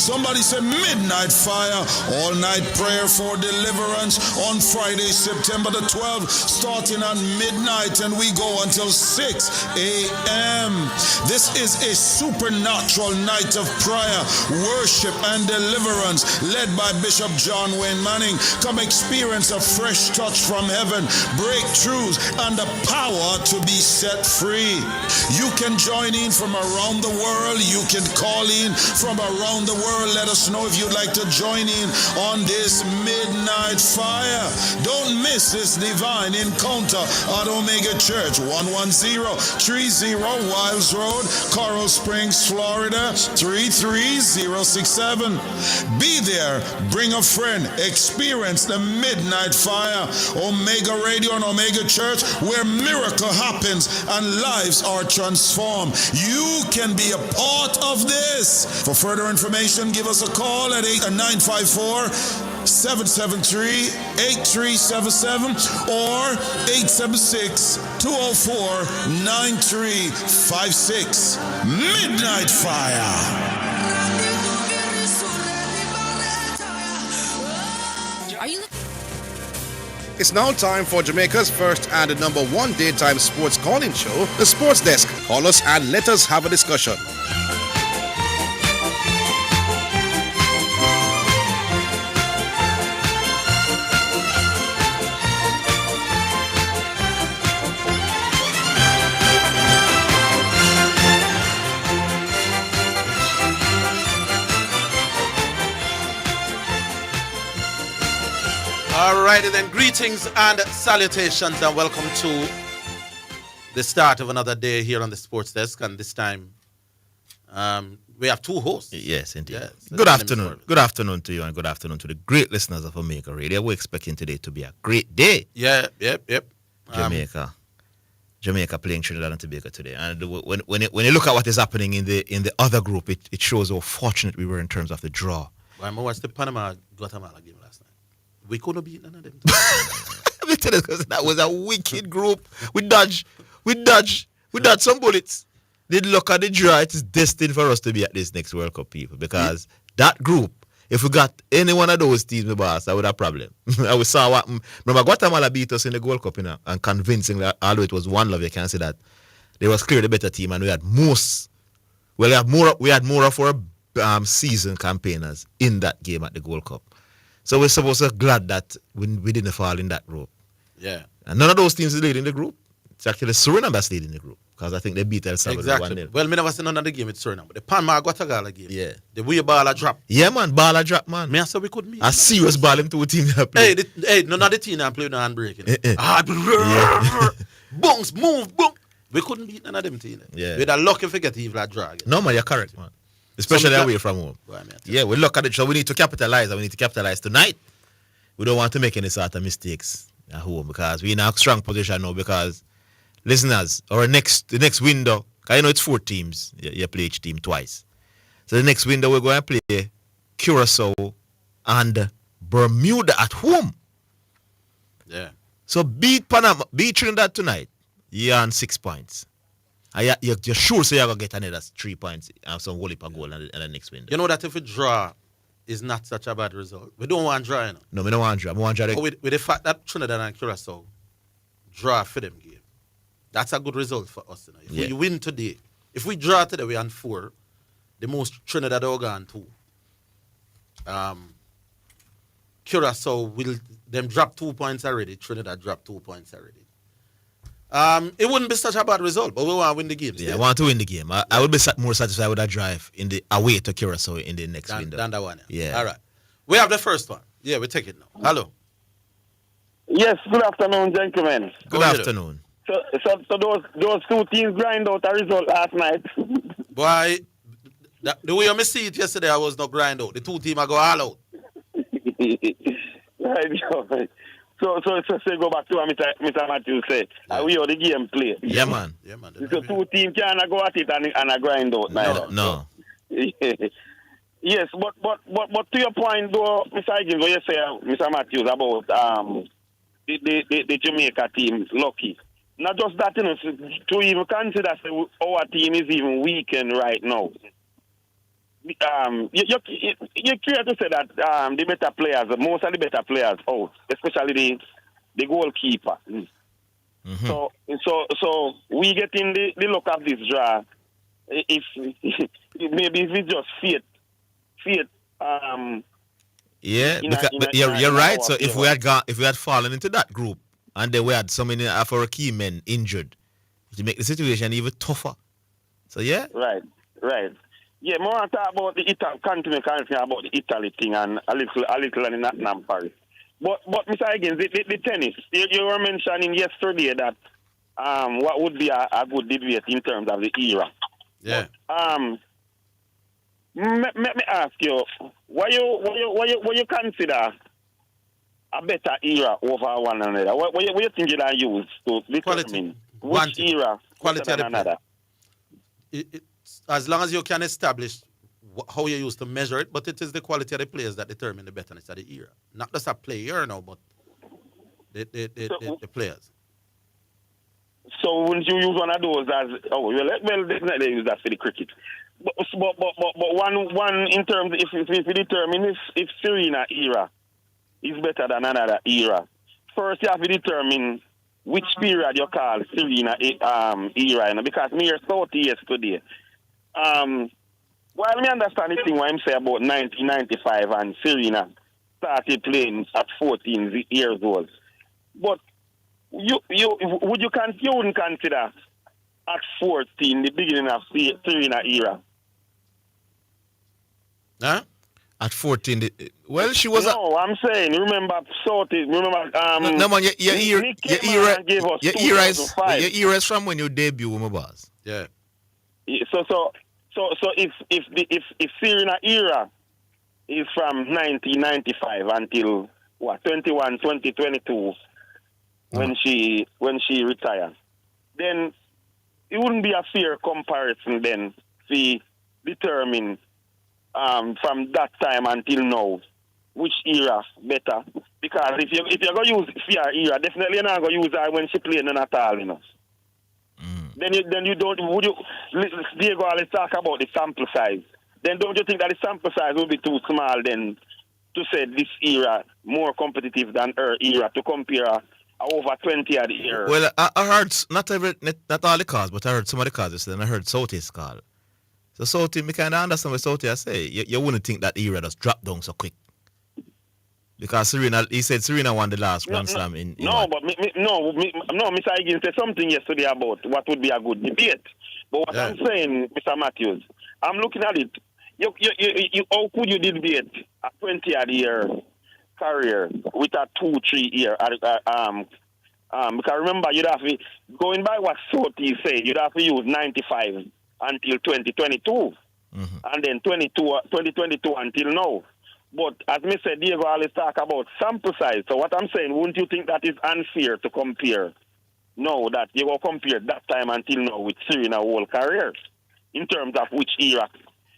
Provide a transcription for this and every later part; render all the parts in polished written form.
Somebody say midnight fire, all night prayer for deliverance on Friday, September the 12th, starting at midnight, and we go until 6 a.m. This is a supernatural night of prayer, worship, and deliverance led by Bishop John Wayne Manning. Come experience a fresh touch from heaven, breakthroughs, and the power to be set free. You can join in from around the world. You can call in from around the world. Let us know if you'd like to join in on this midnight fire. Don't miss this divine encounter at Omega Church, 11030 Wiles Road, Coral Springs, Florida, 33067. Be there, bring a friend, experience the midnight fire. Omega Radio and Omega Church, where miracle happens and lives are transformed. You can be a part of this. For further information, give us a call at 954-773-8377 or 876-204-9356. Midnight Fire. It's now time for Jamaica's first and number one daytime sports calling show, The Sports Desk. Call us and let us have a discussion. Alrighty then, greetings and salutations and welcome to the start of another day here on the Sports Desk, and this time we have two hosts. Yes, indeed. Yes, good afternoon. Good afternoon to you and good afternoon to the great listeners of Omega Radio. We're expecting today to be a great day. Yep. Jamaica playing Trinidad and Tobago today. And when you look at what is happening in the other group, it shows how fortunate we were in terms of the draw. I watched the Panama-Guatemala game last night. We couldn't beat none of them. Let me tell you, because that was a wicked group. We dodged some bullets. The luck of the draw, it is destined for us to be at this next World Cup, people, because that group, if we got any one of those teams, the boss, I would have a problem. I saw what, remember Guatemala beat us in the World Cup, and convincingly, although it was 1-0, you can see that they was clearly the better team, and we had more of our season campaigners in that game at the World Cup. So we're supposed to be glad that we didn't fall in that group. Yeah. And none of those teams is leading the group. It's actually Suriname that's leading the group, because I think they beat El Salvador 1-0. Well, me never seen none of the game with Suriname, but the Panama-Guatemala game. Yeah. The way ball a drop. Yeah, man. Ball a drop, man. Me I said we could meet. A serious ball him to a team that play. None of the team that play no handbrake. Bounce, move, boom. We couldn't beat none of them teams. Yeah. We're lucky if get even a drag. No, man, you're correct, man. Especially away from home. Yeah, we look at it. So we need to capitalize, and we need to capitalize tonight. We don't want to make any sort of mistakes at home, because we're in a strong position now. Because listeners, the next window, because it's 4 teams, you play each team twice. So the next window we're going to play Curacao and Bermuda at home. Yeah. So beat Trinidad tonight, you're on 6 points. And you're sure so you're going to get another 3 points and some whole heap of goal in the next window. You know that if we draw is not such a bad result. We don't want to draw, you know. No, we don't want to draw. We want to draw. With the fact that Trinidad and Curacao draw for them game, that's a good result for us. You know. If we win today, if we draw today, we're on 4. The most Trinidad are on 2. Curacao will them drop 2 points already. Trinidad drop 2 points already. It wouldn't be such a bad result, but we want to win the game. Yeah, I want to win the game. I would be more satisfied with that drive in the away to Curacao in the next window. Than that one. Yeah. All right. We have the first one. Yeah, we take it now. Hello. Yes, good afternoon, gentlemen. Good afternoon. So those 2 teams grind out a result last night. Boy, the way I see it yesterday, I was not grind out. The 2 teams are go all out. Right. So say go back to what Mr. Matthew said. We are the game play. Yeah, man. So 2 teams can't go at it and a grind out. No. Yes, but to your point though, Mr. Higgins, what you say, Mr. Matthews, about the Jamaica team lucky. Not just that, to even consider our team is even weakened right now. you're clear to say that the better players, most of the better players out, especially the goalkeeper. Mm-hmm. So we get in the look of this draw. If maybe if it's just fate. Yeah, you're right. So if we had fallen into that group and then we had so many of our key men injured, to make the situation even tougher. So yeah. Right. Yeah, more talk about the continue about the Italy thing and a little in Nottingham Paris. But Mr. Higgins, the tennis, you were mentioning yesterday that what would be a good debate in terms of the era. Yeah. But, let me ask you, why you consider a better era over one another? What you think you can use to determine which era quality better than another? As long as you can establish how you used to measure it, but it is the quality of the players that determine the betterness of the era. Not just a player now, but the players. So wouldn't you use one of those as definitely use that for the cricket. But one in terms if you determine if Serena era is better than another era, first you have to determine which period you call Serena era, because me here 30 years today. While me understand the thing what I'm saying about 1995 and Serena started playing at 14 years old, but you wouldn't consider at 14 the beginning of Serena era? Huh? At 14, she was. No, I'm saying. Remember, no man, your era is from when you debut with my boss. Yeah. So if Serena era is from 1995 until 2022 when she retired, then it wouldn't be a fair comparison then to determine from that time until now which era better, because if you're gonna use fair era, definitely you're not gonna use her when she played none at all, you know. Then you don't. Would you, Diego, let's talk about the sample size. Then don't you think that the sample size will be too small then to say this era more competitive than her era to compare over 20 odd years? Well, I heard not all the cars, but I heard some of the cars, and I heard Southie's call. So Southie, me kind of understand what Southie I say. You wouldn't think that era just dropped down so quick. Because he said Serena won the last Grand Slam in Mr. Higgins said something yesterday about what would be a good debate. But what I'm saying, Mr. Matthews, I'm looking at it. You how could you debate a 20-odd year career with a 2-3 year? Because remember, you'd have to, going by what Soti said, you'd have to use 95 until 2022, and then 2022 until now. But as me said, Diego always talk about sample size. So what I'm saying, wouldn't you think that is unfair to compare? No, that you will compare that time until now with Serena whole career in terms of which era.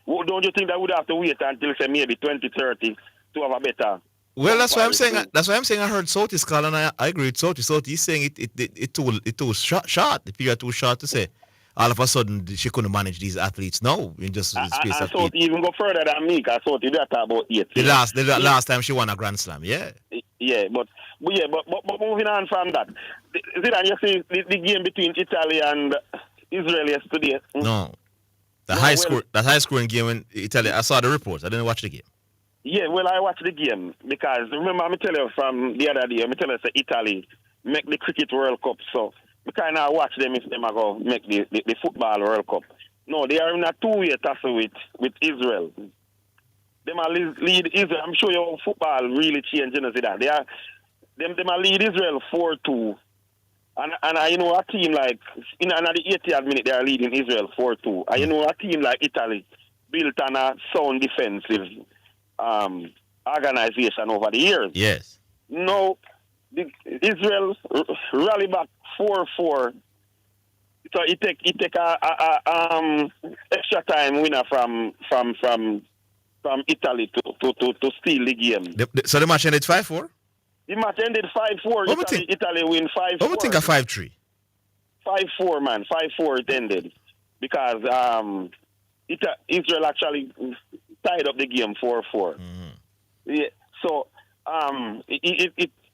Don't you think that would have to wait until say maybe 2030 to have a better? Well, that's why I'm saying. That's why I'm saying I heard Soti's call, and I agree with Soti. Soti is saying it too short. The period too short to say. All of a sudden, she couldn't manage these athletes now in just the space of 8. Soti even go further than me, because Soti did talk about 8. The last time she won a Grand Slam, yeah. Yeah, but moving on from that, Zidane, you see the game between Italy and Israel yesterday? No. That high scoring game in Italy, I saw the reports. I didn't watch the game. Yeah, well, I watched the game because remember, I tell you from the other day, I tell you say Italy make the Cricket World Cup, so we kind of watch them if they are going to make the Football World Cup. No, they are in a 2-way tussle with Israel. They might lead Israel. I'm sure your football really changed, you know, that. They might lead Israel 4-2. And you know, a team like, in the 80th minute, they are leading Israel 4-2. And you know, a team like Italy built on a sound defensive organization over the years. Yes. No, Israel rally back 4-4. So it take a extra time winner from Italy to steal the game. So the match ended 5-4? The match ended 5-4. Italy win 5-4. What would think of 5-3? 5-4, man. 5-4 it ended. Because Israel actually tied up the game 4-4. Yeah. So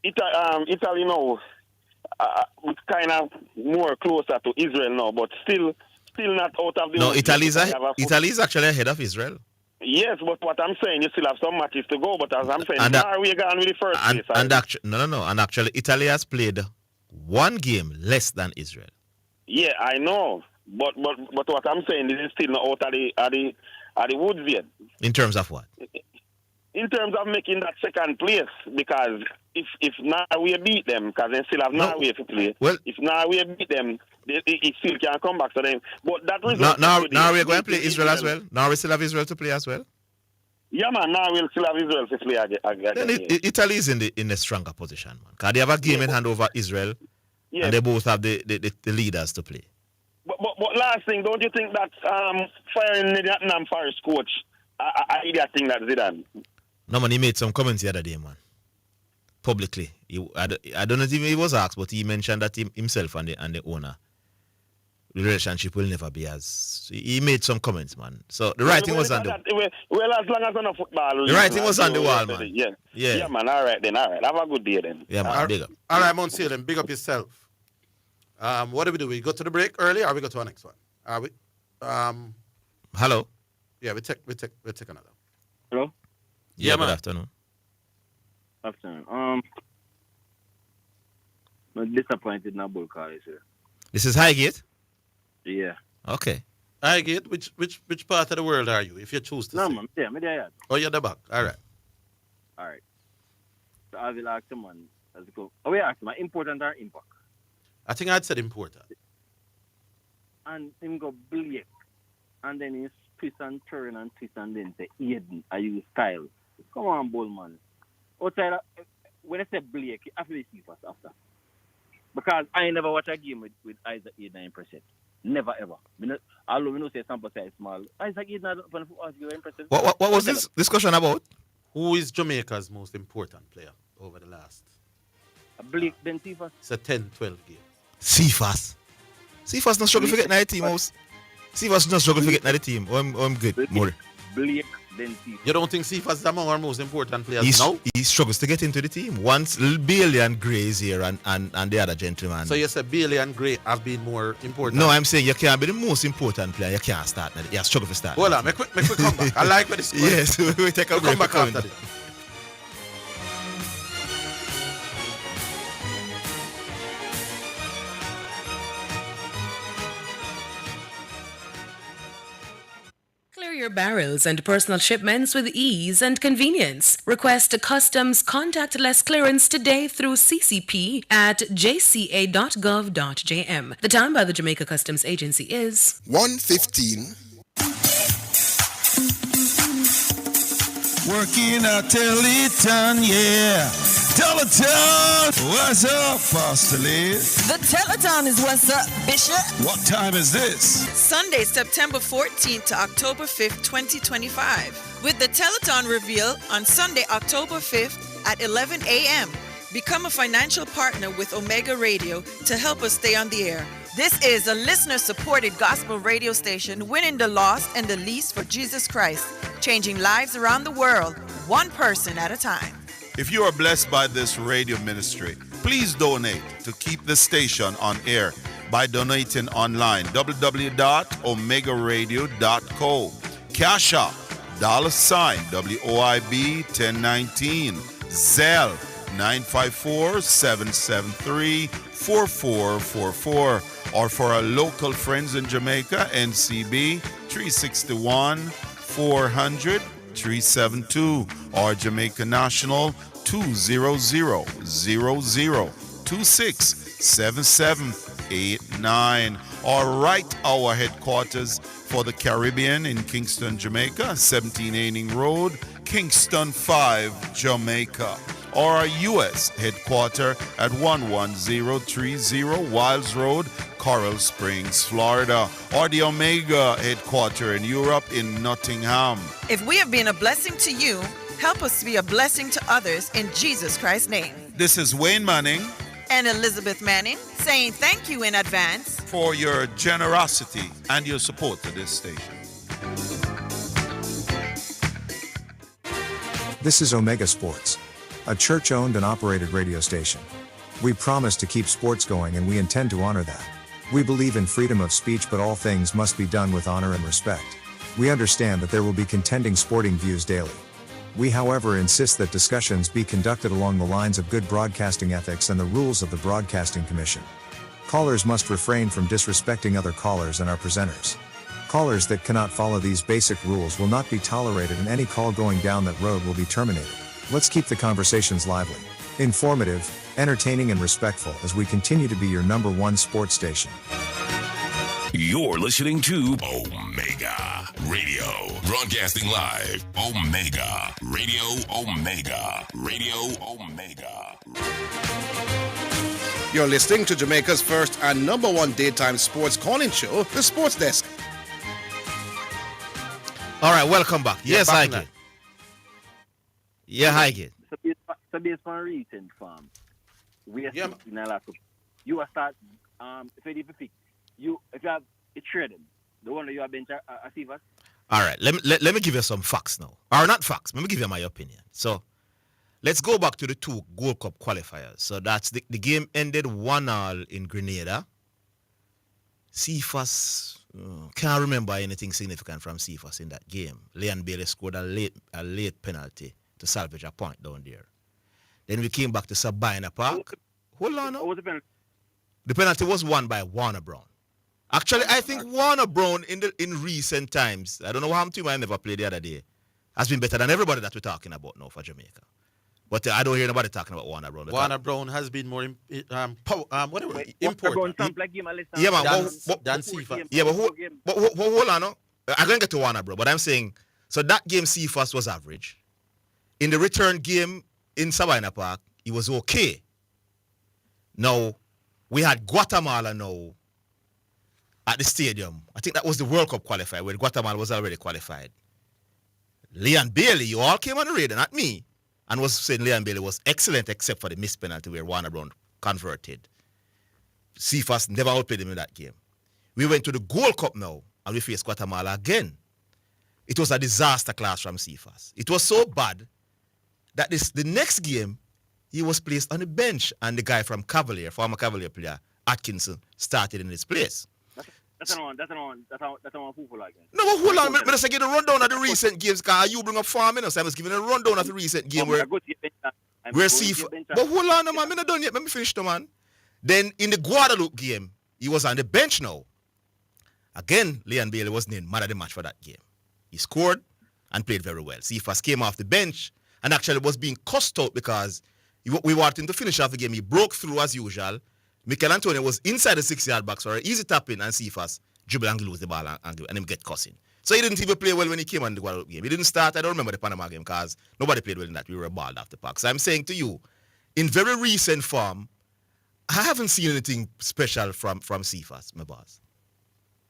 Italy now kind of more closer to Israel now, but still not out of the. No, Italy's actually ahead of Israel. Yes, but what I'm saying, you still have some matches to go. But as I'm saying, Norway gone with the first place. And actually, Italy has played one game less than Israel. Yeah, I know, but what I'm saying is still not out of the woods yet. In terms of what? In terms of making that second place, because if Norway beat them, because they still have Norway to play. Well, if Norway beat them, it still can come back to them. But that result. Norway going to play Israel as well. Norway still have Israel to play as well. Yeah, man. Norway still have Israel to play again. Then Italy is in a stronger position, man. Because they have a game in hand over Israel, and they both have the leaders to play. But last thing, don't you think that firing the Nottingham Forest coach, I idiot thing that Zidane? No, man, he made some comments the other day, man. Publicly. I don't know if he was asked, but he mentioned that himself and the owner, the relationship will never be as... He made some comments, man. So the writing was on the... Well, as long as on a football... The writing was on the wall, man. Yeah, man. All right, then. All right. Have a good day, then. Yeah, man. Big up. All right, Monsieur, then. Big up yourself. What do? We go to the break early or we go to our next one? Are we? Hello? Yeah, we take another. Hello? Yeah, man. Good afternoon. Afternoon. I'm disappointed in a bull call, sir. This is Highgate? Yeah. Okay. Highgate, which part of the world are you, if you choose to say? No, man. Yeah, me there. Oh, you're the back. All right. All right. So I will ask him, man. Let's go. Oh, we ask him, important or impact? I think I'd said important. And him go Blake. And then he twist and turn and twist and then say, Aiden, are you style? Come on, bull, man. Outside, when I say Blake, you have to see first after. Because I never watch a game with Isaac 89%. Never ever. Although we know say sample size small. Isaac 89% for football is 9%. What was this discussion about? Who is Jamaica's most important player over the last? Blake, then Cephas. It's a 10-12 game. Cephas not struggle to get 9 team house. Cephas not struggle to get 9 team. I'm good. More. Blake, then Cephas. You don't think Cephas is among our most important players now? He struggles to get into the team. Once Bailey and Gray is here and the other gentleman. So you say Bailey and Gray have been more important? No, I'm saying you can't be the most important player. You can't start. You struggle to start. Hold on, make we come back. I like where this is going. Yes, we take a break. Come back after this. Your barrels and personal shipments with ease and convenience. Request a customs contactless clearance today through CCP at jca.gov.jm. The time by the Jamaica Customs Agency is 1:15. Working at Teleton, yeah. Teleton! What's up, Pastor Liz? The Teleton is what's up, Bishop. What time is this? Sunday, September 14th to October 5th, 2025. With the Teleton reveal on Sunday, October 5th at 11 a.m. Become a financial partner with Omega Radio to help us stay on the air. This is a listener-supported gospel radio station winning the lost and the least for Jesus Christ, changing lives around the world, one person at a time. If you are blessed by this radio ministry, please donate to keep the station on air by donating online, www.omegaradio.co. Cash App, $WOIB 1019, Zelle 954-773-4444, or for our local friends in Jamaica, NCB 361-400-372, or Jamaica National 200-0026-7789, or write our headquarters for the Caribbean in Kingston, Jamaica, 17 Aining Road, Kingston 5, Jamaica, or our U.S. headquarters at 11030 Wiles Road, Coral Springs, Florida, or the Omega headquarters in Europe in Nottingham. If we have been a blessing to you, help us be a blessing to others in Jesus Christ's name. This is Wayne Manning and Elizabeth Manning saying thank you in advance for your generosity and your support to this station. This is Omega Sports, a church-owned and operated radio station. We promise to keep sports going and we intend to honor that. We believe in freedom of speech, but all things must be done with honor and respect. We understand that there will be contending sporting views daily. We, however, insist that discussions be conducted along the lines of good broadcasting ethics and the rules of the Broadcasting Commission. Callers must refrain from disrespecting other callers and our presenters. Callers that cannot follow these basic rules will not be tolerated, and any call going down that road will be terminated. Let's keep the conversations lively, informative, entertaining, and respectful as we continue to be your number one sports station. You're listening to Omega Radio, broadcasting live. Omega Radio, Omega Radio, Omega. You're listening to Jamaica's first and number one daytime sports calling show, The Sports Desk. All right, welcome back. Yes, Higgins. Yeah, Higgins. So based on recent farm, we are in a lot of you are start if you have a trading, the one that you have been a receiver. All right, let me give you some facts now. Or not facts, let me give you my opinion. So let's go back to the two Gold Cup qualifiers. So that's the game ended 1-1 in Grenada. Cephas, can't remember anything significant from Cephas in that game. Leon Bailey scored a late penalty to salvage a point down there. Then we came back to Sabina Park. Hold on. What was the penalty? The penalty was won by Warner Brown. Actually, I think Warner Brown in recent times, I don't know how team I never played the other day, has been better than everybody that we're talking about now for Jamaica. But I don't hear nobody talking about Warner Brown. Warner Brown has been more important. Yeah, man. Than Cephas. Yeah, but hold on. No? I'm going to get to Warner Brown, but I'm saying, so that game Cephas was average. In the return game in Sabina Park, he was okay. Now, we had Guatemala now at the stadium. I think that was the World Cup qualifier where Guatemala was already qualified. Leon Bailey, you all came on the radar, not me, and was saying Leon Bailey was excellent except for the missed penalty where Warner Brown converted. Cephas never outplayed him in that game. We went to the Gold Cup now and we faced Guatemala again. It was a disaster class from Cephas. It was so bad that the next game he was placed on the bench and the guy from Cavalier, former Cavalier player, Atkinson, started in his place. That's one football again. No, but hold on. I'm just giving a rundown of the recent games because you bring up farm, so I'm just giving a rundown of the recent game where Cephas. But hold on, man. I'm not done yet. Let me finish, man. Then in the Guadeloupe game, he was on the bench now. Again, Leon Bailey was named man of the match for that game. He scored and played very well. Cephas came off the bench and actually was being cussed out because we wanted him to finish off the game. He broke through as usual. Mikel Antonio was inside the 6-yard box for an easy tap-in, and Cephas dribble and lose the ball and him get cussing. So he didn't even play well when he came on the Guadeloupe game. He didn't start. I don't remember the Panama game because nobody played well in that. We were balled off the park. So I'm saying to you, in very recent form, I haven't seen anything special from Cephas, my boss.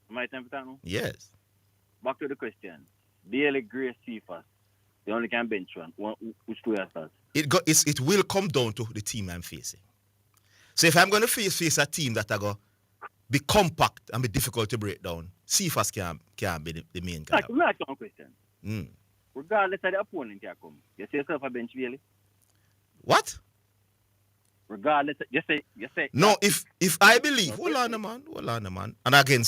My time for that now? Yes. Back to the question. Bailey, Grace, Cephas. They only can bench one. Which two are it will come down to the team I'm facing. So if I'm going to face a team that are going to be compact and be difficult to break down, Cephas can be the main guy. Let me ask you one question. Regardless of the opponent you come, you say yourself a bench Bailey? What? Regardless, you say. No, if I believe, hold on, man. And again,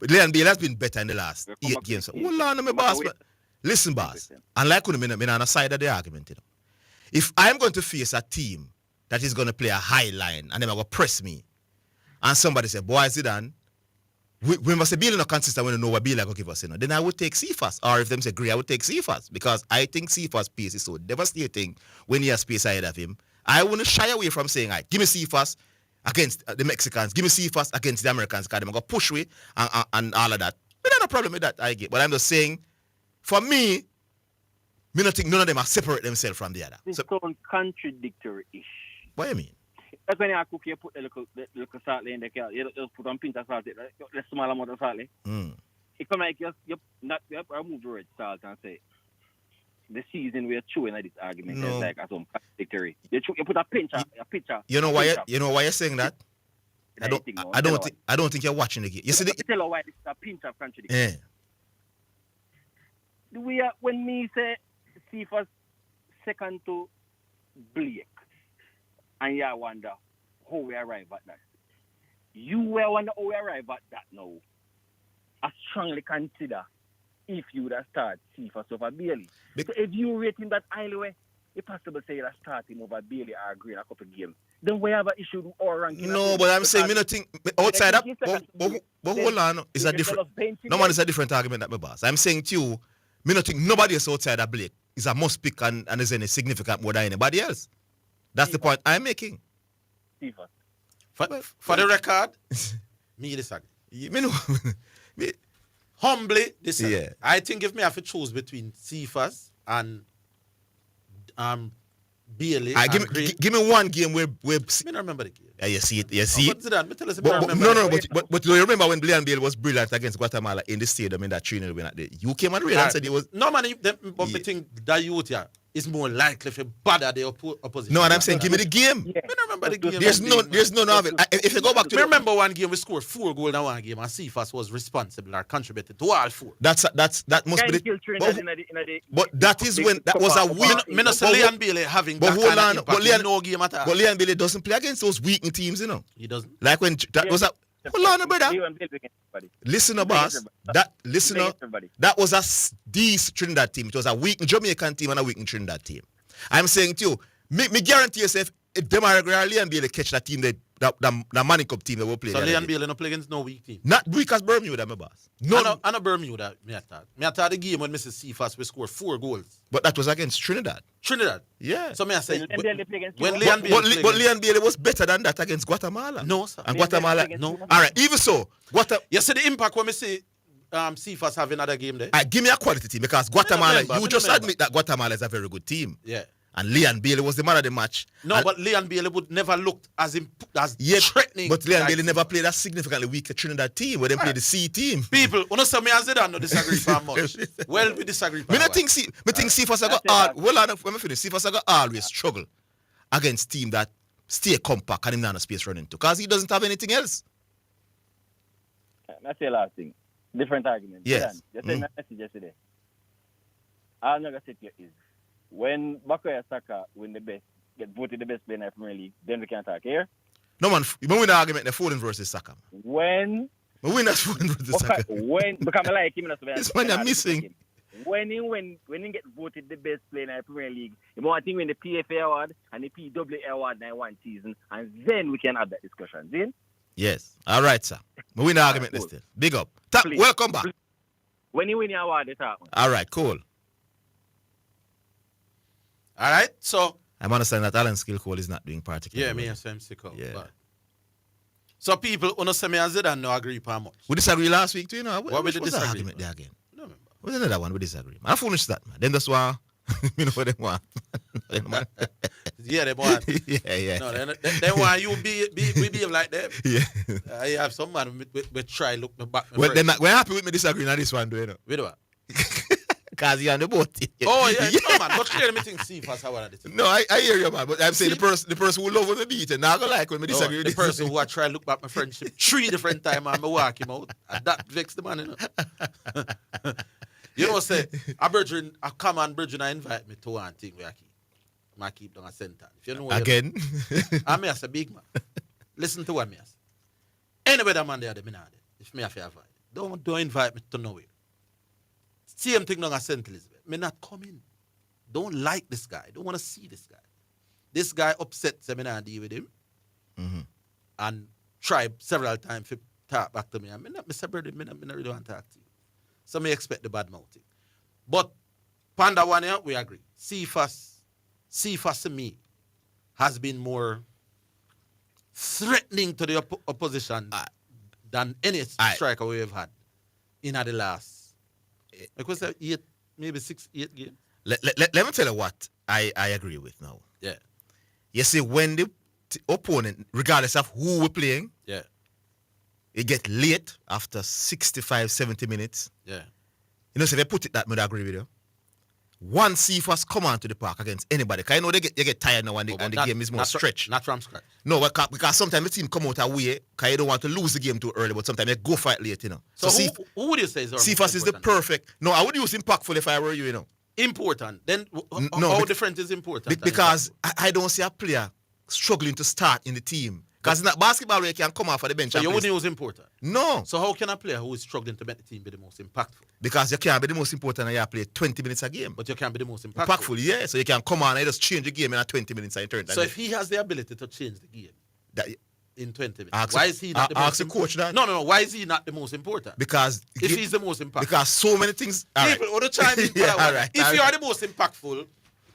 Leon Bailey has been better in the last 8 games. Hold on, my boss. Listen, boss. And like I'm on the side of the argument, you know. If I'm going to face a team that is going to play a high line and they're going to press me, and somebody say, boy, Zidane, we must be not consistent when you know what Bailey going to give us, you know, then I would take Cephas. Or if them say Gray, I would take Cephas because I think Cephas' pace is so devastating when he has space ahead of him. I wouldn't shy away from saying, all right, give me Cephas against the Mexicans, give me Cephas against the Americans because they're going to push me and all of that. We don't have a problem with that, I get. But I'm just saying, for me don't think none of them are separate themselves from the other. It's so contradictory-ish. What do you mean? That's when you cook, you put the little salt in the car. You just put on pinch of salt, the small amount of salt. It come like you remove the red salt and say, the season we are chewing at this argument is like some contradictory. You put a pinch of. You know why you're saying that? I don't think you're watching the game. You see tell her why this is a pinch of contradiction. when me say Cephas second to Blake, and you wonder how we arrive at that. You will wonder how we arrive at that now. I strongly consider if you would have started Cephas over Bailey. So if you rate him that highly way, it's possible say you have started him over Bailey or Green a couple of games. Then we have an issue with our ranking. No, but I'm saying, me not think outside that. But hold on, it's a different. No man, it's a different argument that my boss. I'm saying to you, me not think nobody else outside that Blake is a must pick and is any significant more than anybody else. That's the point I'm making. For the record, me disagree. Me know. Humbly disagree. Yeah. I think if me have to choose between Cephas and Bailey. Give me one game where me don't remember the game. Yeah, you see it. But Zidane, me tell us, but you remember when Blaine Bailey was brilliant against Guatemala in the stadium in that 3-0 win at the. You came and read and said it was. No man, but me think that youth here is more likely to bother the opposition. No, and I'm saying give me the game. Yeah. Me don't remember the game. There's none of it. If you go back to remember one game we scored 4 goals in one game and Cephas was responsible or contributed to all 4. That must be the. But that is when that was a weak. Me not say Leon Bailey having that kind of impact in no game at all. But Leon Bailey doesn't play against those weakened teams, you know. He doesn't. Like when that was a. Hold on, brother. Listener, boss. That was a decent Trinidad team. It was a weak Jamaican team and a weak Trinidad team. I'm saying to you, me guarantee yourself, if Demar Leon Bailey catch that team, the Manning Cup team that will play. So Leon Bailey no play against no weak team. Not weak as Bermuda, my boss. No, I know Bermuda. Me I thought the game when Mrs. Cephas we scored 4 goals. But that was against Trinidad. Yeah. So me I say when Leon Bailey. But Leon Bailey was better than that against Guatemala. No, sir. And Guatemala. No. All right. Even so, you see the impact when we see Cephas have another game there. Give me a quality team because Guatemala. You just admit that Guatemala is a very good team. Yeah. And Leon Bailey was the man of the match. No, but Leon Bailey would never look as threatening. But Leon Bailey never played a significantly weaker Trinidad team where they played the C team. People, you know, some me and Zidane no disagree for much. Well, we disagree for me think Cephas got Cephas got always struggle against team that stay compact and him not a space running to because he doesn't have anything else. That's the last thing. Different argument. Yes. Just say message yesterday. I'm not gonna say here is when Bakaya Saka get voted the best player in the Premier League, then we can talk here. No man, you win the argument the Foden versus Saka. When we win that Foden versus Saka. When because I like him, this man are missing. When he get voted the best player in the Premier League, you want to win the PFA award and the PWA award in one season, and then we can have that discussion. Then? Yes. All right, sir. We win the argument this day. Big up. Welcome back. When you win your award, it's out. All right, cool. All right, so I'm understanding that Alan Skillcole is not doing particularly. Yeah, me and Sam Sicko. Yeah. So people, you know, say me and Zidane no agree per much. We disagree last week too, you know. What we disagree? Argument there again. No remember. What's another one we disagree? I finished that, man. Then that's why you know what they want. Yeah, they want. Yeah. No, they want you behave like them. Yeah. I have some man we try look me back. Well, we're happy with me disagreeing on this one, do you know? With what? Because you're on the boat. Oh, yeah. No, man. But clearly, me think Cephas how I No, I hear you, man. But I'm saying the person who love when me beat it, now I go like when me disagree with the person who I try to look back my friendship 3 different times and me walk him out. And that vex the man, you know. You know, say, a common Virgin invite me to one thing where I keep down a center. If you know again? I'm as a big man. Listen to what me say. Anyway, that man there, me not there. If me have to invite, don't invite me to nowhere. Same thing down at St. Elizabeth. Me not coming. Don't like this guy. Don't want to see this guy. This guy upset me not deal with him. Mm-hmm. And tried several times to talk back to me. And me not really want to talk to you. So me expect the bad mouthing. But Panda one here, we agree. Cephas to me has been more threatening to the opposition than any striker we have had in the last. Because 8 games. Let me tell you what I agree with now. Yeah. You see, when the opponent, regardless of who we're playing, yeah, it get late after 65, 70 minutes. Yeah. You know, so if I put it that, I agree with you. one Cephas come on to the park against anybody. Because I know they get tired now and the game is more stretched. Not from scratch. No, because sometimes the team come out away because you don't want to lose the game too early, but sometimes they go fight late, you know. So who would you say is our Cephas is the perfect. No, I would use impactful if I were you, you know. Important. Then how different is important? Because I don't see a player struggling to start in the team. Because in that basketball where you can come off of the bench. So you wouldn't use important? No. So how can a player who is struggling to make the team be the most impactful? Because you can't be the most important and you play 20 minutes a game. But you can be the most impactful. Impactful, yeah. So you can come on and just change the game in 20 minutes and turn. So if he has the ability to change the game in 20 minutes, why is he not the most important? Coach that? No. Why is he not the most important? Because if he's the most impactful. Because so many things. People, other time, if you are the most impactful,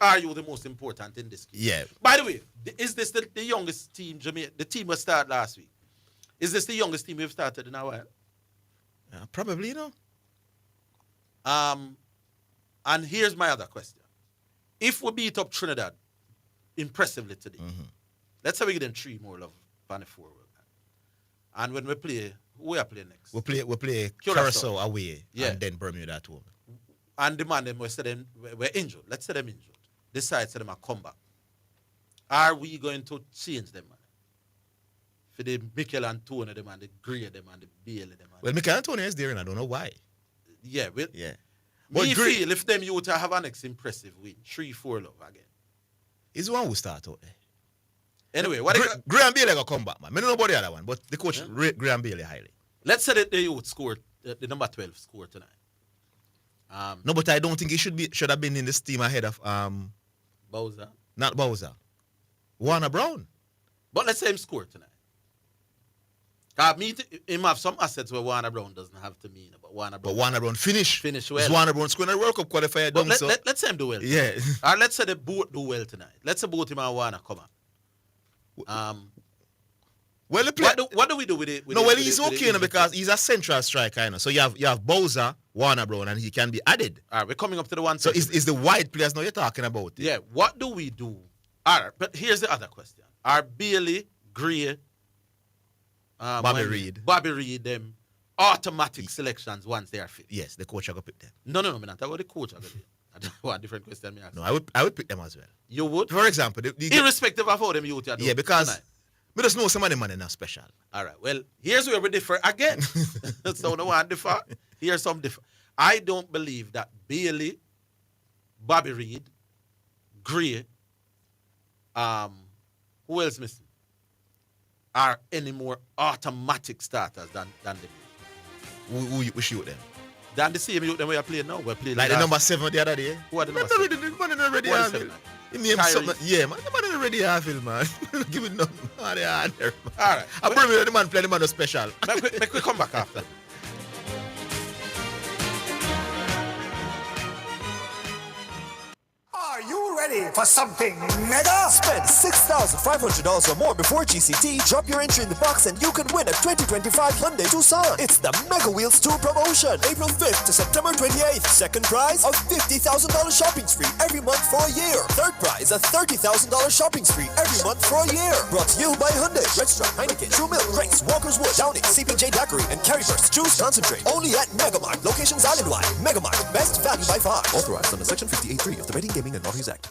are you the most important in this game? Yeah. By the way, is this the youngest team, Jamaica? The team was started last week. Is this the youngest team we've started in a while? Probably, you know. And here's my other question. If we beat up Trinidad impressively today, let's say we give them 3 more love on the 4 world. And when we play, who we are playing next? We play Curacao away and then Bermuda at home. And the man them we're injured. Let's say them injured. Decide to them a come back. Are we going to change them, man? For the Mikel Antonio them and the Gray them and the Bailey them. Well, Mikel Antonio is there and I don't know why. Yeah, well, yeah. Me feel if them you would have an impressive win, 3-4 love again. He's the one who start out there. Anyway, what Graham Bailey gonna come back, man. I don't know about the other one, but the coach rate Graham Bailey highly. Let's say that the youth scored, the number 12 scored tonight. No, but I don't think he should have been in this team ahead of Bowser. Not Bowser. Warner Brown. But let's say him scored tonight. Him have some assets where Warner Brown doesn't have to mean, but Warner Brown finish well. Is Warner Brown scoring a World Cup qualifier? But let's say him do well. Yeah. Or let's say they both do well tonight. Let's say both him and Warner come on. Well, what do we do with it? He's okay now because he's a central striker, you know. So you have Bowser, Warner Brown, and he can be added. All right, we're coming up to the one. So is the wide players now you're talking about? Yeah. What do we do? All right, but here's the other question: are Bailey, Gray, Bobby Reed, them automatic selections once they are fit? Yes, the coach will pick them. No, I'm not talking about the coach. I don't want a different question. No, I would pick them as well. You would? For example, irrespective of how them youth are doing. Yeah, because we just know somebody man is not special. All right. Well, here's where we differ again. So no one differ. Here's some differ. I don't believe that Bailey, Bobby Reed, Gray, who else missing, are any more automatic starters than them. We shoot them. Than the same youth that we are playing now. We're playing like the number 7 the other day. Who are the number 7? The man already have it. Yeah, man. The man already have it, man. Give it nothing. Man, they are there, man. All right. I bring the man play the man special. Make we come back after. Are you ready for something mega? Spend $6,500 or more before GCT. Drop your entry in the box and you can win a 2025 Hyundai Tucson. It's the Mega Wheels 2 promotion. April 5th to September 28th. Second prize, a $50,000 shopping spree every month for a year. Third prize, a $30,000 shopping spree every month for a year. Brought to you by Hyundai, Redstrom, Heineken, True Milk, Grace, Walker's Wood, Downing, CPJ Daiquiri, and Carryburst. Choose Concentrate. Only at Megamart. Locations island-wide. Megamart. Best value by far. Authorized under Section 58.3 of the Rating, Gaming, and Lotteries Act.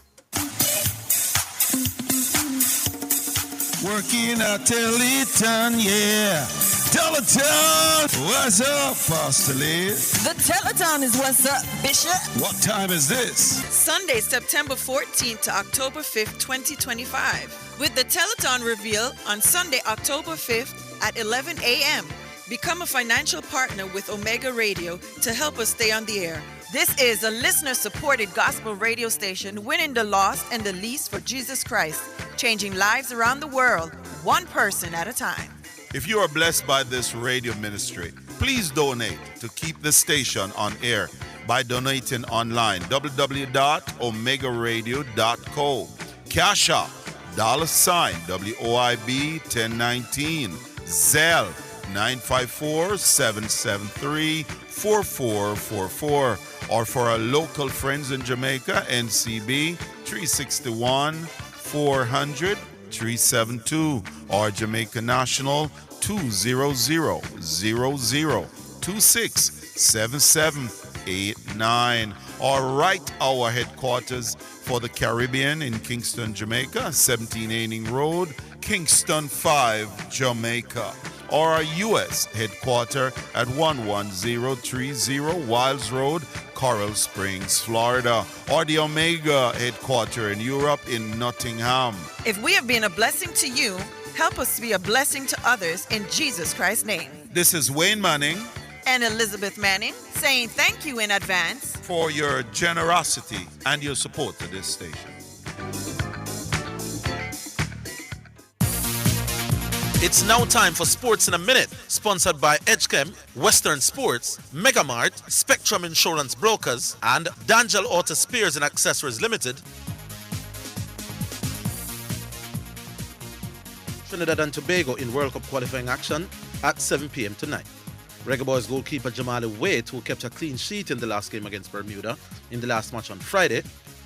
Working at Teleton, yeah. Teleton, what's up, Pastor Liz? The Teleton is what's up, Bishop. What time is this? Sunday, September 14th to October 5th, 2025. With the Teleton reveal on Sunday, October 5th at 11 a.m. Become a financial partner with Omega Radio to help us stay on the air. This is a listener-supported gospel radio station winning the lost and the least for Jesus Christ, changing lives around the world, one person at a time. If you are blessed by this radio ministry, please donate to keep the station on air by donating online, www.omegaradio.co. Cash App, $WOIB 1019, Zelle 954-773-4444, or for our local friends in Jamaica, NCB 361-400-372, or Jamaica National 200-00-267789, or write our headquarters for the Caribbean in Kingston, Jamaica, 17 Aining Road, Kingston 5, Jamaica, or our U.S. headquarters at 11030 Wiles Road, Coral Springs, Florida, or the Omega headquarters in Europe in Nottingham. If we have been a blessing to you, help us be a blessing to others in Jesus Christ's name. This is Wayne Manning And Elizabeth Manning saying thank you in advance for your generosity and your support to this station. It's now time for Sports in a Minute, sponsored by Edgechem, Western Sports, Megamart, Spectrum Insurance Brokers, and Dangel Auto Spares and Accessories Limited. Trinidad and Tobago in World Cup qualifying action at 7 p.m. tonight. Reggae Boys goalkeeper Jamali Waite, who kept a clean sheet in the last game against Bermuda in the last match on Friday,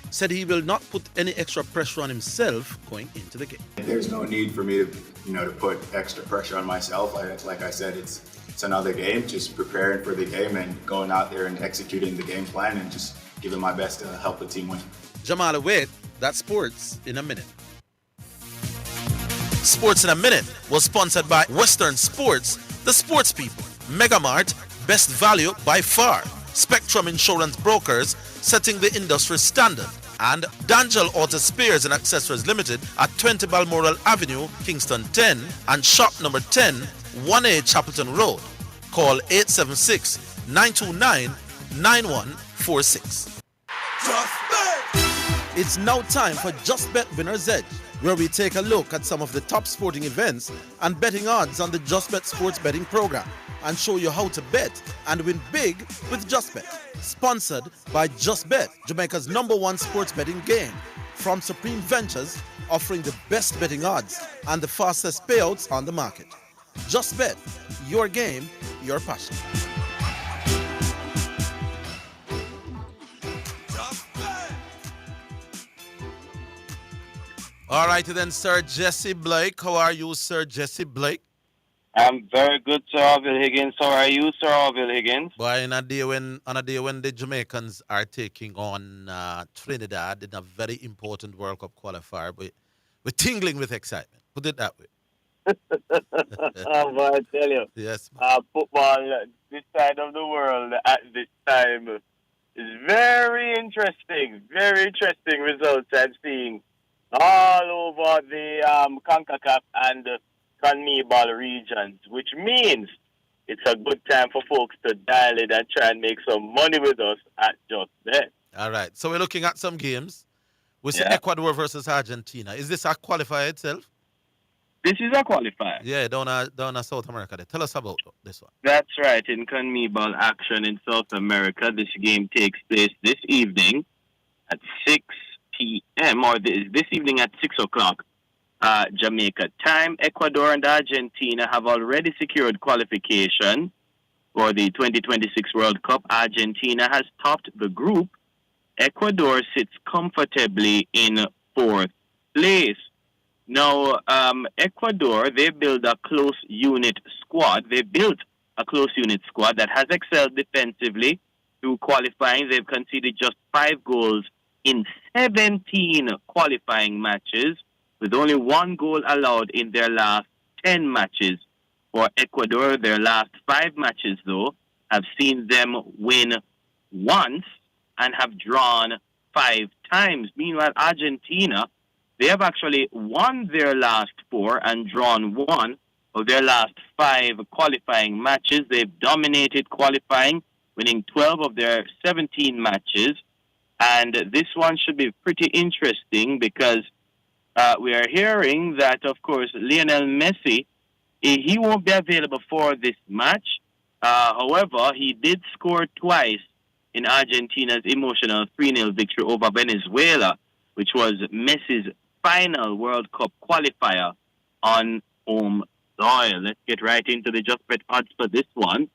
said he will not put any extra pressure on himself going into the game. There's no need for me to, to put extra pressure on myself. Like I said, it's another game, just preparing for the game and going out there and executing the game plan and just giving my best to help the team win. Jamali Waite, that's Sports in a Minute. Sports in a Minute was sponsored by Western Sports, the sports people, Megamart, best value by far, Spectrum Insurance Brokers, setting the industry standard, and Dangel Auto Spares and Accessories Limited at 20 Balmoral Avenue, Kingston 10, and shop number 10, 1A Chapelton Road. Call 876-929-9146. It's now time for Just Bet Winner's Edge, where we take a look at some of the top sporting events and betting odds on the Just Bet sports betting program and show you how to bet and win big with Just Bet. Sponsored by Just Bet, Jamaica's #1 sports betting game. From Supreme Ventures, offering the best betting odds and the fastest payouts on the market. Just Bet, your game, your passion. All righty then, Sir Jesse Blake. How are you, Sir Jesse Blake? I'm very good, Sir Orville Higgins. How are you, Sir Orville Higgins? Boy, on a day when the Jamaicans are taking on Trinidad in a very important World Cup qualifier, we're tingling with excitement. Put it that way. Oh, boy, I tell you. Yes. Football, this side of the world at this time is very interesting. Very interesting results I'm seeing all over the CONCACAF and CONMEBOL regions, which means it's a good time for folks to dial in and try and make some money with us at Just Bet. All right. So we're looking at some games. We see Ecuador versus Argentina. Is this a qualifier itself? This is a qualifier. Yeah, down South America. Tell us about this one. That's right. In CONMEBOL action in South America, this game takes place this evening at 6 p.m. or this evening at 6 o'clock. Jamaica time. Ecuador and Argentina have already secured qualification for the 2026 World Cup. Argentina has topped the group. Ecuador sits comfortably in fourth place. Now, Ecuador, they built a close unit squad. They built a close unit squad that has excelled defensively through qualifying. They've conceded just 5 goals in 17 qualifying matches, with only 1 goal allowed in their last 10 matches. For Ecuador, their last 5 matches, though, have seen them win once and have drawn 5 times. Meanwhile, Argentina, they have actually won their last 4 and drawn 1 of their last 5 qualifying matches. They've dominated qualifying, winning 12 of their 17 matches. And this one should be pretty interesting because we are hearing that, of course, Lionel Messi, he won't be available for this match. However, he did score twice in Argentina's emotional 3-0 victory over Venezuela, which was Messi's final World Cup qualifier on home soil. Let's get right into the Just Bet odds for this one.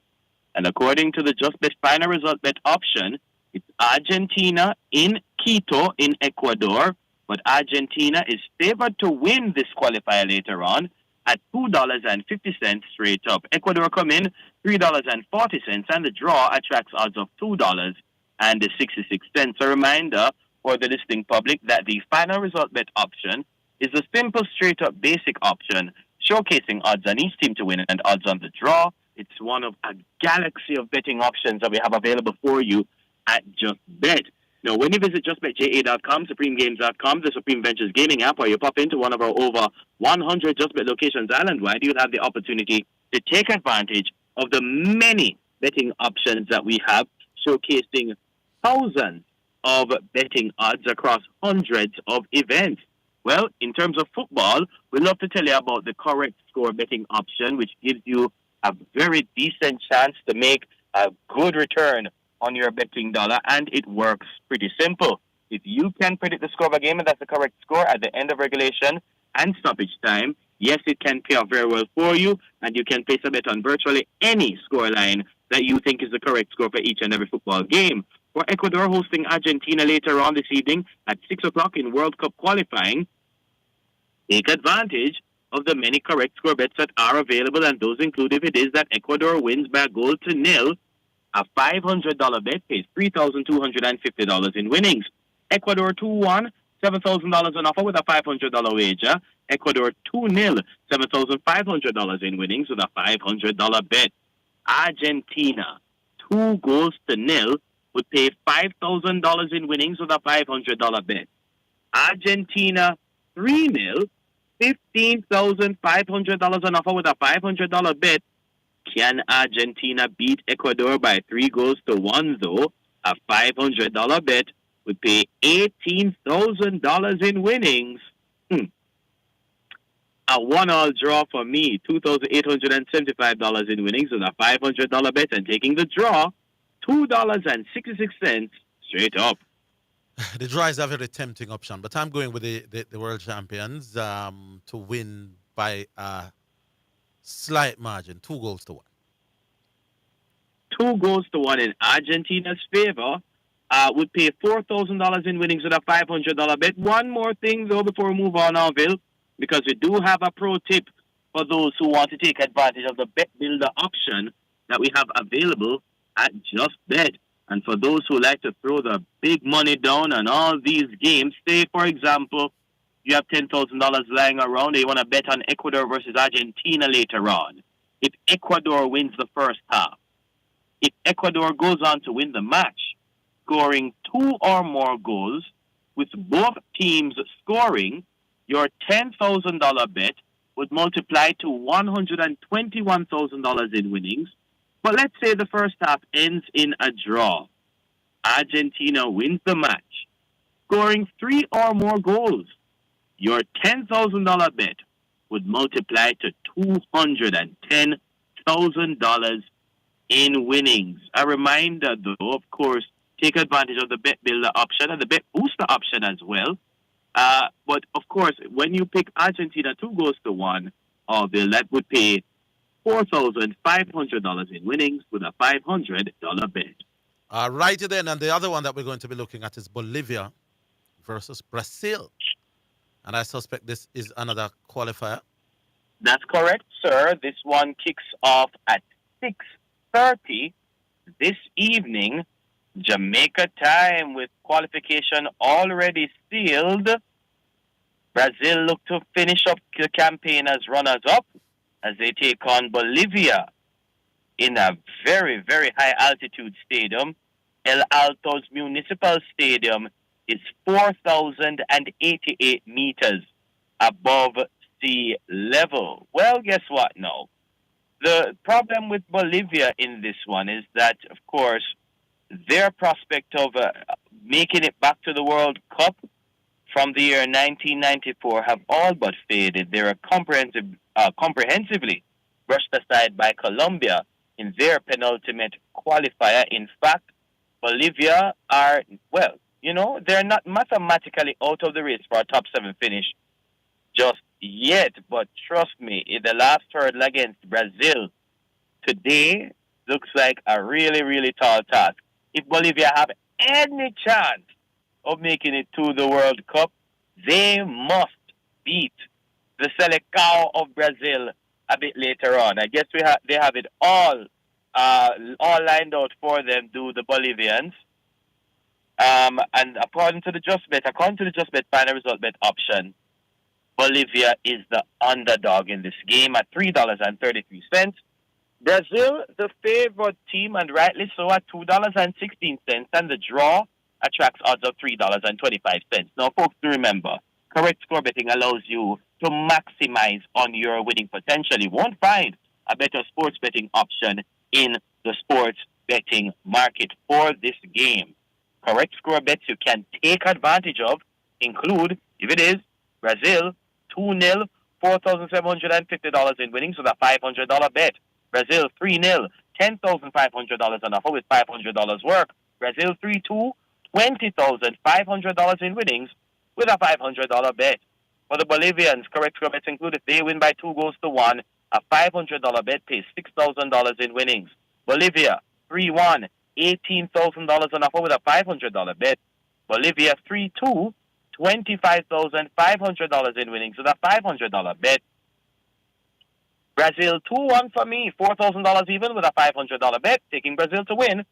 And according to the Just Bet final result bet option, it's Argentina in Quito in Ecuador, but Argentina is favored to win this qualifier later on at $2.50 straight up. Ecuador come in $3.40, and the draw attracts odds of $2.50. and 66 cents. A reminder for the listening public that the final result bet option is a simple, straight-up, basic option showcasing odds on each team to win and odds on the draw. It's one of a galaxy of betting options that we have available for you at Just Bet. Now, when you visit justbetja.com, supremegames.com, the Supreme Ventures gaming app, or you pop into one of our over 100 Just Bet locations island-wide, you'll have the opportunity to take advantage of the many betting options that we have, showcasing thousands of betting odds across hundreds of events. Well, in terms of football, we'd love to tell you about the correct score betting option, which gives you a very decent chance to make a good return on your betting dollar, and it works pretty simple. If you can predict the score of a game and that's the correct score at the end of regulation and stoppage time, yes, it can pay off very well for you, and you can place a bet on virtually any scoreline that you think is the correct score for each and every football game. For Ecuador hosting Argentina later on this evening at 6 o'clock in World Cup qualifying, take advantage of the many correct score bets that are available, and those include, if it is that Ecuador wins by a goal to nil, a $500 bet pays $3,250 in winnings. Ecuador 2-1, $7,000 on offer with a $500 wager. Ecuador 2-0, $7,500 in winnings with a $500 bet. Argentina 2 goals to nil would pay $5,000 in winnings with a $500 bet. Argentina 3-0, $15,500 on offer with a $500 bet. Can Argentina beat Ecuador by 3 goals to 1, though? A $500 bet would pay $18,000 in winnings. A 1-all draw for me, $2,875 in winnings with a $500 bet, and taking the draw, $2.66 straight up. The draw is a very tempting option, but I'm going with the world champions to win by a slight margin, 2 goals to 1. 2 goals to 1 in Argentina's favor would pay $4,000 in winnings with a $500 bet. One more thing, though, before we move on, Orville, because we do have a pro tip for those who want to take advantage of the bet builder option that we have available at Just Bet. And for those who like to throw the big money down on all these games, say, for example, you have $10,000 lying around and you want to bet on Ecuador versus Argentina later on. If Ecuador wins the first half, if Ecuador goes on to win the match, scoring 2 or more goals, with both teams scoring, your $10,000 bet would multiply to $121,000 in winnings. But let's say the first half ends in a draw. Argentina wins the match, scoring 3 or more goals. Your $10,000 bet would multiply to $210,000 in winnings. A reminder, though, of course, take advantage of the bet builder option and the bet booster option as well. But, of course, when you pick Argentina 2 goals to 1, Orville, that would pay $4,500 in winnings with a $500 bet. Right then, and the other one that we're going to be looking at is Bolivia versus Brazil. And I suspect this is another qualifier. That's correct, sir. This one kicks off at 6:30 this evening, Jamaica time, with qualification already sealed. Brazil look to finish up the campaign as runners-up as they take on Bolivia in a very, very high-altitude stadium. El Alto's Municipal Stadium is 4,088 meters above sea level. Well, guess what now? The problem with Bolivia in this one is that, of course, their prospect of making it back to the World Cup from the year 1994 have all but faded. They were comprehensively brushed aside by Colombia in their penultimate qualifier. In fact, Bolivia are, well, you know, they're not mathematically out of the race for a top 7 finish just yet. But trust me, in the last hurdle against Brazil today looks like a really, really tall task. If Bolivia have any chance of making it to the World Cup, they must beat the Selecao of Brazil a bit later on. I guess they have it all lined out for them, do the Bolivians. And according to the Just Bet final result bet option, Bolivia is the underdog in this game at $3.33. Brazil, the favorite team, and rightly so, at $2.16, and the draw attracts odds of $3.25. Now, folks, do remember, correct score betting allows you to maximize on your winning potential. You won't find a better sports betting option in the sports betting market for this game. Correct score bets you can take advantage of include, if it is, Brazil, 2-0, $4,750 in winnings with a $500 bet. Brazil 3-0, $10,500 on offer with $500 work. Brazil 3-2, $20,500 in winnings with a $500 bet. For the Bolivians, correct score bets include if they win by 2-1, a $500 bet pays $6,000 in winnings. Bolivia 3-1, $18,000 on offer with a $500 bet. Bolivia 3-2, $25,500 in winnings with a $500 bet. Brazil 2-1 for me, $4,000 even with a $500 bet, taking Brazil to win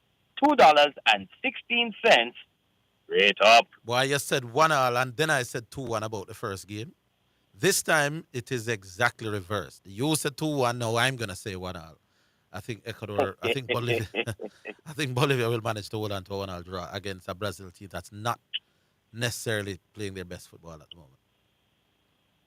$2.16. Straight up. Boy, I just said 1-1 and then I said 2-1 about the first game. This time it is exactly reversed. You said 2-1, now I'm gonna say 1-1. I think Bolivia I think Bolivia will manage to hold on to a 1-1 draw against a Brazil team that's not necessarily playing their best football at the moment.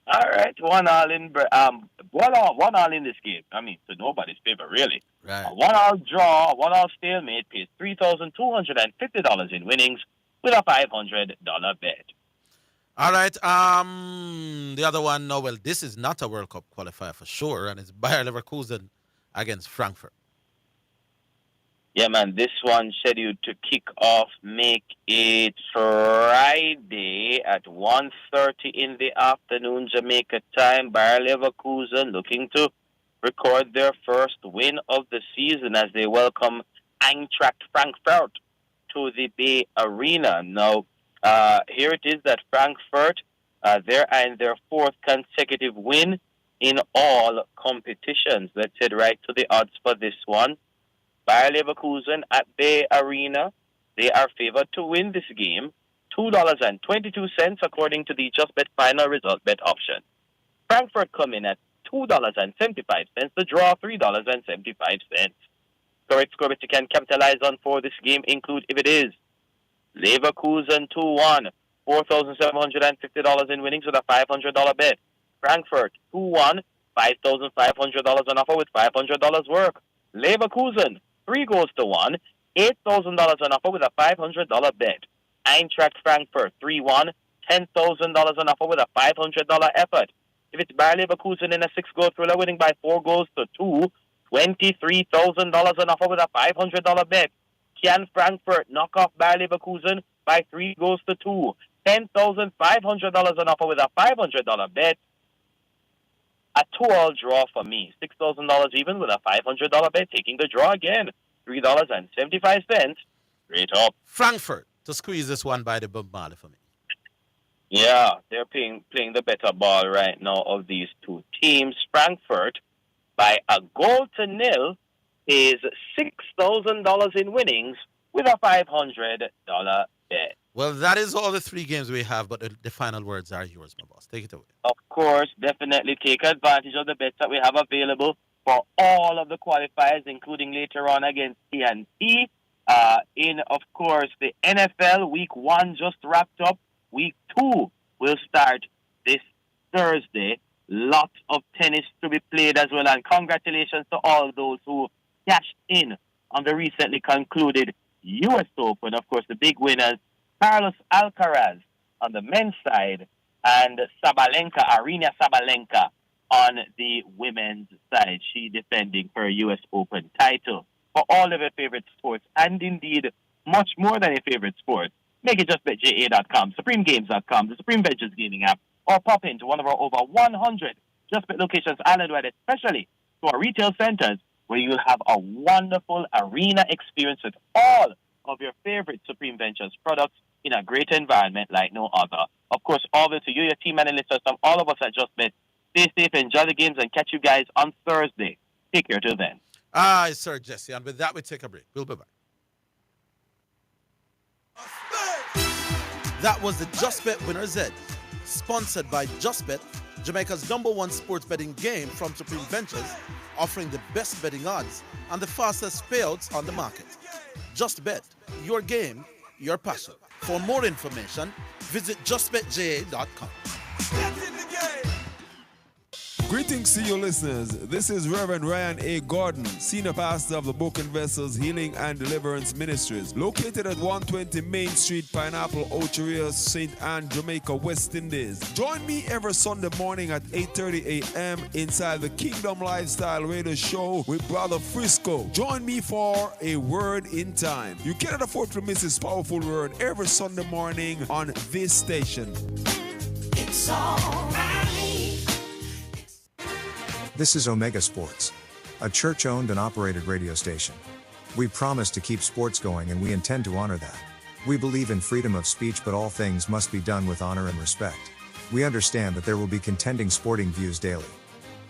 All right, 1-1 in 1-1 in this game. I mean, to nobody's favor, really. Right. A 1-1 draw, a 1-1 stalemate pays $3,250 in winnings with a $500 bet. All right. The other one, no, well, this is not a World Cup qualifier for sure, and it's Bayer Leverkusen against Frankfurt. Yeah, man, this one scheduled to kick off, make it Friday at 1:30 in the afternoon, Jamaica time. Bayer Leverkusen looking to record their first win of the season as they welcome Eintracht Frankfurt to the Bay Arena. Now, here it is that Frankfurt, they're in their fourth consecutive win in all competitions. Let's head right to the odds for this one. Bayer Leverkusen at Bay Arena, they are favored to win this game, $2.22 according to the Just Bet final result bet option. Frankfurt come in at $2.75, the draw $3.75. Correct score that you can capitalize on for this game include, if it is, Leverkusen 2-1, $4,750 in winnings with a $500 bet. Frankfurt 2-1, $5,500 on offer with $500 work. Leverkusen 3-1, $8,000 on offer with a $500 bet. Eintracht Frankfurt 3-1, $10,000 on offer with a $500 effort. If it's Bayer Leverkusen in a 6-goal thriller winning by 4-2, $23,000 on offer with a $500 bet. Can Frankfurt knock off Bayer Leverkusen by 3-2, $10,500 on offer with a $500 bet. A 2-all draw for me, $6,000 even with a $500 bet, taking the draw again, $3.75, straight up. Frankfurt to squeeze this one by the Bob Marley for me. Yeah, they're playing the better ball right now of these two teams. Frankfurt, by 1-0, is $6,000 in winnings with a $500 bet. Well, that is all the three games we have, but the final words are yours, my boss. Take it away. Of course, definitely take advantage of the bets that we have available for all of the qualifiers, including later on against TNT. In, of course, the NFL, Week 1 just wrapped up. Week 2 will start this Thursday. Lots of tennis to be played as well, and congratulations to all those who cashed in on the recently concluded U.S. Open. Of course, the big winners, Carlos Alcaraz on the men's side and Arina Sabalenka on the women's side. She defending her U.S. Open title. For all of your favorite sports, and indeed much more than your favorite sports, make it justbetja.com, supremegames.com, the Supreme Ventures Gaming app, or pop into one of our over 100 JustBet locations island-wide, especially to our retail centers, where you'll have a wonderful arena experience with all of your favorite Supreme Ventures products in a great environment like no other. Of course, all the to you, your team, and the listeners from all of us at JustBet. Stay safe, enjoy the games, and catch you guys on Thursday. Take care till then. Aye, Sir Jesse. And with that, we take a break. We'll be back. That was the Just Bet Winner's Edge, sponsored by Just Bet, Jamaica's #1 sports betting game from Supreme Ventures, offering the best betting odds and the fastest payouts on the market. Just Bet, your game, your passion. For more information, visit justbetja.com. Greetings to you listeners. This is Reverend Ryan A. Gordon, Senior Pastor of the Broken Vessels Healing and Deliverance Ministries, located at 120 Main Street, Pineapple, Ocheria, St. Anne, Jamaica, West Indies. Join me every Sunday morning at 8:30 a.m. inside the Kingdom Lifestyle Radio Show with Brother Frisco. Join me for a word in time. You cannot afford to miss this powerful word every Sunday morning on this station. It's all right. This is Omega Sports, a church-owned and operated radio station. We promise to keep sports going and we intend to honor that. We believe in freedom of speech, but all things must be done with honor and respect. We understand that there will be contending sporting views daily.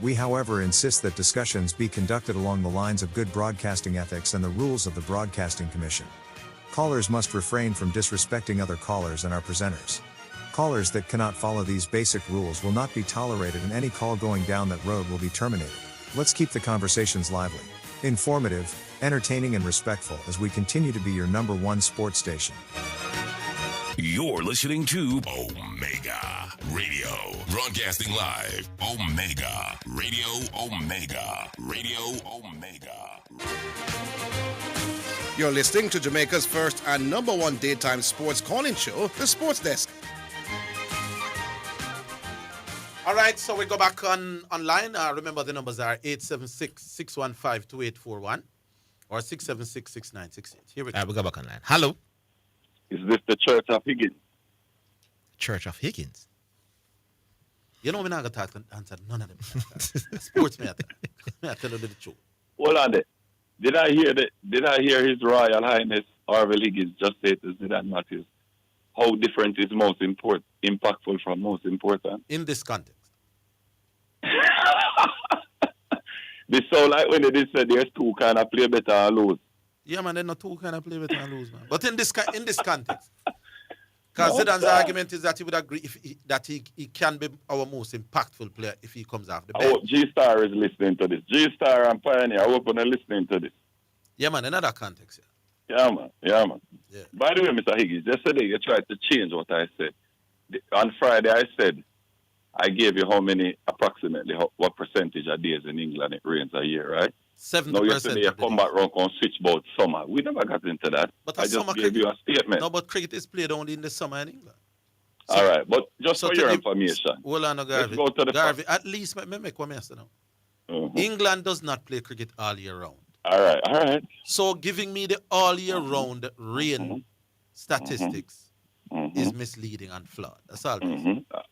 We, however, insist that discussions be conducted along the lines of good broadcasting ethics and the rules of the Broadcasting Commission. Callers must refrain from disrespecting other callers and our presenters. Callers that cannot follow these basic rules will not be tolerated, and any call going down that road will be terminated. Let's keep the conversations lively, informative, entertaining, and respectful as we continue to be your #1 sports station. You're listening to Omega Radio, broadcasting live. Omega Radio, Omega Radio, Omega. You're listening to Jamaica's first and #1 daytime sports calling show, The Sports Desk. All right, so we go back online. Remember, the numbers are 876-615-2841 or 676-6968. Here we go. We go back online. Hello. Is this the Church of Higgins? Church of Higgins? You know, we're not going to answer none of them. Sports matter. I tell you the truth. Hold on there. Did I hear His Royal Highness Orville Higgins just say to Zidane Matthews, how different is most impactful from most important? In this context. This sound like when they did say there's two kind of play better and lose. Yeah, man, there's not two kind of play better and lose, man. But in this context, because Zidane's argument is that he would agree that he can be our most impactful player if he comes off the bench. I hope G-Star is listening to this. G-Star and Pioneer, I hope they're listening to this. Yeah, man, in other context, yeah. Yeah, man. Yeah. By the way, Mr. Higgins, yesterday you tried to change what I said. On Friday, I said I gave you approximately what percentage of days in England it rains a year, right? 70%. Now, yesterday you come back around and switch about summer. We never got into that. But I just gave you a statement. No, but cricket is played only in the summer in England. So, all right, but just for your information. Hold on, Garvey. Let's go to the Garvey, at least make one answer now. England does not play cricket all year round. All right. So giving me the all year round rain statistics is misleading and flawed. That's all.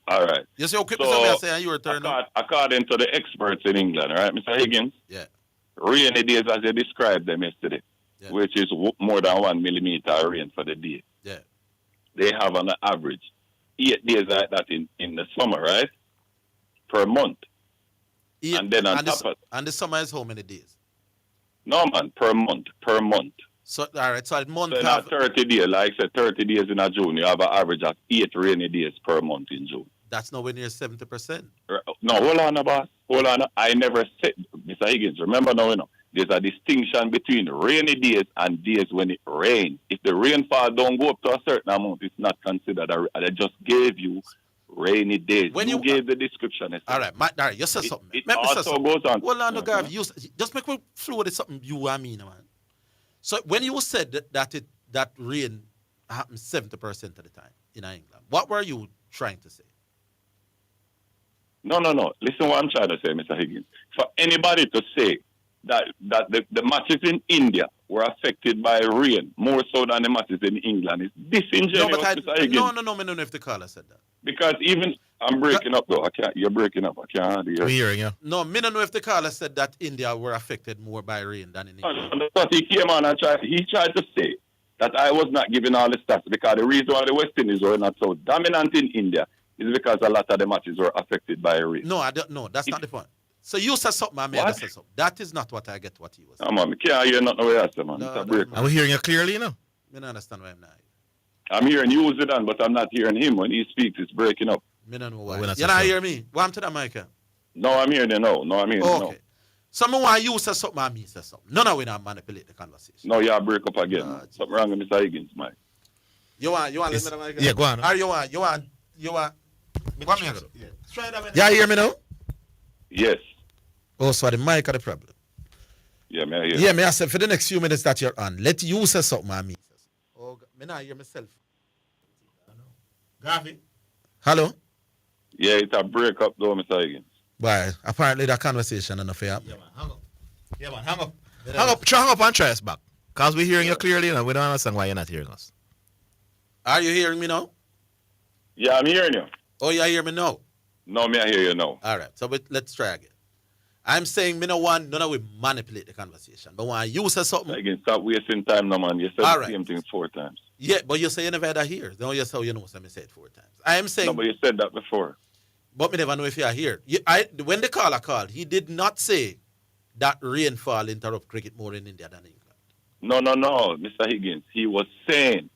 All right. You see how quick I say you return? According to the experts in England, all right, Mr. Higgins? Yeah. Rainy days as they described them yesterday, which is more than 1 millimeter of rain for the day. Yeah. They have on average 8 days like that in the summer, right? Per month. And then on top of... And the summer is how many days? No, man, per month. So, all right, so a month... So not 30 days, like I said, 30 days in a June, you have an average of 8 rainy days per month in June. That's nowhere near 70%. No, hold on, boss. Hold on. I never said, Mr. Higgins, remember now, there's a distinction between rainy days and days when it rains. If the rainfall don't go up to a certain amount, it's not considered I just gave you rainy days. When you gave the description. All right, you said something. It also goes on. Hold on, Garvey. Just make me flow with something you and me, man. So when you said that rain happens 70% of the time in England, what were you trying to say? No. Listen what I'm trying to say, Mr. Higgins. For anybody to say that the matches in India were affected by rain more so than the matches in England is disingenuous, Mr. Higgins. No, I don't know if the caller said that. Because even... I'm breaking up, though. You're breaking up. I can't hardly hear. We're hearing you. No, I don't know if the caller said that India were affected more by rain than in England. But he came on and tried to say that I was not giving all the stats because the reason why the West Indies were not so dominant in India is because a lot of the matches were affected by rain. No, that's not the point. So you said something, I said something. That is not what I get what he was saying. Come on, I can't hear nothing what I said, man. Are we hearing you clearly now? I don't understand why I'm not. I'm hearing you, Zidane, but I'm not hearing him. When he speaks, it's breaking up. Me don't know why. You not hear me? What am to that, Michael? No, I'm hearing you now. No, I'm hearing you now. Okay. Someone want you say something and me say something. None of we not manipulate the conversation. No, you break up again. Something wrong with Mr. Higgins, Mike. You want listen to Michael? Yeah, go on. Or you want. What me ask? Yeah, you hear me now? Yes. Oh, so the mic are the problem. Yeah, me I hear. Yeah, me I said for the next few minutes that you're on, let you say something and me say something. Oh, me not hear myself. Garvey? Hello? Yeah, it's a break up though, Mr. Higgins. Why? Apparently that conversation enough for you. Yeah, man, hang up. Yeah, man, hang up. Hang up and try us back. Because we're hearing you clearly and we don't understand why you're not hearing us. Are you hearing me now? Yeah, I'm hearing you. Oh, you hear me now? No, me I hear you now. All right, so let's try again. I'm saying me no want none of we manipulate the conversation. But when you say something... Again, stop wasting time now, man. You said the same thing 4 times. Yeah, but you say you never had that here. No, you say you know, so I said it 4 times. I am saying... No, but you said that before. But me never know if you are here. When the caller called, he did not say that rainfall interrupt cricket more in India than England. No, Mr. Higgins. He was saying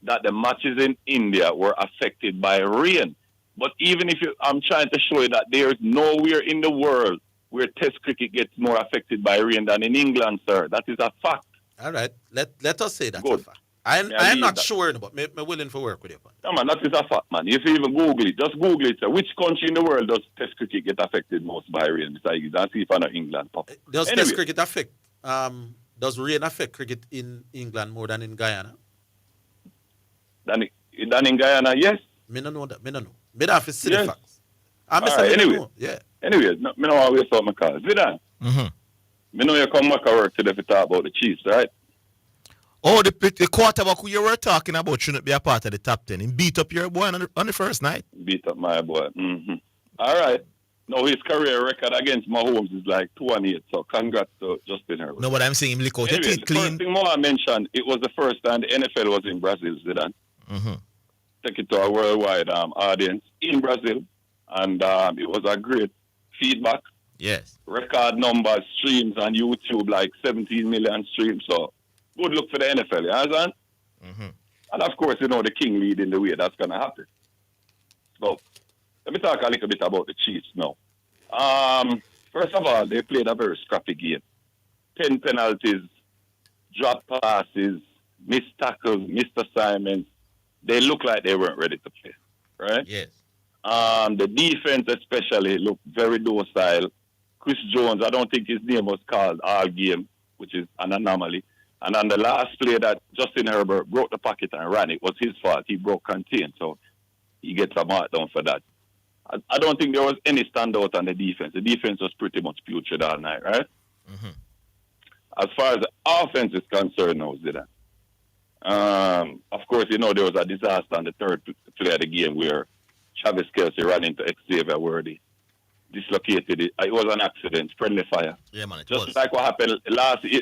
that the matches in India were affected by rain. But even if I'm trying to show you that there is nowhere in the world where Test cricket gets more affected by rain than in England, sir. That is a fact. All right. Let us say that's a fact. I'm not sure, but I'm willing to work with you. No, man, that is a fact, man. If you even Google it, just Google it, sir. Which country in the world does Test cricket get affected most by rain? Mr. Higgins, and see if I know England pop. Does Test cricket affect, does rain affect cricket in England more than in Guyana? Than in Guyana, yes. Me don't know that. Me don't know. Me don't have to see the facts. Anyway. Yeah. Anyway, no, me don't want to waste out my call. Zidane, me know you come back to work today to talk about the Chiefs, right? Oh, the quarterback who you were talking about shouldn't be a part of the top 10. He beat up your boy on the first night. Beat up my boy. All right. No, his career record against Mahomes is like 2-8. So congrats to Justin Herbert. No, but I'm saying him lick out anyway, it clean. First thing more I mentioned, it was the first time the NFL was in Brazil, Zidane. Take it to a worldwide audience in Brazil. And it was a great feedback. Yes. Record numbers, streams on YouTube, like 17 million streams. So good look for the NFL, you understand? And of course, you know, the king leading the way, that's going to happen. So let me talk a little bit about the Chiefs now. First of all, they played a very scrappy game. 10 penalties, drop passes, missed tackles, missed assignments. They looked like they weren't ready to play, right? Yes. The defense especially looked very docile. Chris Jones, I don't think his name was called all game, which is an anomaly. And on the last play that Justin Herbert broke the pocket and ran, it was his fault. He broke contain, so he gets a mark down for that. I don't think there was any standout on the defense. The defense was pretty much putrid all night, right? As far as the offense is concerned now, Zidane, of course, you know, there was a disaster on the third play of the game where Travis Kelce ran into Xavier Worthy, dislocated it. It was an accident, friendly fire. Yeah, man, Just like what happened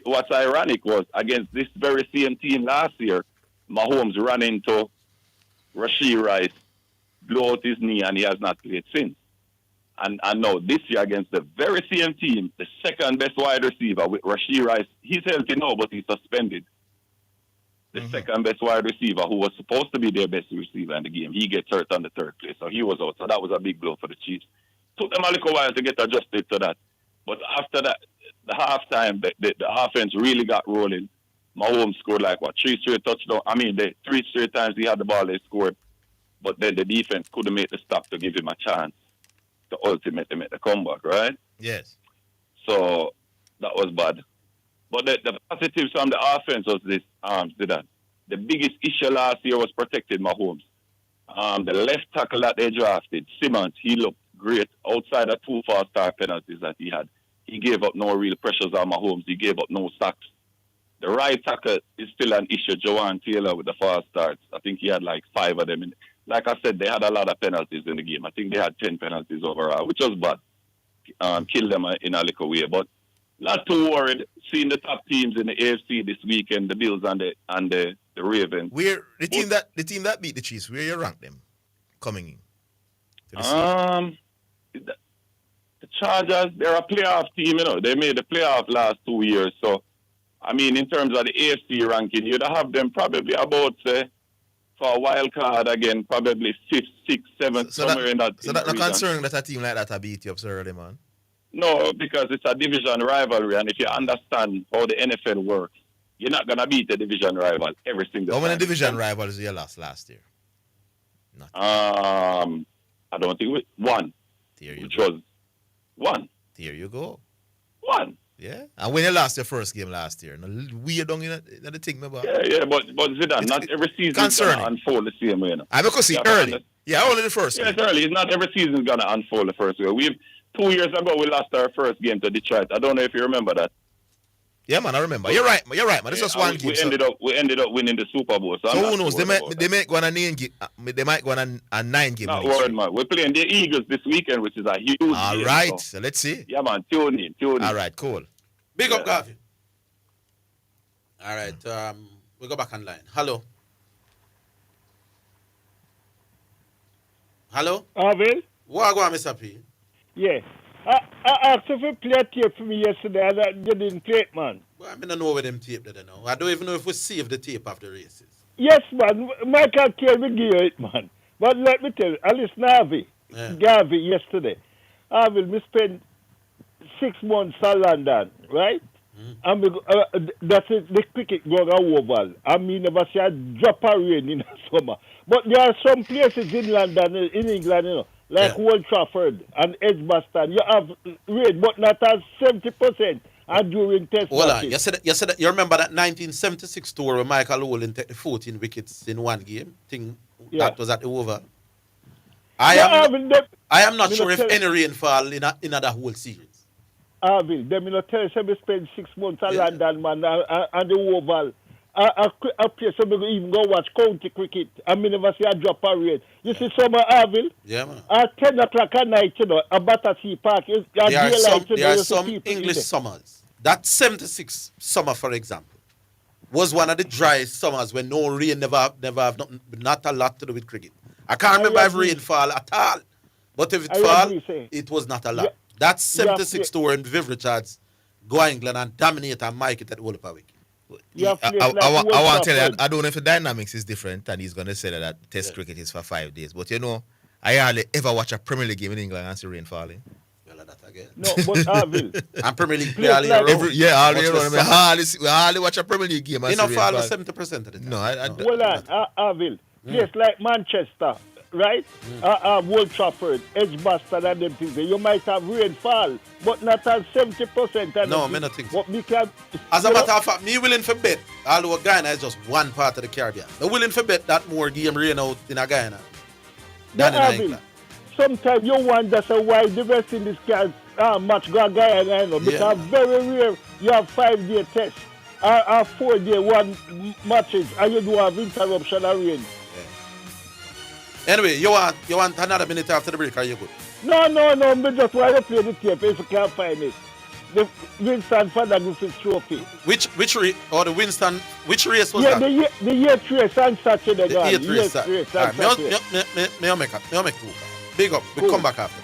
what's ironic was against this very same team last year, Mahomes ran into Rashee Rice, blew out his knee, and he has not played since. And now this year against the very same team, the second best wide receiver with Rashee Rice, he's healthy now, but he's suspended. The second best wide receiver, who was supposed to be their best receiver in the game, he gets hurt on the third play, so he was out. So that was a big blow for the Chiefs. Took them a little while to get adjusted to that. But after that, the halftime, the offense really got rolling. Mahomes scored like, 3 straight touchdowns. I mean, 3 straight times he had the ball, they scored. But then the defense couldn't make the stop to give him a chance to ultimately make the comeback, right? Yes. So that was bad. But the positives from the offense was this, Zidane. The biggest issue last year was protecting Mahomes. The left tackle that they drafted, Simmons, he looked great outside of 2 false start penalties that he had. He gave up no real pressures on Mahomes. He gave up no sacks. The right tackle is still an issue. Jawan Taylor with the false starts. I think he had like 5 of them. Like I said, they had a lot of penalties in the game. I think they had 10 penalties overall, which was bad. Killed them in a little way. But not too worried. Seeing the top teams in the AFC this weekend, the Bills and the Ravens. Where the team that beat the Chiefs, where you rank them coming in? The Chargers, they're a playoff team, you know. They made the playoff last 2 years. So, I mean, in terms of the AFC ranking, you'd have them probably about, say, for a wild card again, probably 5th, 6th, 7th, somewhere in that. So in that that no region. concern that a team like that will beat you up so early, man. No, because it's a division rivalry, and if you understand how the NFL works, you're not gonna beat the division rival every single How time. many division rivals you lost last year? I don't think one. Which was one. There you go. One. Yeah. And when you lost your first game last year, no weird down in the thing, me about. Yeah, but Zidane, not every season is gonna unfold the same way. You know? I because see early. Yeah, only the first. Yeah, it's early. It's not every season is gonna unfold the first way. We've 2 years ago we lost our first game to Detroit. I don't know if you remember that. Yeah, man, I remember. You're right, man. It's just one game. We ended up winning the Super Bowl. So who knows? They might go on a 9 game. They might go on a 9 game. Not worried, man. We're playing the Eagles this weekend, which is a huge game. All right, so let's see. Yeah, man. Tune in. All right, cool. Big up, Garvey. All right, we go back online. Hello. Orville? What go on, Mr. P? Yeah. I asked if you play a tape for me yesterday and you didn't play it, man. Well, I don't know where them tape there now. I don't even know if we saved the tape of the races. Yes, man. Michael Care will give you it, man. But let me tell you, I listened to Garvey yesterday. Orville, we spent 6 months in London, right? And that's it, the cricket going over. I mean, never see a drop of rain in the summer. But there are some places in London, in England, you know, like Old Trafford and Edgbaston. You have rain, but not at 70%. And during test Hold on. matches. You remember that 1976 tour where Michael Olin took the 14 wickets in one game? That was at the Oval. I am not sure if any rainfall in the whole series. Orville, them you know tell us we spend 6 months in London, man, and the Oval. I play so we even go watch county cricket. I mean, never see a drop of rain. You see summer, Orville? Yeah, man. At 10 o'clock at night, you know, a Battersea Park. There are some English summers. That 76 summer, for example, was one of the driest summers when no rain, never have nothing, not a lot to do with cricket. I can't remember if rainfall at all. But if it fall, it was not a lot. That 76 tour in Viv Richards, go England and dominate and make it at the whole of a week. I want to tell you, I don't know if the dynamics is different, and he's going to say that test cricket is for 5 days. But you know, I hardly ever watch a Premier League game in England and see rain falling. No, but Orville. And Premier League play all year round. all year round. I hardly watch a Premier League game. You know, fall 70% of the time. No, Hold on, Orville. Place like Manchester, right? Old Trafford, Edgbaston and them things. You might have rainfall, but not at 70%. No, I don't think so. Because, as a matter of fact, me willing for bet, although Guyana is just one part of the Caribbean. I'm willing for bet that more game rain out in a Guyana than in England. Sometimes you wonder why the West Indies can't match Guyana, you know, because very rare you have 5-day test or 4-day one matches and you do have interruption and rain. Anyway, you want another minute after the break, are you good? No, but just want to play the tape if you can't find it. The Winston Father Griffiths Trophy. Which race was that? The 8th race on Saturday. The 8th race. May I make two. Big up. We come back after.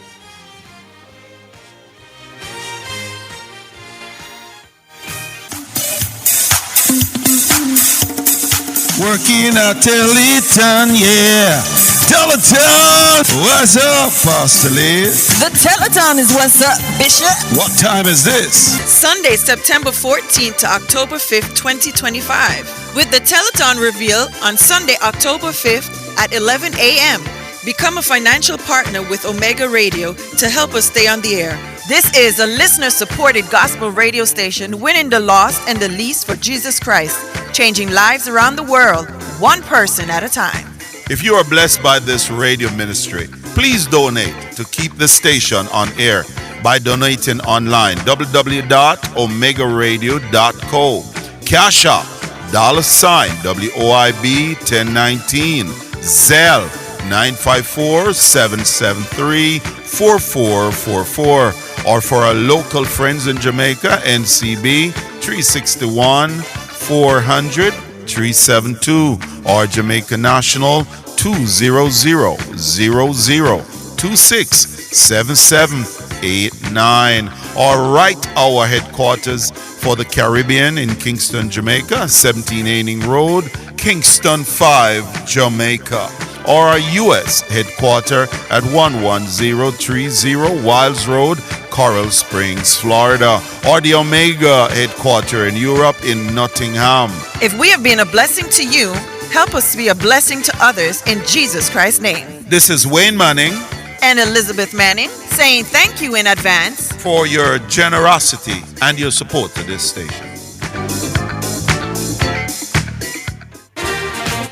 Working at Teleton, yeah. Teleton, what's up, Pastor Lee? The Teleton is what's up, Bishop. What time is this? Sunday, September 14th to October 5th, 2025. With the Teleton reveal on Sunday, October 5th at 11 a.m. Become a financial partner with Omega Radio to help us stay on the air. This is a listener-supported gospel radio station winning the lost and the least for Jesus Christ, changing lives around the world, one person at a time. If you are blessed by this radio ministry, please donate to keep the station on air by donating online, www.omegaradio.co. Cash App, $WOIB 1019, Zelle 954-773-4444, or for our local friends in Jamaica, NCB 361-400-372, or Jamaica National 200-0026-7789, or write our headquarters for the Caribbean in Kingston, Jamaica, 17 Aining Road, Kingston 5, Jamaica. Or our U.S. headquarters at 11030 Wiles Road, Coral Springs, Florida. Or the Omega headquarters in Europe in Nottingham. If we have been a blessing to you, help us be a blessing to others in Jesus Christ's name. This is Wayne Manning And Elizabeth Manning saying thank you in advance for your generosity and your support to this station.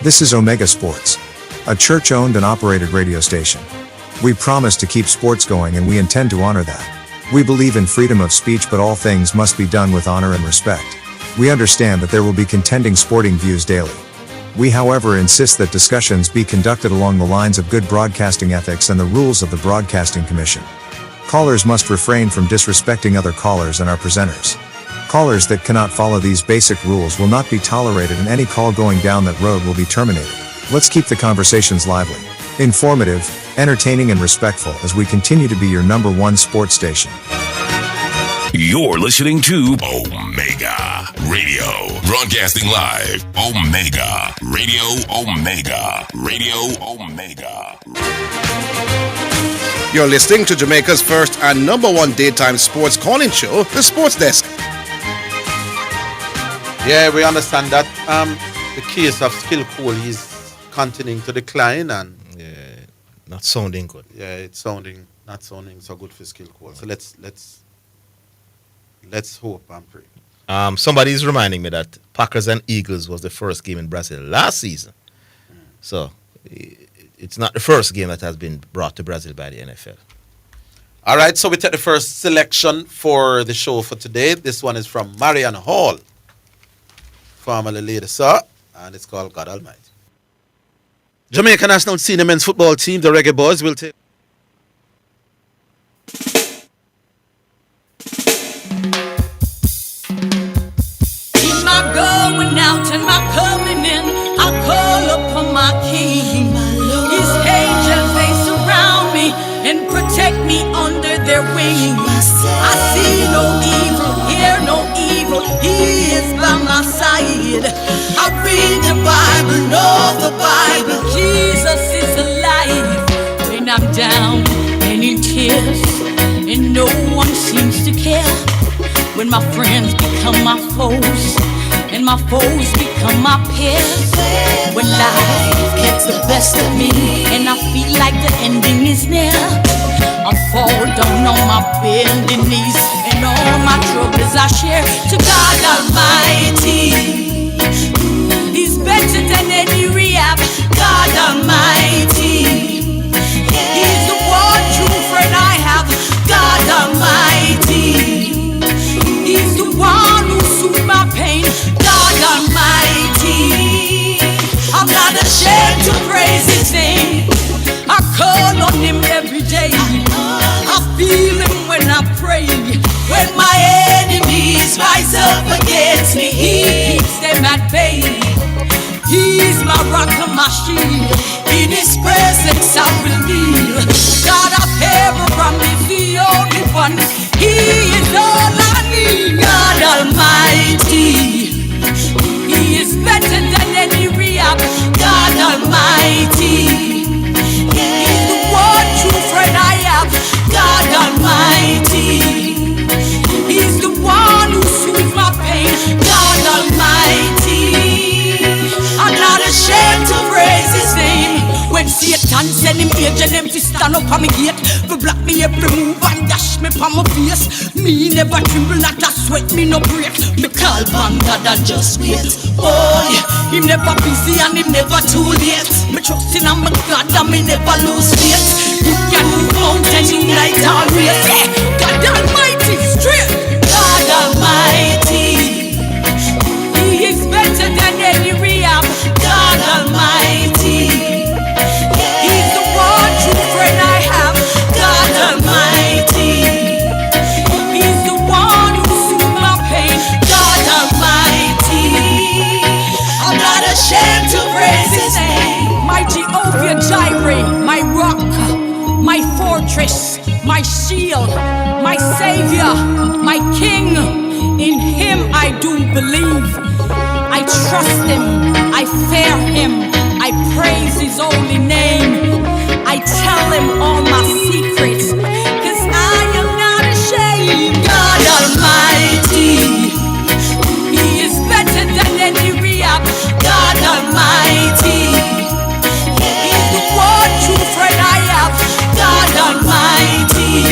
This is Omega Sports, a church-owned and operated radio station. We promise to keep sports going and we intend to honor that. We believe in freedom of speech, but all things must be done with honor and respect. We understand that there will be contending sporting views daily. We, however, insist that discussions be conducted along the lines of good broadcasting ethics and the rules of the Broadcasting Commission. Callers must refrain from disrespecting other callers and our presenters. Callers that cannot follow these basic rules will not be tolerated, and any call going down that road will be terminated. Let's keep the conversations lively, informative, entertaining, and respectful as we continue to be your number one sports station. You're listening to Omega Radio, broadcasting live. Omega Radio, Omega Radio, Omega. You're listening to Jamaica's first and number one daytime sports calling show, The Sports Desk. Yeah, we understand that the case of Skill Cool is continuing to decline, and not sounding good. Yeah, it's not sounding so good for Skill Cool. So let's hope and pray. Somebody is reminding me that Packers and Eagles was the first game in Brazil last season. So it's not the first game that has been brought to Brazil by the NFL. All right, so we take the first selection for the show for today. This one is from Marion Hall, formerly Lady Sir, and it's called God Almighty. Jamaica National Senior Men's Football Team, the Reggae Boys, will take... In my going out and my coming in, I call upon my King. His angels, they surround me and protect me under their wings. I see no evil, hear no evil, he is by my side. I read the Bible, know the Bible, Jesus is alive. When I'm down and in tears and no one seems to care, when my friends become my foes and my foes become my peers, when life gets the best of me and I feel like the ending is near, I fall down on my bending knees and all my troubles I share to God Almighty. He's better than any rehab, God Almighty. He's the one true friend I have, God Almighty. He's the one who soothes my pain, God Almighty. I'm not ashamed to praise His name. I call on Him every day. I feel Him when I pray. When my enemies rise up against me, He keeps them at bay. He's my rock and my shield. In His presence I will kneel. God of Abraham is the only one. He is all I need. God Almighty. He is better than any rehab. God Almighty. He's the one true friend I have. God Almighty. He's the one who soothes my pain. God Almighty. I'm not ashamed to praise His name. When Satan send him agent them to stand up on me gate, to block me every move and dash me from my face, me never tremble, not a sweat, me no break. Me call on God and just wait. Boy, Him never busy and Him never too late. Me trust in my God and me never lose faith. He can move mountains unite all race. God Almighty straight. God Almighty. He is better than any rehab. God Almighty. He's the one true friend I have. God Almighty. He's the one who soothes my pain. God Almighty. I'm not ashamed to praise His name. My Jehovah Jireh, my rock, my fortress, my shield, my Savior, my King. In Him I do believe. I trust Him, I fear him, I praise his holy name. I tell him all my secrets, cause I am not ashamed. God Almighty, he is better than any rehab. God Almighty, he's the one true friend I have. God Almighty,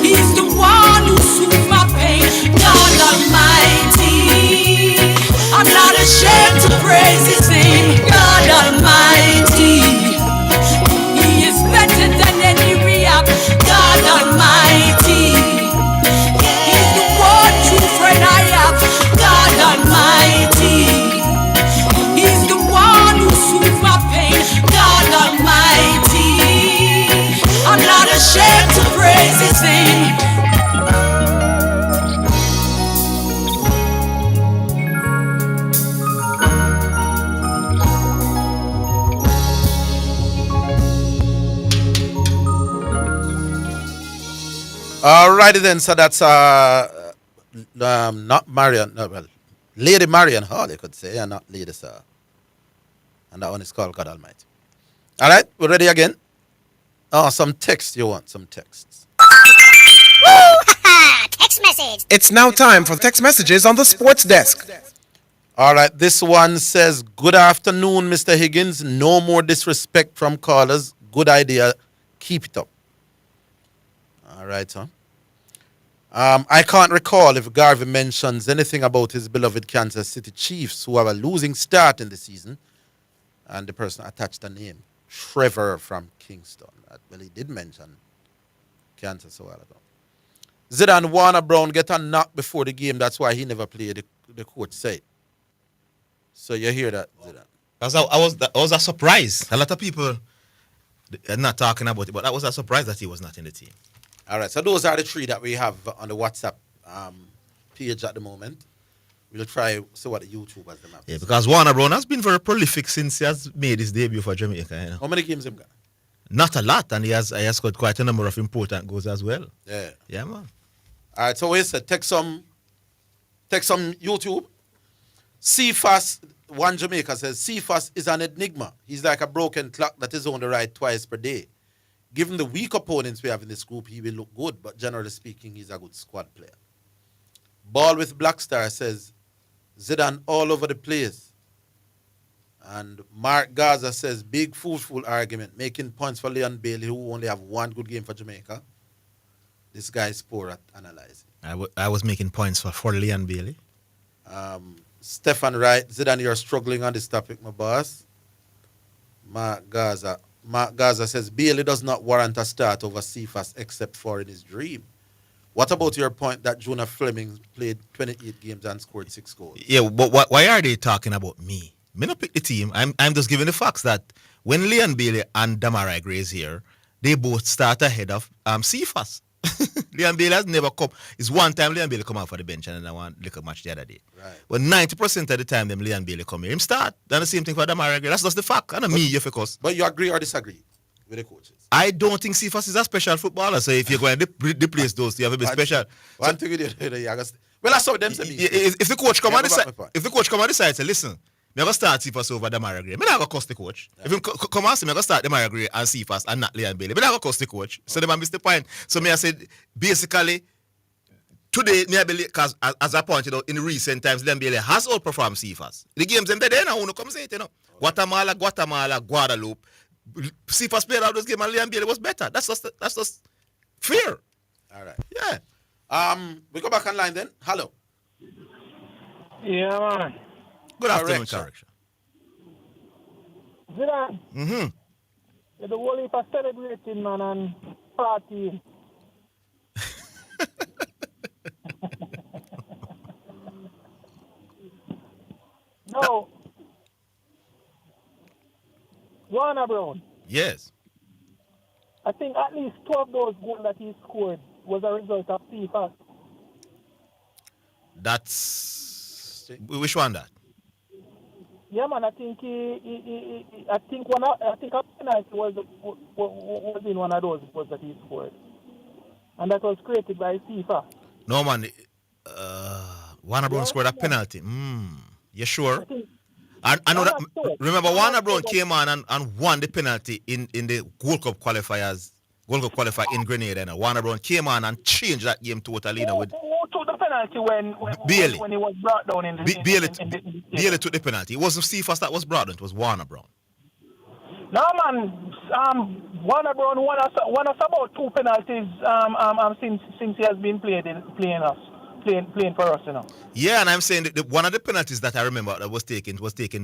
he's the one who soothes my pain. God Almighty, I'm not ashamed to praise his name. God Almighty, he is better than any rehab. God Almighty, he's the one true friend I have. God Almighty, he's the one who soothes my pain. God Almighty, I'm not ashamed to praise his name. Alrighty then, so that's not Marion, no, well, Lady Marion Hall, you could say, and not Lady Sir. And that one is called God Almighty. Alright, we're ready again. Oh, some text you want, some texts. Text message. It's now time for text messages on the sports desk. Alright, this one says, good afternoon, Mr. Higgins. No more disrespect from callers. Good idea. Keep it up. Alright, huh? I can't recall if Garvey mentions anything about his beloved Kansas City Chiefs, who have a losing start in the season. And the person attached a name, Trevor from Kingston. Well, he did mention Kansas a while ago. Zidane Warner Brown get a knock before the game. That's why he never played, the coach said. So you hear that, Zidane? That was a surprise. A lot of people are not talking about it, but that was a surprise that he was not in the team. All right, so those are the three that we have on the WhatsApp page at the moment. We'll try see what the YouTubers them have. Yeah, because Warner Brown has been very prolific since he has made his debut for Jamaica. You know? How many games have he got? Not a lot, and he has scored quite a number of important goals as well. Yeah. Yeah, man. All right, so we said take some YouTube. CFAS, one Jamaica says, CFAS is an enigma. He's like a broken clock that is only right twice per day. Given the weak opponents we have in this group, he will look good, but generally speaking, he's a good squad player. Ball with Black Star says, Zidane all over the place. And Mark Gaza says, big foolful argument, making points for Leon Bailey, who only have one good game for Jamaica. This guy is poor at analyzing. I was making points for Leon Bailey. Stefan Wright, Zidane, you're struggling on this topic, my boss. Mark Gaza says, Bailey does not warrant a start over CFAS except for in his dream. What about your point that Jonah Fleming played 28 games and scored 6 goals? Yeah, but why are they talking about me? Me not pick the team. I'm just giving the facts that when Leon Bailey and Damarai Gray is here, they both start ahead of CFAS. Leon Bailey has never come. It's one time Leon Bailey come out for the bench and then I want look at match the other day. Right. But 90% of the time them Leon Bailey come here, him start. Then the same thing for Damarai Gray. That's just the fact. I know me, you because. But you agree or disagree with the coaches? I don't think CFAS is a special footballer. So if you're going to replace those, you have to be special. One thing you do, well, I saw them say if the coach come on the side, if the coach come on the side, say listen, me going to start CFAS over Damarai Gray. Me not going to cost the coach. Yeah. If him come and say me going to start Damarai Gray and CFAS and not Leon Bailey, me not going to cost the coach. So they might miss the point. So me I said basically today me I believe because as I pointed out in recent times, Leon Bailey has outperformed CFAS. The games them there now, who come say it, you know. Guatemala, Guadeloupe. CFAS played out this game and Leon Bailey was better. That's just fair. All right. Yeah. We go back online then. Hello. Yeah, man. Good afternoon, correction. Zidane. Mm-hmm. You're the whole heap of celebrating, man, and partying. No. Warner Brown. Yes. I think at least 2 of those goals that he scored was a result of FIFA. That's which one that? Yeah, man. I think I think a penalty was in one of those goals that he scored, and that was created by FIFA. No, man. Warner Brown scored a penalty. You sure? I know that. Remember, Warner Brown came on and won the penalty in the Gold Cup qualifier in Grenada. And Warner Brown came on and changed that game totally. Who took the penalty when he was brought down in the Bailey took the penalty. It wasn't Cephas that was brought down. It was Warner Brown. No, man. Warner Brown won us about 2 penalties since he has been playing for us, you know. Yeah, and I'm saying that one of the penalties that I remember that was taken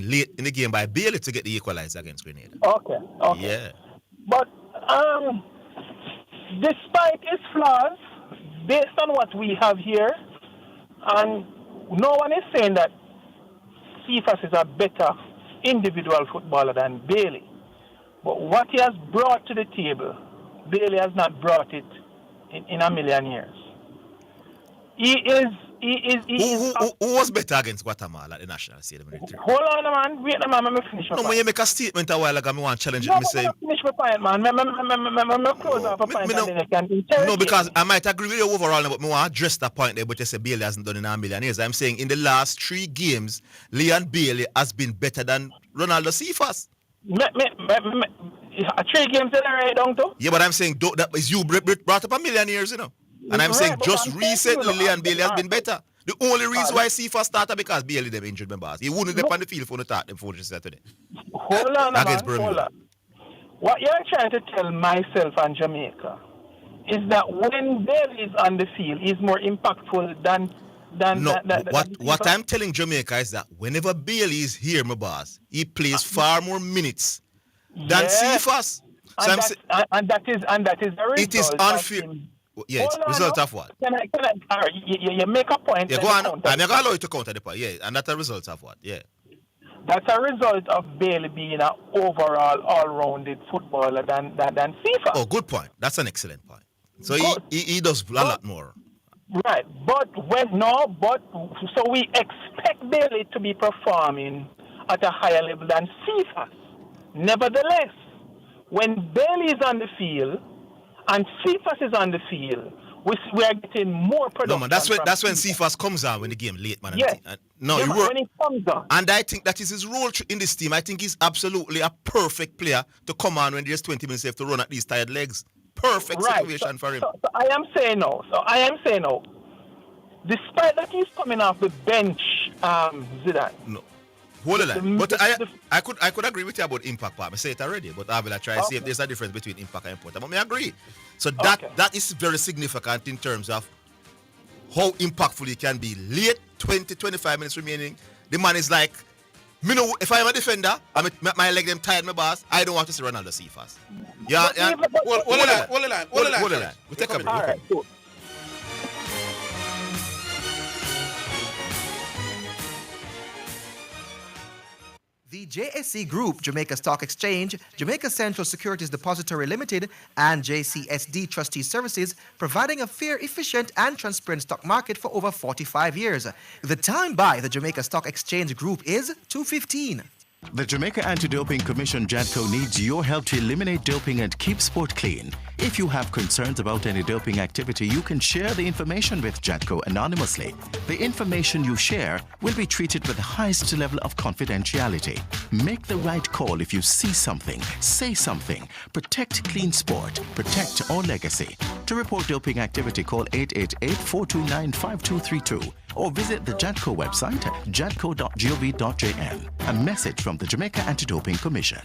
late in the game by Bailey to get the equalizer against Grenada. Okay. Yeah. But despite its flaws, based on what we have here, and no one is saying that Cephas is a better individual footballer than Bailey. But what he has brought to the table, Bailey has not brought it in a million years. Who was better against Guatemala at the national stadium? Hold on, man. Wait a minute, let me finish my point. No, when you make a statement a while ago, I want to challenge it. No, finish my point, man. I'm close off a point and then I can interrogate. No, because I might agree with you overall, but I want to address that point there, but you say Bailey hasn't done in a million years. I'm saying in the last 3 games, Leon Bailey has been better than Ronaldo Cephas. 3 games in a row, don't you? Yeah, but I'm saying that is you brought up a million years, you know. And I'm saying just recently, Leon Bailey has been better. The only reason why Cephas started because Bailey them injured members. He wouldn't be on the field for the start them for Saturday. Hold on, man. Hold on. What you're trying to tell myself and Jamaica is that when Bailey is on the field, he's more impactful than what I'm telling Jamaica is that whenever Bailey is here, my boss, he plays far more minutes than Cephas. So and that is the result. It is unfair. Yeah, it's result of what? You make a point. Yeah, go on. I'm not going to allow you to counter the point. Yeah, and that's a result of what? Yeah. That's a result of Bailey being an overall all-rounded footballer than Cephas. Oh, good point. That's an excellent point. So he does a lot more. Right, so we expect Bailey to be performing at a higher level than Cephas. Nevertheless, when Bailey is on the field and Cephas is on the field, we are getting more production. No, man, that's when Cephas comes on when the game late, man. Yes. When he comes on. And I think that is his role in this team. I think he's absolutely a perfect player to come on when there's 20 minutes left to run at these tired legs. Perfect situation for him. So I am saying no. Despite that he's coming off the bench, Zidane. No. Hold on. But I could agree with you about impact part. I say it already, but I will try to see if there's a difference between impact and important. But I agree. So that is very significant in terms of how impactful he can be. Late 20-25 minutes remaining. The man is like, if I'm a defender, my leg them tired, my boss, I don't want to see Ronaldo Cephas. Yeah. Hold the line. We take a break. All right, cool. The JSC Group, Jamaica Stock Exchange, Jamaica Central Securities Depository Limited, and JCSD Trustee Services, providing a fair, efficient, and transparent stock market for over 45 years. The time by the Jamaica Stock Exchange Group is 2:15. The Jamaica Anti-Doping Commission JADCO needs your help to eliminate doping and keep sport clean. If you have concerns about any doping activity, you can share the information with JADCO anonymously. The information you share will be treated with the highest level of confidentiality. Make the right call if you see something, say something. Protect clean sport. Protect our legacy. To report doping activity, call 888-429-5232 or visit the JADCO website at jadco.gov.jn. A message from the Jamaica Anti-Doping Commission.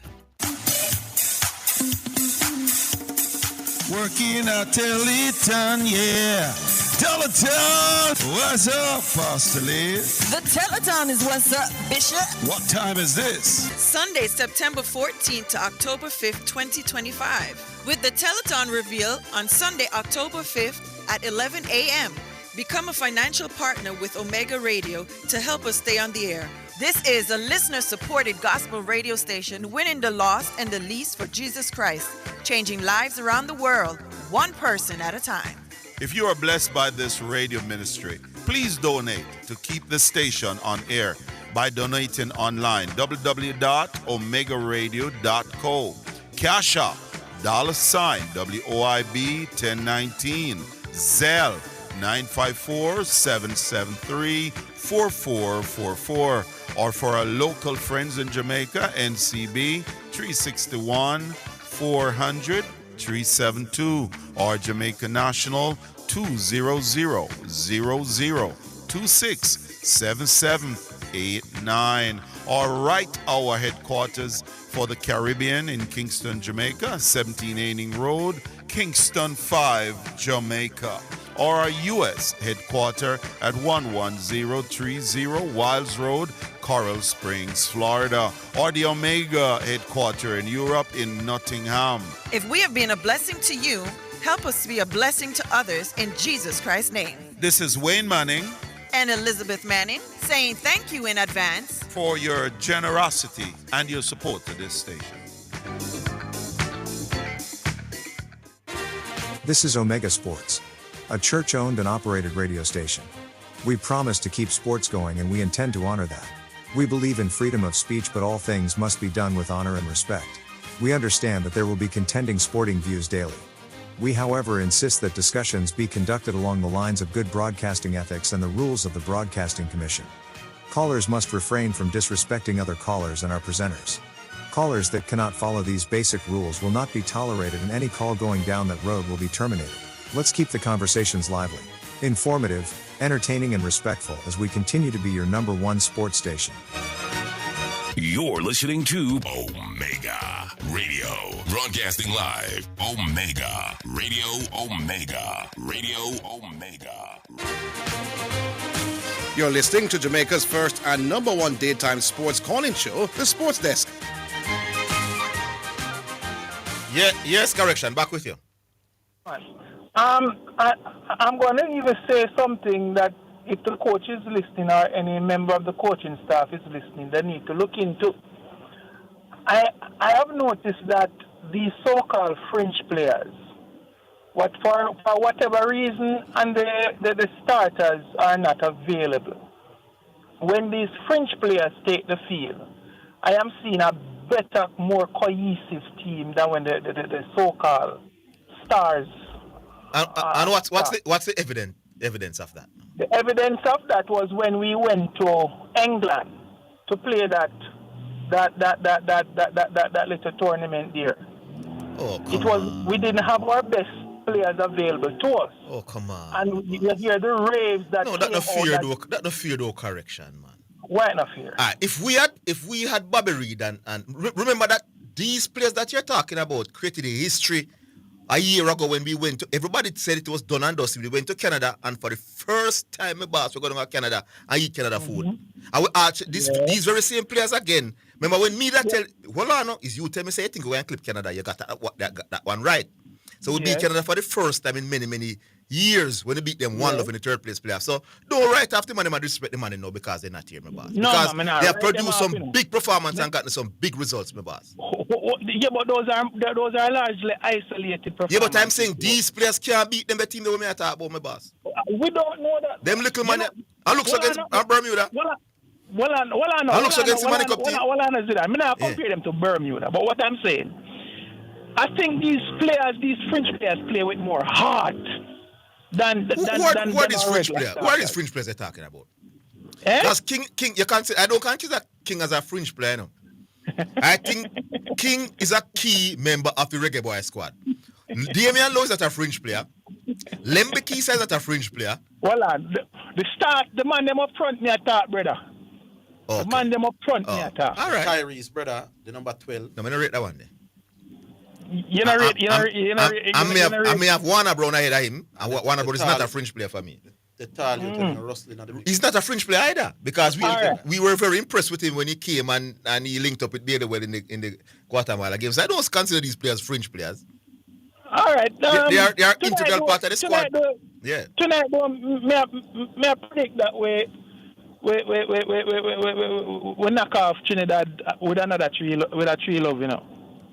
Working at Teleton, yeah. Teleton, what's up, Pastor Lee? The Teleton is what's up, Bishop. What time is this? Sunday, September 14th to October 5th, 2025. With the Teleton reveal on Sunday, October 5th at 11 a.m. Become a financial partner with Omega Radio to help us stay on the air. This is a listener-supported gospel radio station winning the lost and the least for Jesus Christ, changing lives around the world, one person at a time. If you are blessed by this radio ministry, please donate to keep the station on air by donating online, www.omegaradio.co. Cash App, $WOIB 1019, Zelle 954-773-4444. Or for our local friends in Jamaica, NCB 361-400-372. Or Jamaica National 200-0026-7789. Or Right Hour headquarters for the Caribbean in Kingston, Jamaica, 17 Aining Road, Kingston 5, Jamaica. Or our U.S. headquarters at 11030 Wiles Road, Coral Springs, Florida. Or the Omega headquarters in Europe in Nottingham. If we have been a blessing to you, help us be a blessing to others in Jesus Christ's name. This is Wayne Manning And Elizabeth Manning saying thank you in advance for your generosity and your support to this station. This is Omega Sports, a church-owned and operated radio station. We promise to keep sports going and we intend to honor that. We believe in freedom of speech, but all things must be done with honor and respect. We understand that there will be contending sporting views daily. We, however, insist that discussions be conducted along the lines of good broadcasting ethics and the rules of the Broadcasting Commission. Callers must refrain from disrespecting other callers and our presenters. Callers that cannot follow these basic rules will not be tolerated, and any call going down that road will be terminated. Let's keep the conversations lively, informative, entertaining, and respectful as we continue to be your number one sports station. You're listening to Omega Radio. Broadcasting live. Omega Radio. Omega Radio. Omega. You're listening to Jamaica's first and number one daytime sports calling show, The Sports Desk. Yeah, yes, correction. Back with you. I'm going to even say something that if the coach is listening or any member of the coaching staff is listening, they need to look into. I have noticed that these so-called French players, for whatever reason, and the starters are not available. When these French players take the field, I am seeing a better, more cohesive team than when the so-called stars. And what's the evidence of that? The evidence of that was when we went to England to play that little tournament there. Oh, we didn't have our best players available to us. Oh, come on. And you hear the raves that. No, that no fear though correction, man. Why not fear? If we had Bobby Reid and remember that these players that you're talking about created a history. A year ago when we went to, everybody said it was done and dusted. We went to Canada, and for the first time, my boss, we're going to Canada and eat Canada food. I will ask these very same players again. Remember when me that tell, hold on, is you tell me, say, I think we're going to clip Canada. You got that one right. So we beat Canada for the first time in many, many years when we beat them 1-0 in the third place playoff. So don't write off the money, man, disrespect the money now because they're not here, my boss. Because they have produced some big performance and gotten some big results, my boss. Yeah, but those are largely isolated performances. Yeah, but I'm saying these players can't beat them the team that we may talk about, my boss. We don't know that. Them little money. I look against Bermuda. Well, I know. I look against the money cup team. I'm not compare them to Bermuda, but what I'm saying, I think these French players play with more heart than Who are these French players? Who are these French players they're talking about? Because King, you can't say, I don't consider King as a French player, no. I think King is a key member of the Reggae Boy squad. Damian Lowe is not a French player. Lembe Kisa is not a French player. Well, the man them up front me attack, brother. Okay. The man them up front me attack. All right. Kyrie's brother, the number 12. No, I'm going to rate that one there. I may have Warner Brown ahead of him, and Warner Brown is not a French player for me. The tall rustling. He's not a French player either, because we were very impressed with him when he came and he linked up with Bailey in the Guatemala game. So I don't consider these players French players. All right. They are integral part of the squad. Tonight, may I predict that we knock off Trinidad with another 3-love, you know.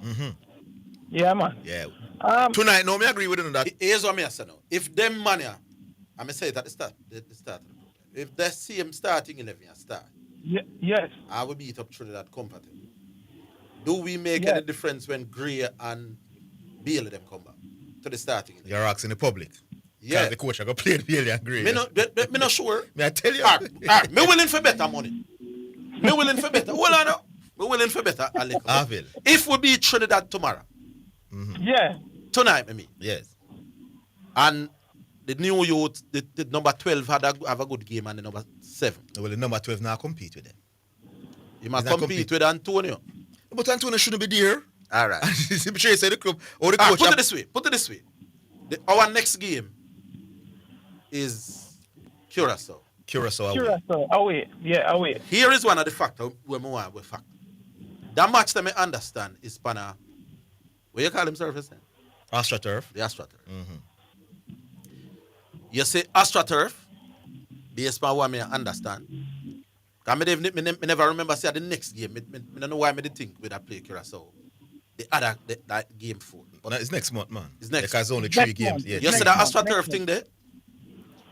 Mm-hmm. Yeah, man. Yeah. Tonight, no, me agree with you on that. Here's what I say now. If them money, I'm going to say it at the start. If they see him starting 11 start. Yes. I will beat up Trinidad comfortably. Do we make any difference when Gray and Bailey them come back to the starting 11? You're asking the public. Yeah. The coach are going to play Bailey and Gray. Me not sure. Me I tell you. All right. Me willing for better money. Me willing for better. Hold on now. Me willing for better. Orville. If we beat Trinidad tomorrow. Yeah. Tonight, I mean. Yes. And the new youth, the number 12 have a good game and the number 7. Well, the number 12 now compete with them. You must compete with Antonio. But Antonio shouldn't be there. All right. I'm sure you say the club or the coach. Put it this way. Our next game is Curacao. Curacao away. Curacao away. Yeah, away. Here is one of the factors we want to fact. That match that I understand is Pana. What you call him surface? AstroTurf. The AstroTurf. You say AstroTurf, based on what I understand. Because I never remember say the next game. I don't know why I think with that play Curacao. The other that game 4. But it's next month, man. It's next. Because only 3 games. Yeah. You see that AstroTurf thing there?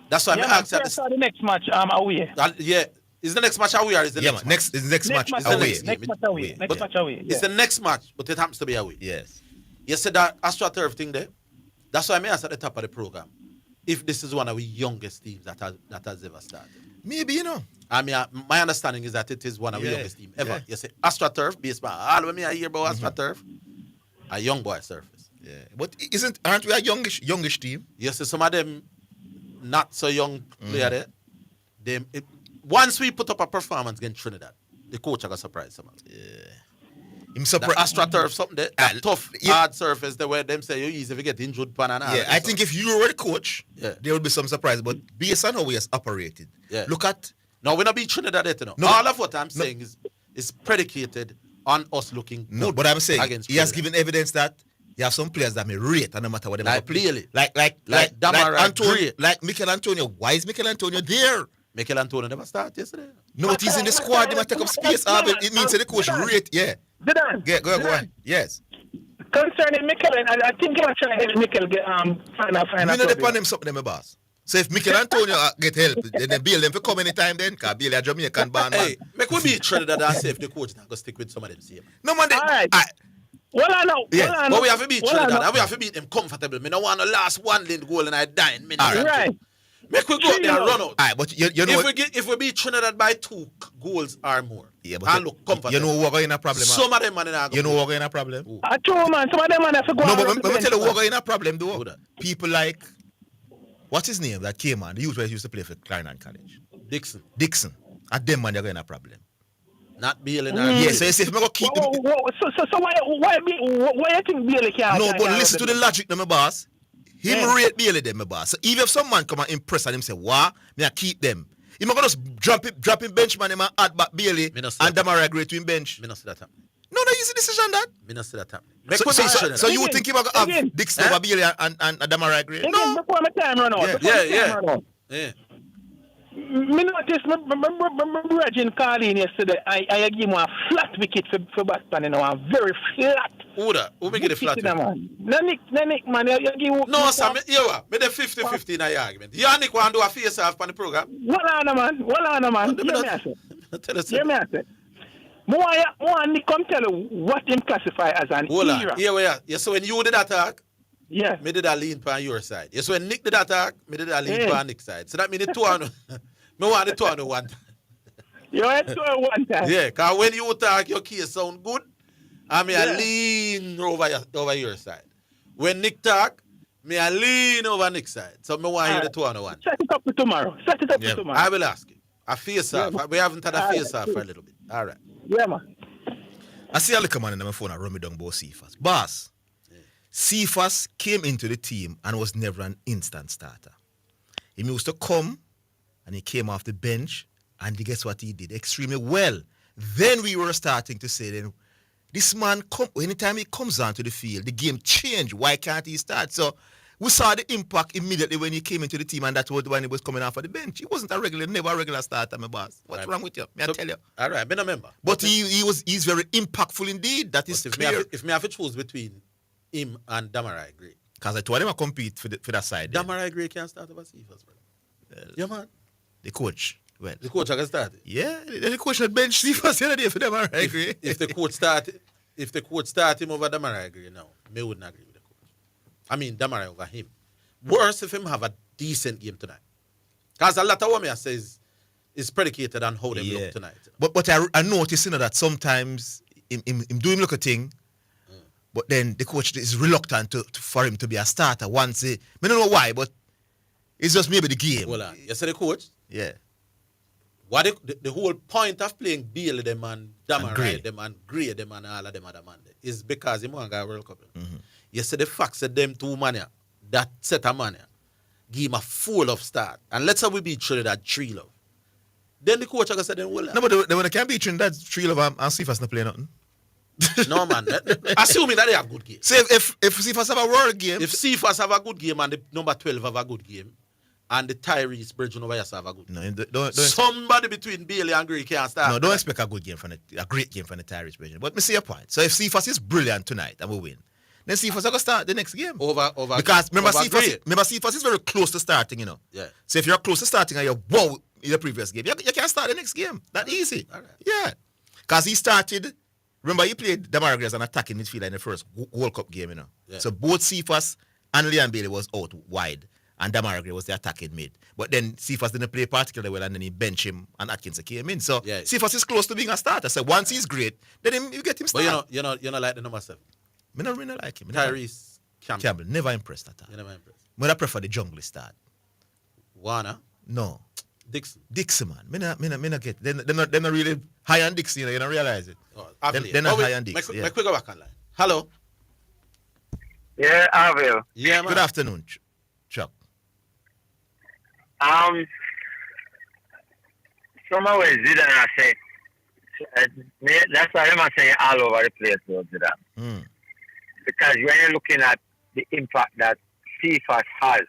That's why I asked that. The next match away. Yeah. Is the next match away or is the next match? Is the next match away. Next match away. Next match away. It's the next match, but it happens to be away. Yes. You said that AstroTurf thing there. That's why I asked at the top of the program if this is one of the youngest teams that has ever started. Maybe, I mean, my understanding is that it is one of the youngest teams ever. You say AstroTurf, based on all when I hear about AstroTurf, a young boy surface. Yeah. But aren't we a youngish team? Yes, some of them not so young player there. Once we put up a performance against Trinidad, the coach got surprised somehow. Yeah. I'm surprised. AstroTurf, something there, that tough, hard surface, the way them say you easy if you get injured pan and all. Yeah, I think if you were the coach, there would be some surprise. But based on how he has operated, look at. No, we're not being Trinidad yet, No. All of what I'm saying is predicated on us looking good. No, but I'm saying against he has given evidence that you have some players that may rate, and no matter what they like play. Like Damara, like Mikel Antonio. Why is Mikel Antonio there? Mikel Antonio never started yesterday. No, but he's in the squad. They might take up space. It means that the coach rate. Yeah. Zidane. Go on. Yes. Concerning Mikel, I think I'm trying to help Mikel get final. We know depend them something, my boss. So if Mikel Antonio get help, then Bill them for come anytime then, because Bill a Jamaican band. Hey, make we be Trinidad and say if the coach not go stick with some of them same. No man. All right. Well, I know. Yeah. Well, I know. But we have to beat Trinidad and we have to beat them comfortable. Me no want the last one lane goal and I die in minutes. Right. Make we go out there and run out. All right, but you know if we beat Trinidad by 2 goals or more, and look comfortable. You know what in a problem. Some of them man in a You know what in a problem. True, man. Some of them man have to go. No, but let me tell you what in a problem though. People like what's his name that came on? The youth used to play for Clarendon College. Dixon. And them man they're going to problem. Not Bailey. Yes, so you see if I'm going to keep them. So why you think Bailey can't? No, but listen to the logic, my boss. Him rate Bailey them, my boss. So even if some man come and impress and him say, "Wow, me I keep them." He not gonna just drop him bench man, him and add back Bailey and Damara agree to him bench. Me not see that happen. No, easy decision that. Me not see that happen. So you would think he gonna have Dixon over Bailey and Damara agree? No. Before my time run out. Yeah. Me notice my Regine called in yesterday. I give him a flat wicket for Boston, a very flat. Who make it a flat wicket? No, Nick, man, you give. No, sir, me the 50-50 in the argument. You and Nick want to do a face off on the program? Well on, man. Hear me, I say. More Nick come tell you what him classify as an era. Yeah, so when you did attack, yeah, me did a lean on your side. Yes, when Nick did attack, me did a lean on Nick's side. So that means the two on me want the two on one time. You want two on one time? Yeah, because when you attack, your case sound good. I mean, I lean over your side. When Nick talk, me I lean over Nick's side. So me want you the two on one. Set it up for tomorrow. I will ask you. A face off. We haven't had a face off for a little bit. All right. Yeah, man. I see a little man in my phone and run me down about Cephas. Boss, Cephas came into the team and was never an instant starter. He used to come and he came off the bench and guess what he did? Extremely well. Then we were starting to say, then this man, anytime he comes onto the field, the game changed. Why can't he start? So we saw the impact immediately when he came into the team, and that was when he was coming off of the bench. He wasn't never a regular starter, my boss. What's wrong with you? May I tell you? All right, I've been a member. But he's very impactful indeed. That is clear. If me have to choose between him and Damara, I agree. Because I told him I compete for that side. Damara, I agree, can't start over Cephas, brother. Yeah, man. The coach. Well, the coach can start it. Yeah, the coach had bench Cephas the other day for Damara, I agree. If the coach start him over Damara, I agree. No, me wouldn't agree with the coach. I mean, Damara over him. Worse if him have a decent game tonight. Because a lot of women says is predicated on how they look tonight. But I notice, that sometimes him doing look a thing, but then the coach is reluctant for him to be a starter once. I don't know why, but it's just maybe the game. Hold on. You see the coach? Yeah. What the whole point of playing Bailey them and Damarai them and Gray them and all of them other man is because he want to go World Cup. You see the facts of them two man here, that set of man here, give him a full of start. And let's say we beat Trinidad 3-love. Then the coach said, then well. No, but when they can't beat Trinidad 3-love and Cephas not play nothing. No man. Assuming that they have good game. So if Cephas have a world game. If Cephas have a good game and the number 12 have a good game, and the Tyrese Bridge over have a good game. No, don't somebody between Bailey and Gray can't start. No, don't expect a good game from a great game from the Tyrese Bridge. But me see your point. So if Cephas is brilliant tonight and we win, then Cephas are going to start the next game. Over because remember Gray. Cephas is very close to starting, Yeah. So if you're close to starting and you're wow in the previous game, you can't start the next game. That easy. All right. Yeah. Because he started, remember he played Demarai as an attacking midfielder in the first World Cup game, Yeah. So both Cephas and Leon Bailey was out wide. And Demarai was the attacking mid. But then Cephas didn't play particularly well and then he benched him and Atkins came in. So Cephas is close to being a starter. So once he's great, then you get him started. But you're not like the number 7. I don't really like him. Tyrese Campbell. Never impressed at all. You never impressed. But I prefer the jungle start. Warner? No. Dixon, man. Me not get. They're not really high on Dixon, you don't realize it. They're not high on Dixon. Make we go back online. Hello? Yeah, Orville. Yeah, man. Good afternoon, Chuck. Somehow Zidane I say, that's why I'm saying all over the place with Zidane. Because when you're looking at the impact that Cephas has,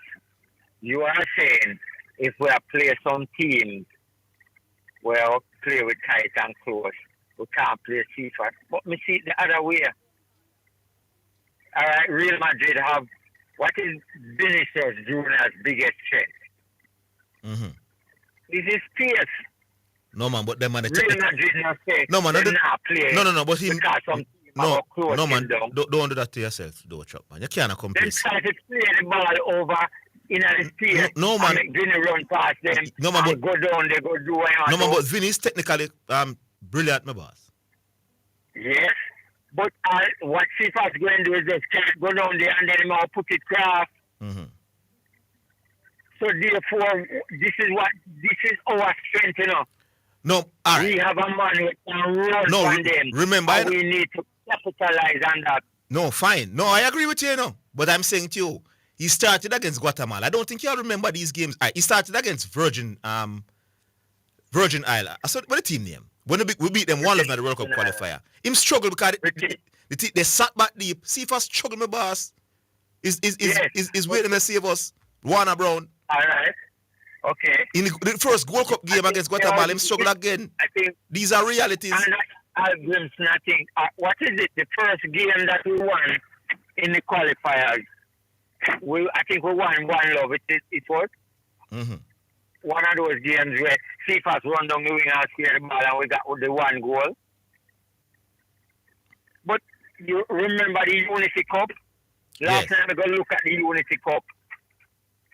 you are saying if we play some teams where we play with tight and close, we can't play Cephas. But me see it the other way. All right, Real Madrid have what is Vinicius Junior's biggest strength? Is his pace. No man, but them man. Real Madrid not say no man, they're not playing. No, but him. Because some No man, don't do that to yourself, though, Chuck, man. You can't compare. Then try to play the ball over in the space. No man. And make Vinny run past them. No man, and go down. They go do what you want. No man, but Vinny is technically brilliant, my boss. Yes, but what Cephas going to do is just go down there and then him all put it cross. So therefore, this is our strength, No, all right. We have a man who can run from them. Remember, and we need to capitalize on that. No, fine. No, I agree with you, But I'm saying to you, he started against Guatemala. I don't think you remember these games. He started against Virgin Island. What the team name? When we beat them 1-0 at the World Cup qualifier. Him struggled because they sat back deep. Cephas struggled, my boss. Is waiting to save us. Warner Brown. All right. Okay. In the first World Cup game against Guatemala, him struggled again. I think these are realities. And I'll glimpse nothing. What is it? The first game that we won in the qualifiers. I think we won 1-0. It was one of those games where Cephas run down the wing and square the ball and we got the one goal. But you remember the Unity Cup? Last time we go look at the Unity Cup.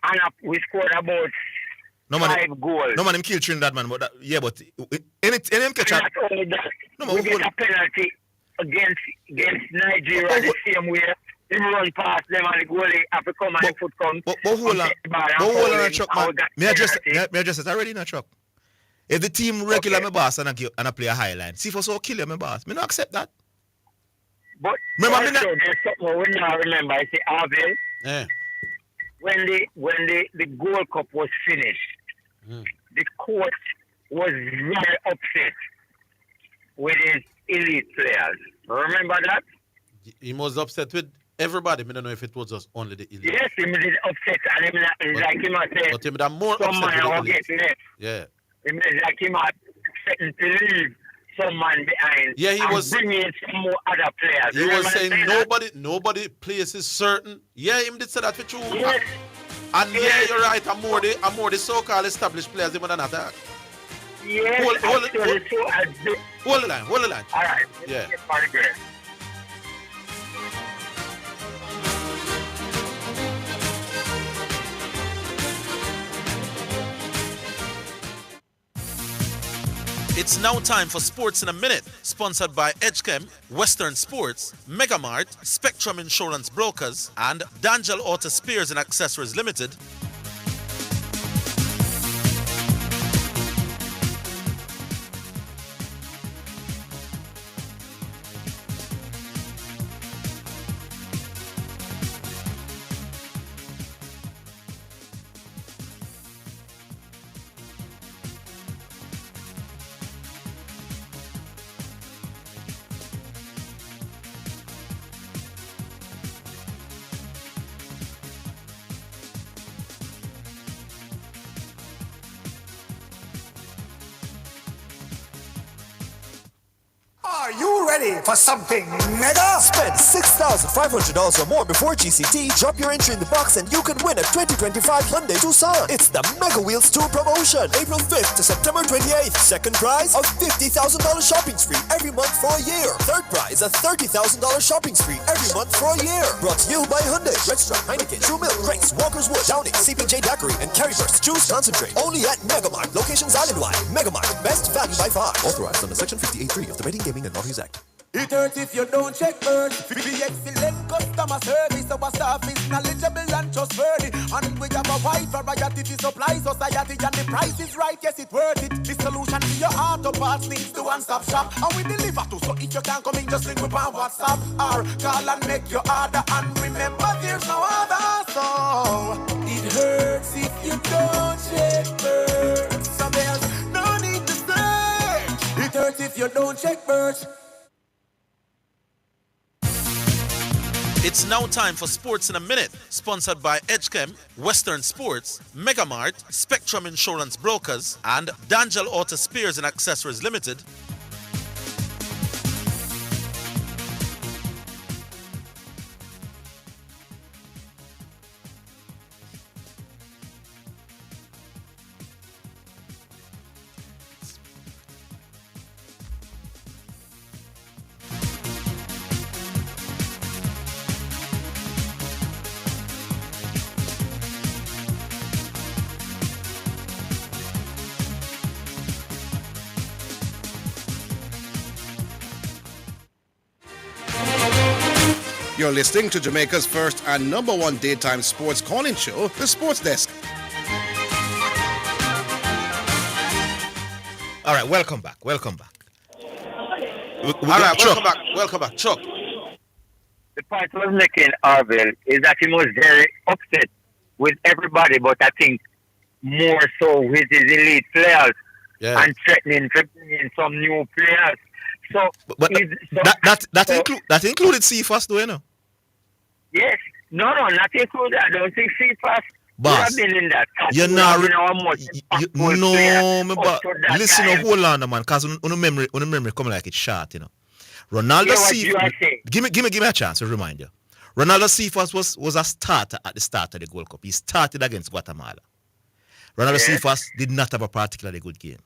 And we scored about 5 goals. No man, him killed Trinidad, man. But any catch up. Not only that, we get a penalty against Nigeria the same way. He run past them and the goalie have to come and the foot come. But hold on, Chuck, man. May I address it already in a Chuck? If the team regular my boss and I play a high line, see for so kill you, my boss. Me not accept that. But remember, also, there's something we now remember. I say, Orville. Yeah. When the Gold Cup was finished, the coach was very upset with his elite players. Remember that? He was upset with everybody. I don't know if it was just only the elite. Yes, he was upset. And like him said, but him that more someone upset will get left. Yeah. It was like him threatened to leave someone behind. Yeah, he was bringing in some more other players. He was saying nobody place is certain. Yeah, him did say that for true. Yes. And yeah, you're right. I'm more the so-called established players even than that. Yes. Hold the line. All right. Yeah. It's now time for Sports in a Minute, sponsored by Edgechem, Western Sports, Megamart, Spectrum Insurance Brokers, and D'Angelo Auto Spears and Accessories Limited. Are you ready for something mega? Spend $6,500 or more before GCT. Drop your entry in the box and you can win a 2025 Hyundai Tucson. It's the Mega Wheels Tour promotion, April 5th to September 28th. Second prize, a $50,000 shopping spree every month for a year. Third prize, a $30,000 shopping spree every month for a year. Brought to you by Hyundai, Red Stripe, Heineken, True Milk, Grace, Walker's Wood, Downing, CPJ Daiquiri, and Carry Burst. Choose Concentrate. Only at Megamart. Locations island-wide. Megamart, best value by far. Authorized under Section 58.3 of the Betting, Gaming, and Lotteries Act. It hurts if you don't check first. Be excellent customer service. Our staff is knowledgeable and trustworthy. And we have a wide variety to supply society. And the price is right, yes, it's worth it. The solution to your auto parts links to one-stop shop. And we deliver to, so if you can't come in, just link with on WhatsApp. Or call and make your order. And remember, there's no other. So it hurts if you don't check first. So there's no need to search. It hurts if you don't check first. It's now time for Sports in a Minute, sponsored by Edgechem, Western Sports, Megamart, Spectrum Insurance Brokers, and D'Angelo Auto Spears and Accessories Limited. You're listening to Jamaica's first and number one daytime sports calling show, The Sports Desk. All right, welcome back. Welcome back. Welcome back. Chuck. The point I was making, Orville, is that he was very upset with everybody, but I think more so with his elite players and threatening to bring in some new players. So, that included CFAS, though, you know? Yes. No, not included. I don't think CFAS would have been in that. You're not. Listen, hold on, man, because on memory come like it's short, you know. Ronaldo CFAS. Give me a chance to remind you. Ronaldo CFAS was a starter at the start of the Gold Cup. He started against Guatemala. Ronaldo CFAS did not have a particularly good game.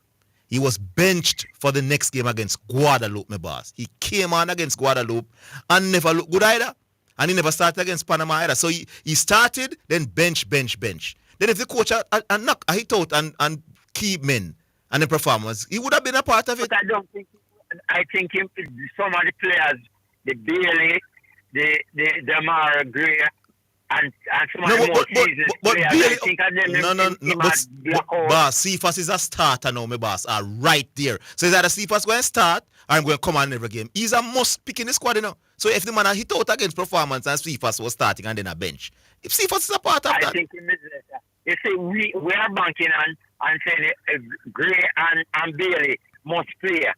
He was benched for the next game against Guadeloupe, my boss. He came on against Guadeloupe and never looked good either. And he never started against Panama either. So he started, then bench. Then if the coach and knock a hit out and keep men and the performance, he would have been a part of it. But I think some of the players, the Bailey, the Mara Gray, and some of the more seasoned players, Bailey, I think of them. Boss, CFAS is a starter now, my boss, are right there. So is that a CFAS going to start or I'm going to come on every game? He's a must pick in the squad, you know. So if the man hit out against performance and CFAS was starting and then a bench, if CFAS is a part of that. I think you see, we are banking on saying Gray and Bailey must play.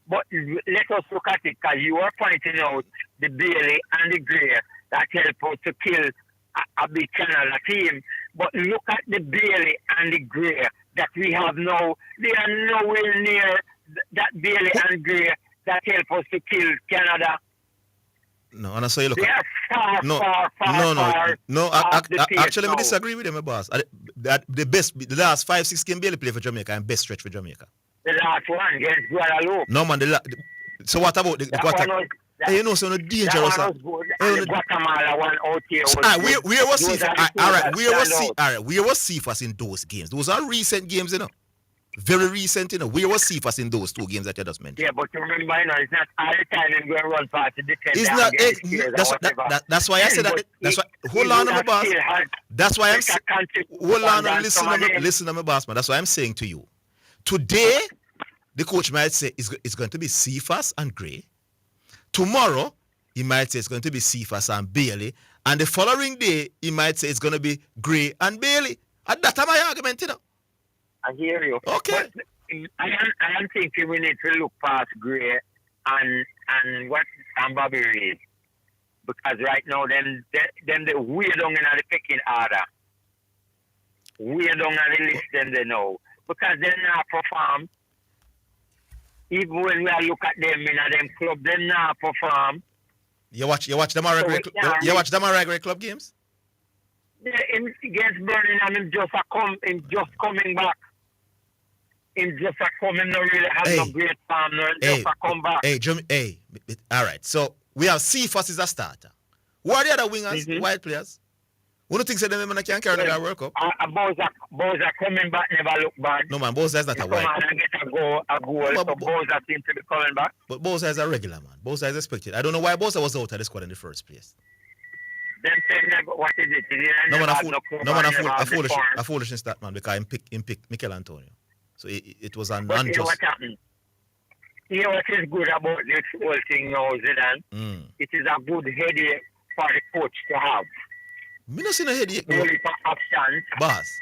But let us look at it, because you are pointing out the Bailey and the Gray that help us to kill a big Canada team. But look at the Bailey and the Gray that we have now. They are nowhere near that Bailey and Gray that help us to kill Canada. No, and I say, look. They are far. Actually, I disagree with them, my boss. The last 5-6 games Bailey play for Jamaica and best stretch for Jamaica. The last one against Guadeloupe. No, man. So what about the Guatemala? Hey, you know, so no dangerous. That one was good. And the Guatemala one out here was good. Where was CFAS? All right, where was CFAS in those games? Those are recent games, you know. Very recent, Where was Cephas in those 2 games that you just mentioned? Yeah, but you remember, it's not all the time him going to run past the defender. It's not. That's why I said that. That's why. Hold on, my boss. That's why I'm saying. Hold on, listen to my boss, man. That's why I'm saying to you. Today, the coach might say it's going to be Cephas and Gray. Tomorrow, he might say it's going to be Cephas and Bailey. And the following day, he might say it's going to be Gray and Bailey. And that's my argument, I hear you. Okay. But I am thinking we need to look past Gray and Bobby Reed. Because right now, them they way down in the picking order. Way down on the list, them they know. Because they not perform. Even when we look at them in them club, they not perform. You watch them Great Club games? Yeah, him against Birmingham, him just coming back. Him just coming, not really have no great form, just come back. All right. So we have Cephas is a starter. Who are the other wingers, white players? Who do you think they can carry the World Cup? Boza coming back never look bad. No man, Boza is not a white. Come on and get a goal. So Boza seems to be coming back. But Boza is a regular man. Boza is expected. I don't know why Boza was out of the squad in the first place. Them saying what is it? A foolishness that man because him pick Mikel Antonio. So it was an unjust. What happened? Here what is good about this whole thing now, Zidane? It is a good headache for the coach to have. Me not see no headache. Only for options. Boss.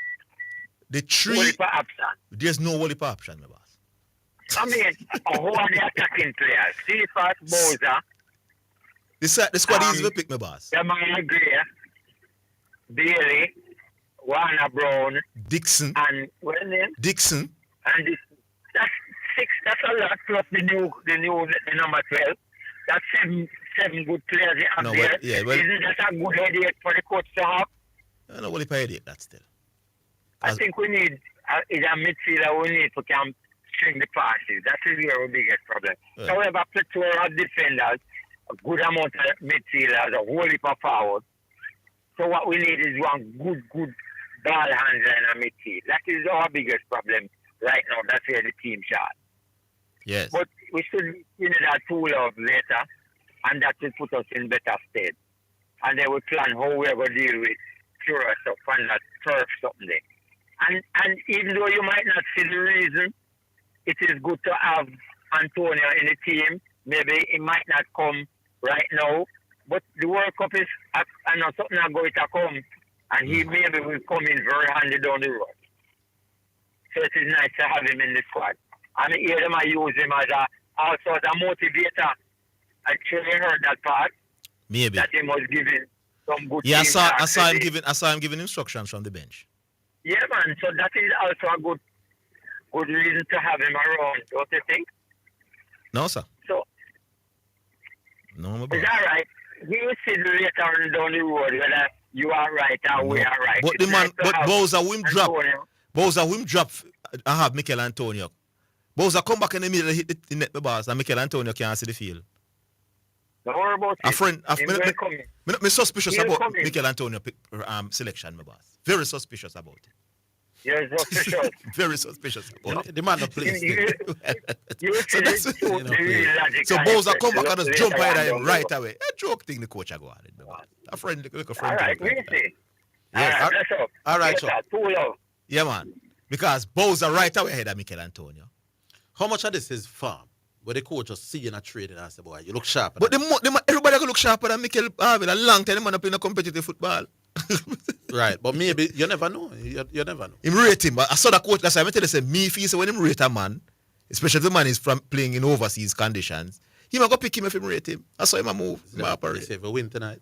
The three. There's no only for option, my boss. I mean, who are the attacking players? Cephas, Boza. The squad easy to pick, my boss. Jamal Gray, Bailey, Warner Brown, Dixon, and what name? Dixon. And that's 6. That's a lot plus the number 12. That's seven good players you have there. Isn't that a good headache for the coach to have? I don't know what if I headache that still. I think we need a midfielder we need to come string the passes. That is our biggest problem. However, plethora of defenders, a good amount of midfielders, a whole heap of forwards. So what we need is one good ball handler in a midfield. That is our biggest problem right now. That's where the team shot. Yes. But we should win that tool of later, and that will put us in better stead. And then we plan how we're going to deal with Tues up on that turf someday. And even though you might not see the reason, it is good to have Antonio in the team. Maybe it might not come right now, but the World Cup is, I know something is going to come, and he maybe will come in very handy down the road. So it is nice to have him in the squad. And hear them use him as also as a motivator. I actually heard that part. Maybe. That he was giving some good I saw him giving instructions from the bench. Yeah, man. So that is also a good reason to have him around, don't you think? No, sir. So, no, my is that right? We will see later on down the road whether you are right or we are right. But Boza whom drop and have Mikel Antonio. Boza come back in the middle, hit the net, my boss, and Mikel Antonio can't see the field. Don't worry about it. I'm suspicious about Mikel Antonio selection, my boss. Very suspicious about it. You're suspicious. Very suspicious about it. The man of place. So Boza come back and just jump ahead of him right away. A joke thing the coach go at it. A friend. All right, we see. Yes. All right, so. Yeah, man. Because Boza right away ahead of Mikel Antonio. How much of this is farm? Where the coach just see you not trading and say, boy, you look sharp. But everybody can look sharper than Mikel Orville. A long time, the man playing a competitive football. Right, but maybe you never know. You never know. Him rate him. I saw the coach. That's why I tell you, say, me if he say when him rate a man, especially the man is from playing in overseas conditions, he might go pick him if him rate him. I saw him a move. They say if we win tonight,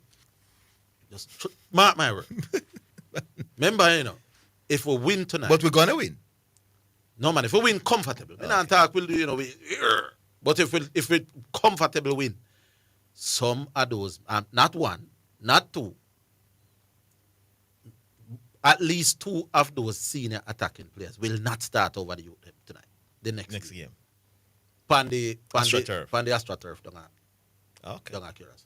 just mark my word. Remember, if we win tonight. But we're gonna win. No man, if we win comfortable, talk we'll do, but if we comfortable win, some of those, not one, not two, at least 2 of those senior attacking players will not start over the youth tonight. The next game. Pan the AstroTurf. Okay. Down at Curious.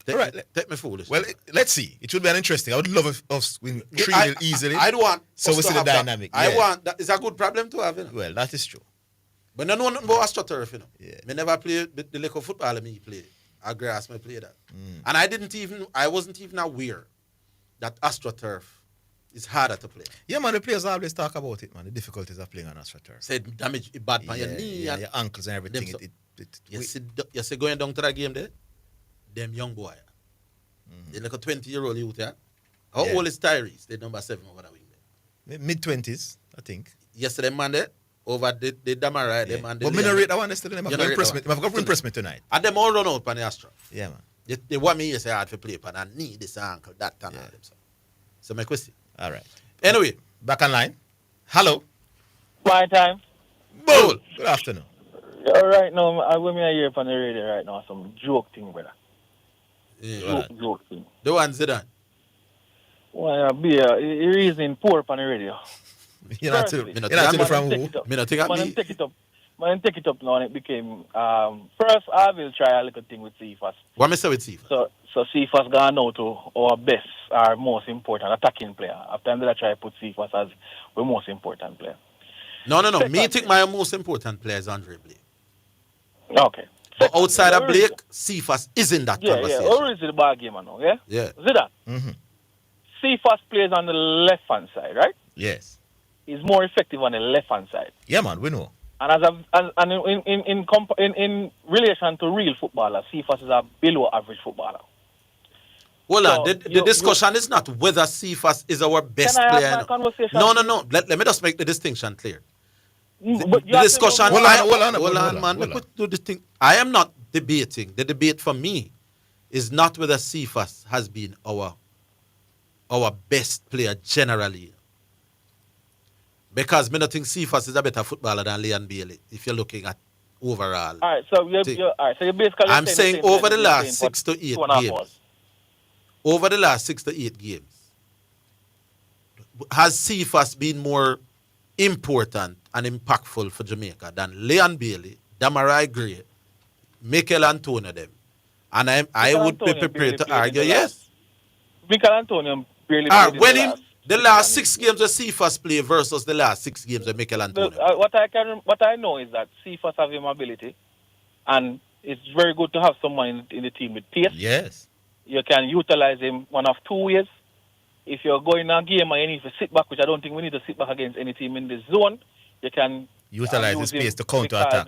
Take me foolish. Well, let's see. It should be an interesting. I would love if us win 3-0 easily. I don't want. So us we to see the have that. dynamic. I yeah. want that. It's a good problem to have. You know? Well, that is true. But no know nothing about AstroTurf, you know. Yeah. Me never play the local football me play. I grass me play that. And I wasn't even aware that AstroTurf is harder to play. Yeah, man, the players always talk about it, man. The difficulties of playing on AstroTurf. Said damage bad on your knee and your ankles and everything. You see going down to that game there, them young boy. They like a 20-year-old youth, yeah? How old is Tyrese? They number 7 over the wing there. Mid-20s, I think. Yesterday, man, there. Over the Damara, yeah. But me not rate that one yesterday. I'm going to impress me tonight. And them all run out on the Astro. Yeah, man. They want me to say I had to play, but I need this ankle, that, and all them. So my question. All right. Anyway. Back online. Hello. My time. Bull. Good afternoon. All right, now, I will hear on the radio right now some joke thing, brother. Yeah. Joke thing. The one Zidane. Well, be a reason poor on the radio. You're not from who? Man, take it up now and it became first I will try a little thing with CFAS. What me say with CFAS? So CFAS gone now to our best, our most important attacking player. After I try to put CFAS as the most important player. No. Me think my most important player is Andre Blake. Okay. But outside of Blake, CFAS is in that conversation. Yeah, or is it the ball game now, yeah? Yeah. Zidane. CFAS plays on the left-hand side, right? Yes. He's more effective on the left-hand side. Yeah, man, we know. And in relation to real footballers, CFAS is a below-average footballer. Hold on. The discussion is not whether CFAS is our best player. Can I have my conversation? No. Let me just make the distinction clear. The discussion. Hold on, man. Let me do this thing. I am not debating. The debate for me is not whether CFAS has been our best player generally. Because I don't think CFAS is a better footballer than Leon Bailey, if you're looking at overall. All right, so you're basically I'm saying over the last 6 to 8 games. Over the last 6 to 8 games, has CFAS been more important and impactful for Jamaica than Leon Bailey, Damarai Gray, Mikel Antonio them? And I would be prepared to argue yes. Mikel Antonio barely when the last 6 games of CFAS play versus the last 6 games of Mikel Antonio. What I know is that CFAS have him ability, and it's very good to have someone in the team with pace. Yes. You can utilize him one of 2 ways. If you're going a game and you need to sit back, which I don't think we need to sit back against any team in this zone, you can utilize his pace to counter-attack.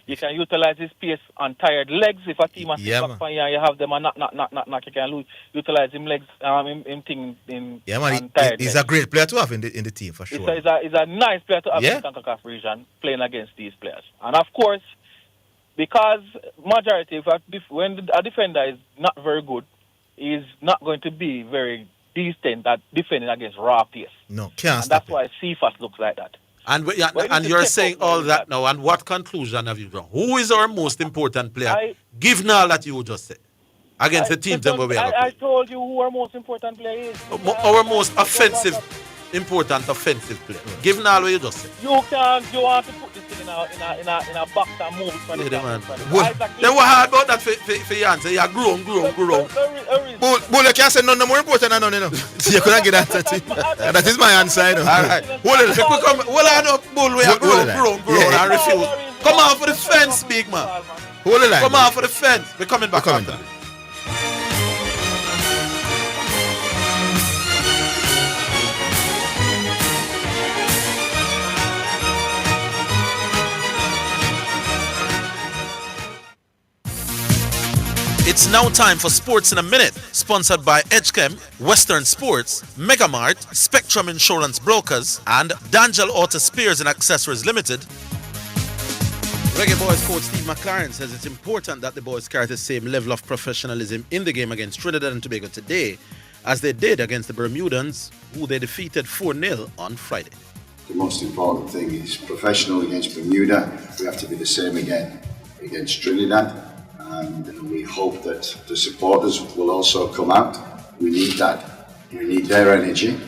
You can utilize his pace on tired legs. If a team has sit back and you have them and knock, you can utilize him legs, he's a great player to have in the team for sure. He's a nice player to have in the CONCACAF region playing against these players. And of course, because majority, when a defender is not very good, he's not going to be very decent at defending against raw pace. No, can't. And that's why CFAS looks like that. And you're saying all that now, and what conclusion have you drawn? Who is our most important player? Given all that you just said, against the teams that we have. I told you who our most important player is. Our most important offensive player. Given all what you just said. You want to put this thing in a box and move it from the man. Then what hard about that for your answer? You're grown. Bull, you can't say none more important than none, you know. So you couldn't get that to you. That is my answer, you know. All right. Hold on up, Bull. We are grown, and refuse. Come on for the fence, big man. Hold the line. Come on for the fence. We're coming back after this. It's now time for Sports in a Minute, sponsored by EdgeChem, Western Sports, Megamart, Spectrum Insurance Brokers, and D'Angel Auto Spares and Accessories Limited. Reggae Boys coach Steve McLaren says it's important that the boys carry the same level of professionalism in the game against Trinidad and Tobago today as they did against the Bermudans, who they defeated 4-0 on Friday. The most important thing is professional against Bermuda. We have to be the same again against Trinidad. And we hope that the supporters will also come out. We need that. We need their energy.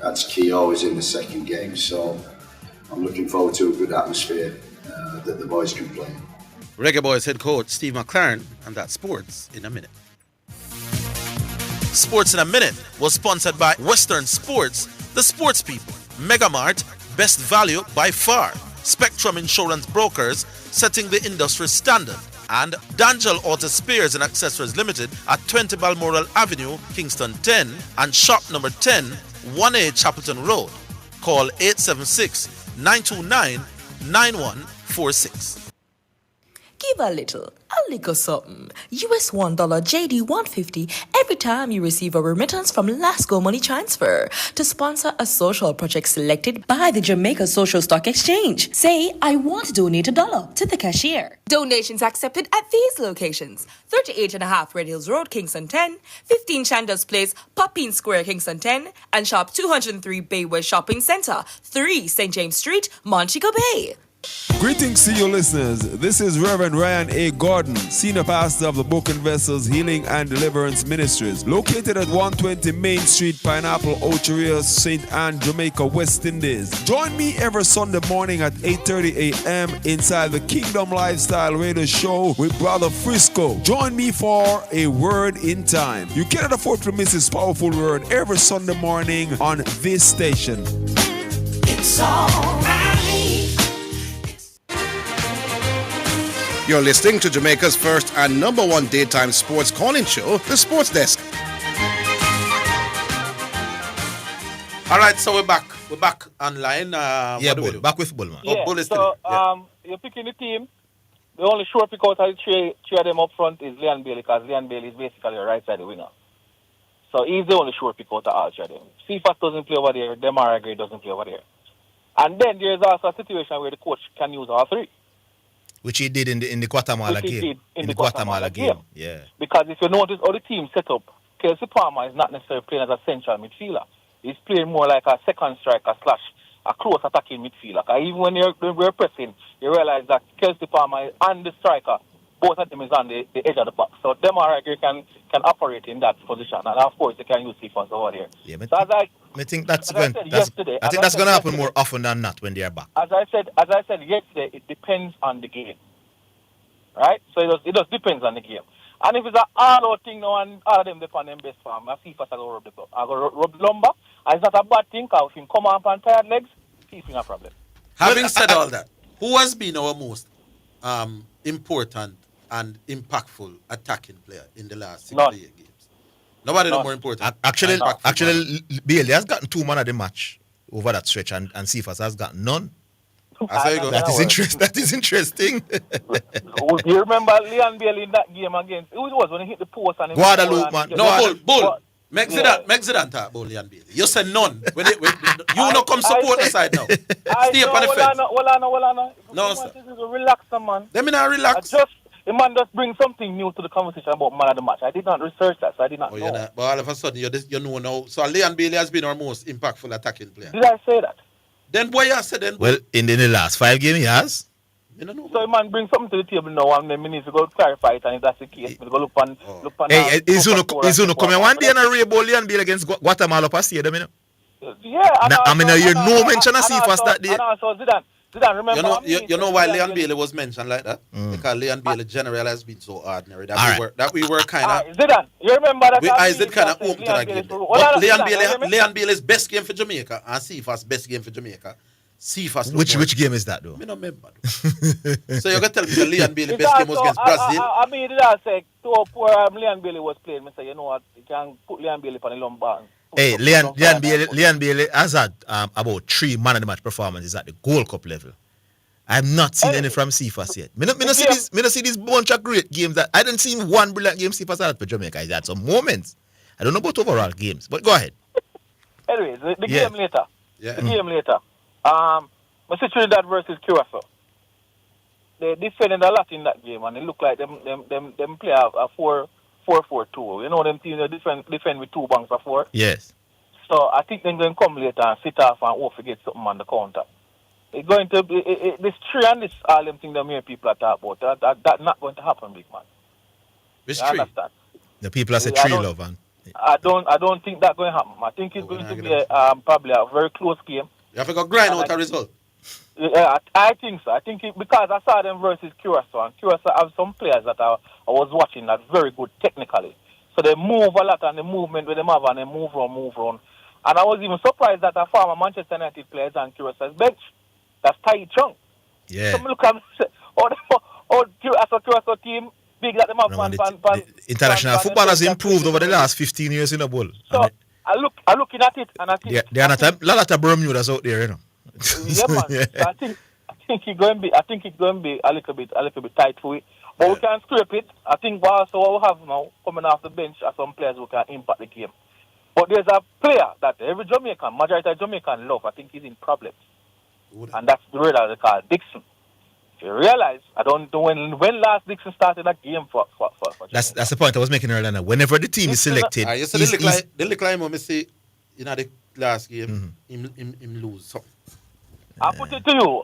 That's key always in the second game. So I'm looking forward to a good atmosphere that the boys can play. Reggae Boys head coach Steve McLaren, and that's Sports in a Minute. Sports in a Minute was sponsored by Western Sports, the sports people, Megamart, best value by far, Spectrum Insurance Brokers, setting the industry standard, and D'Angel Auto Spares and Accessories Limited at 20 Balmoral Avenue, Kingston 10, and shop number 10, 1A Chapelton Road. Call 876-929-9146. Give a little something. US $1 JD 150 every time you receive a remittance from Lasco Money Transfer to sponsor a social project selected by the Jamaica Social Stock Exchange. Say, I want to donate $1 to the cashier. Donations accepted at these locations: 38.5 Red Hills Road, Kingston 10, 15 Chandos Place, Poppin Square, Kingston 10, and shop 203 Bayway Shopping Center, 3 St. James Street, Montego Bay. Greetings to you listeners. This is Reverend Ryan A. Gordon, Senior Pastor of the Book and Vessels Healing and Deliverance Ministries, located at 120 Main Street, Pineapple, Ocheria, St. Anne, Jamaica, West Indies. Join me every Sunday morning at 8:30 a.m. inside the Kingdom Lifestyle Radio Show with Brother Frisco. Join me for a word in time. You cannot afford to miss this powerful word every Sunday morning on this station. It's all right. You're listening to Jamaica's first and number one daytime sports calling show, The Sports Desk. All right, so we're back. We're back online. Back with Bull, man. Yeah, you're picking the team. The only sure pick out of the three of them up front is Leon Bailey, because Leon Bailey is basically a right-side winger. So he's the only sure pick out of all three of them. Cephas doesn't play over there. Demara Gray doesn't play over there. And then there's also a situation where the coach can use all three. Which he did in the Guatemala game. In the Guatemala game. Yeah. Because if you notice how the team set up, Kelsey Palmer is not necessarily playing as a central midfielder. He's playing more like a second striker / a close attacking midfielder. Even when we're pressing, you realize that Kelsey Palmer and the striker, both of them is on the edge of the box. So Demar can operate in that position. And of course, they can use Cephas over there. Yeah, so I think that's going to happen more often than not when they are back. As I said yesterday, it depends on the game. Right? So it just depends on the game. And if it's an all-out thing now and all of them depend on them best form, I see if I go rub the lumbar. And it's not a bad thing, because if him come up on tired legs, he's in a problem. Having said all that, who has been our most important and impactful attacking player in the last 6 to 8 games? Nobody no more important. Actually, Bailey has gotten 2 man of the match over that stretch, and Cephas has gotten none. That is interesting. You remember Leon Bailey in that game against? It was when he hit the post and Guadalupe, man. No, Bull. Make Zidane talk about Leon Bailey. You said none. You not come support the side now. Stay up on the fence. No, sir. Relax, man. Let me not relax. The man just bring something new to the conversation about man of the match. I did not research that, so I did not know. But all of a sudden, you know now. So Leon Bailey has been our most impactful attacking player. Did I say that? Then boy, you said then. Well, in the last 5 games, he has. So the man bring something to the table now, and then we need to go clarify it, and if that's the case, we go look on. Hey, he's going to come in one day and a Rainbow Leon Bailey against Guatemala past year, you know? Yeah, I mean, you no mention of Cephas that day. And also Zidane, remember? You know why Leon Bailey was mentioned like that? Because Leon Bailey generally has been so ordinary that we were kind of. Zidane, you remember that? I did kind of open to that game. But Leon Bailey's best game for Jamaica and Cephas' best game for Jamaica. Cephas. Which game is that though? I don't remember. So you're gonna tell me the Leon Bailey best game was against Brazil? I mean, did I say to poor Leon Bailey was playing? I say, you know what? You can put Leon Bailey on the lumbar. Hey, Leon Bailey has had about 3 man of the match performances at the Gold Cup level. I have not seen any from Cephas yet. Me not see this bunch of great games. That I didn't see one brilliant game Cephas had for Jamaica. He had some moments. I don't know about overall games, but go ahead. Anyways, the game later. Yeah. The game later. Trinidad versus Curacao. They defended a lot in that game, and it looked like them play a 4-4-2. You know them teams defend with 2 banks of 4. Yes. So I think they're going to come later and sit off and hope to get something on the counter. It's going to be this 3 and this all them things that many people are talking about. That's not going to happen, big man. Which 3? Understand? The people are saying 3 love, man. I don't think that's going to happen. I think it's going to be probably a very close game. You have to go grind out a result. I think so. I think because I saw them versus Curacao, and Curacao have some players that I was watching that very good technically. So they move a lot, and the movement with them have, and they move around. And I was even surprised that a former Manchester United player is on Curaçao's bench. That's Tai Chung. Yeah. So look at Curacao team, big that them have international football has improved over the last 15 years in the ball. So I'm looking at it, and I think there are not a lot of Bermudas out there, you know. Yeah, man. Yeah. So I think it's going to be a little bit tight for it. But we can scrape it. I think what we have now coming off the bench are some players who can impact the game. But there's a player that every majority of Jamaican love. I think he's in problems. And that's the radar they call Dixon. If you realize, I don't know when last Dixon started that game for That's the point I was making earlier. Now. Whenever the team is selected, they look like him, say, the last game, him lose something. I put it to you.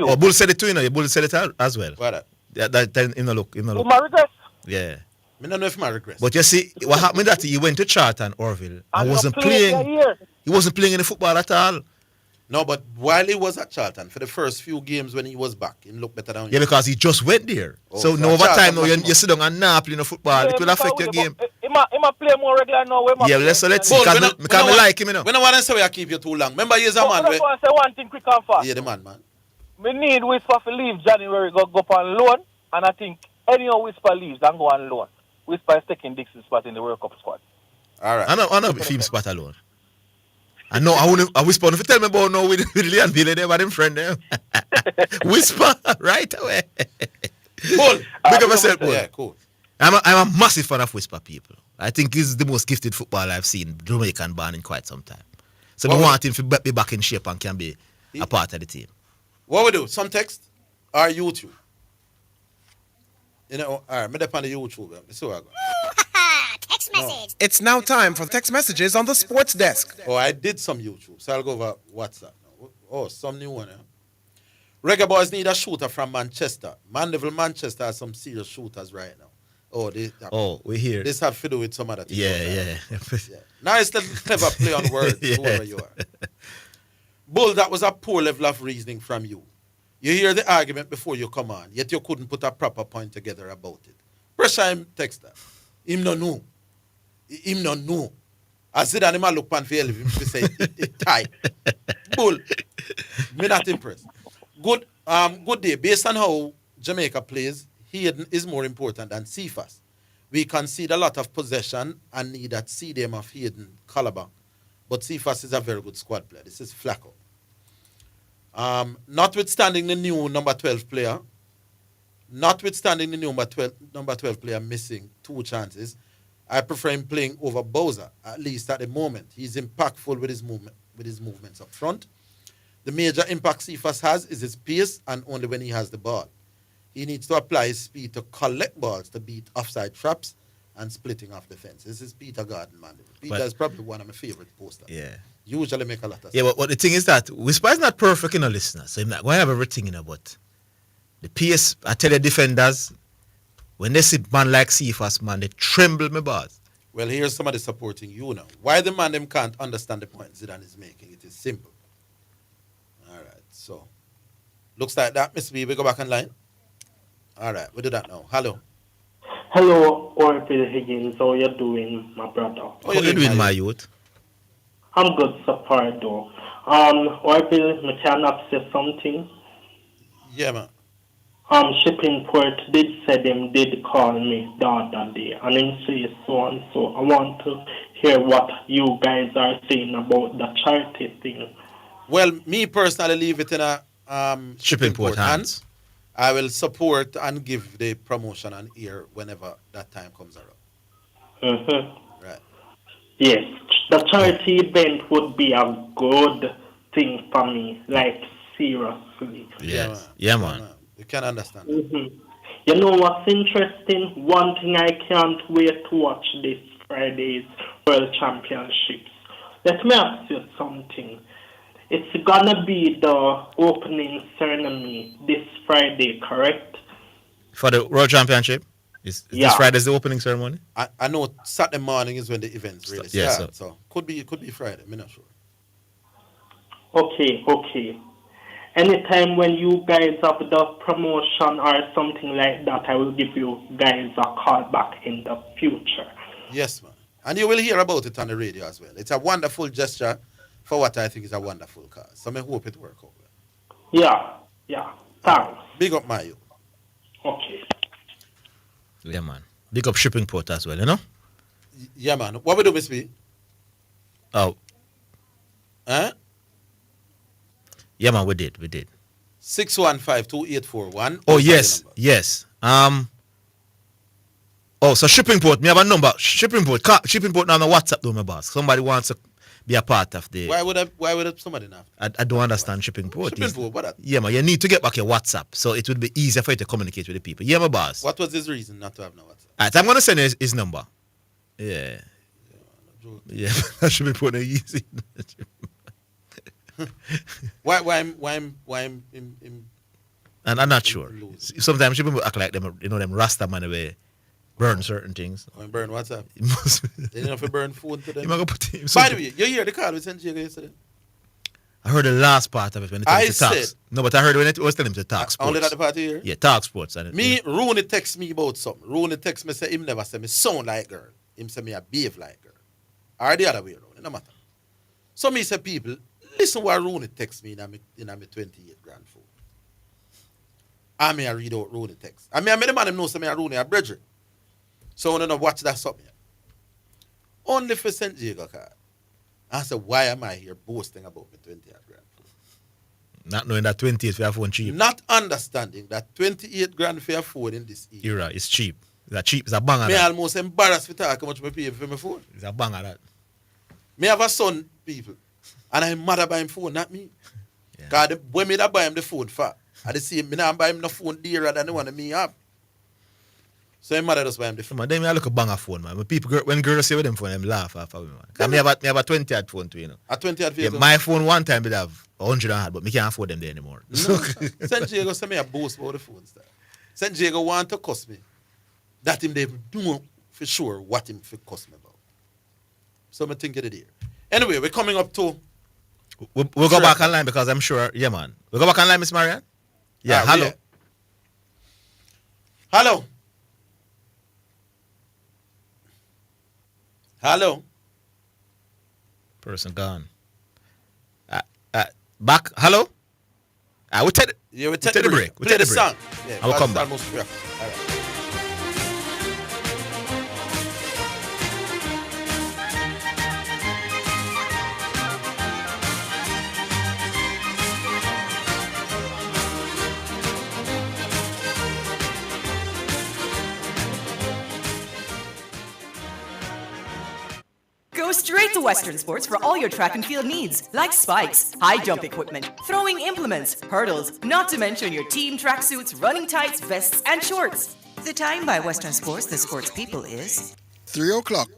Oh, Bull said it too, you know. Bull said it as well. What? That in the look. My regress. Yeah. I don't know if my regress. But you see, what happened that he went to Charlton, Orville, and wasn't playing. He wasn't playing any football at all. No, but while he was at Charlton, for the first few games when he was back, he looked better than Yeah, because he just went there. So no over time now, you sit down and not playing football. It will affect your game. He might play more regular now. Yeah, let's see. Because I like him, you know. We don't want to say I keep you too long. Remember, he's a man. I want to say one thing quick and fast. Yeah, the man. We need Whisper to leave January, go on loan. And I think any Whisper leaves and go on loan. Whisper is taking Dixon's spot in the World Cup squad. All right. I know if him spot alone. I know. I whisper. If you tell me about no with Leon Billy, they were them friend them. Whisper right away. Cool. Big up yourself, Bull. Yeah, cool. I'm a massive fan of Whisper people. I think he's the most gifted footballer I've seen Jamaican born in quite some time. So we want him to be back in shape and can be a part of the team. What we do? Some text or YouTube? You know, all right, me on the YouTube. So I go. Text message. It's now time for text messages on the sports desk. Oh, I did some YouTube, so I'll go over WhatsApp now. Oh, some new one. Reggae Boys need a shooter from Manchester. Mandeville, Manchester has some serious shooters right now. Oh, we hear. This have to do with some other things. Yeah. Nice little clever play on words, whoever you are. Bull, that was a poor level of reasoning from you. You hear the argument before you come on, yet you couldn't put a proper point together about it. Pressure him, texter. Him no know. Him no know. I said that him a look pan for him to say it tight. Bull, me not impressed. Good day. Based on how Jamaica plays, Hayden is more important than Cephas. We concede a lot of possession and need that CDM of Hayden caliber. But Cephas is a very good squad player. This is Flacco. Notwithstanding the new number 12 player missing 2 chances, I prefer him playing over Bowser, at least at the moment. He's impactful with his movements up front. The major impact Cephas has is his pace, and only when he has the ball. He needs to apply his speed to collect balls to beat offside traps and splitting off defense. This is Peter Garden, man. Peter is probably one of my favorite posters. Yeah. Usually make a lot of sense. Yeah, but the thing is that Whisper is not perfect, you know, listener. So I'm not going to have everything, you know, but the PS, I tell you, defenders, when they see man like Cephas, man, they tremble my bars. Well, here's somebody supporting you now. Why the man them can't understand the point Zidane is making? It is simple. All right, so looks like that, Miss B. We go back online. All right, we do that now. Hello. Hello, Orville Higgins. How you doing, my brother? How you doing, my youth? I'm good so far, though. Orville, I cannot say something. Yeah, man. Shipping port did say them did call me the other day, and him say so and so. I want to hear what you guys are saying about the charity thing. Well, me personally leave it in a shipping port hands. I will support and give the promotion and ear whenever that time comes around. Mm-hmm. Right. Yes, the charity event would be a good thing for me, like seriously. Yes. Yeah, man. You can understand. Mm-hmm. You know what's interesting? One thing I can't wait to watch this Friday's World Championships. Let me ask you something. It's gonna be the opening ceremony this Friday, correct? For the World Championship? This Friday's the opening ceremony? I know Saturday morning is when the events really start. So could be Friday, I'm not sure. Okay. anytime when you guys have the promotion or something like that, I will give you guys a call back in the future. Yes, man. And you will hear about it on the radio as well. It's a wonderful gesture for what I think is a wonderful cause. So I hope it works out well. Yeah. Thanks. Big up, Mayu. Okay. Yeah, man. Big up Shipping Port as well, you know? Yeah, man. What we do, Miss B? Oh. Huh? Yeah, man, we did. 615-2841. Oh, yes. Oh, so Shipping Port, me have a number. Shipping Port now on WhatsApp though, my boss. Somebody wants to be a part of the... Why would somebody not? I don't understand Shipping Port. Shipping Port, what that? Yeah, man, you need to get back your WhatsApp, so it would be easier for you to communicate with the people. Yeah, my boss. What was his reason not to have no WhatsApp? Alright, I'm going to send his number. Yeah. Yeah, Shipping Port is easy. Why I'm And I'm not sure. Sometimes people act like them, them Rasta man away. Burn certain things. Oh, burn WhatsApp. They didn't have to burn phone to them. By the way, you hear the call we sent Diego yesterday? I heard the last part of it when it told him to talk. No, but I heard when it was telling him to talk sports. Only that the part here? Yeah, talk sports. Rooney text me about something. Rooney text me say him never say me sound like girl. Him say me a behave like girl. Or the other way around. It no matter. So me say people, listen what Rooney text me in my 28 grand phone. I may read out Rooney text. I mean the man him know say me a Rooney a brethren. So I don't watch that something. Only for St. Diego card. I said, why am I here boasting about my 28 grand phone? Not knowing that 28 for your phone cheap. Not understanding that 28 grand for your phone in this era is cheap. It's a bang of me that. almost embarrassed to talk how much I pay for my phone. It's a bang of that. Me have a son, people, and I'm mad about him phone, not me. Because when me that buy him the phone for, I see him, me not buy him no phone dearer than the one that me have. So I'm mad at us by him the phone. Man, then I look a banger phone, man. When girls say with them phone, them laugh after me, man. Because me have a 20 odd phone too, you know. A 20 odd yeah, my phone one time would have 100 odd, but me can't afford them there anymore. No. St. Diego say me a boast about the phones there. St. Diego want to cost me. That him they do for sure what him for cost me about. So I think it here. Anyway, we're coming up to... We'll go back online because I'm sure, yeah, man. We'll go back online, Miss Marianne? Yeah, hello. Yeah. Hello. Hello. Person gone. Back. Hello. We take the break. Play the song. Yeah, I will come back. All right. Go straight to Western Sports for all your track and field needs, like spikes, high jump equipment, throwing implements, hurdles, not to mention your team tracksuits, running tights, vests, and shorts. The time by Western Sports, the sports people, is 3 o'clock.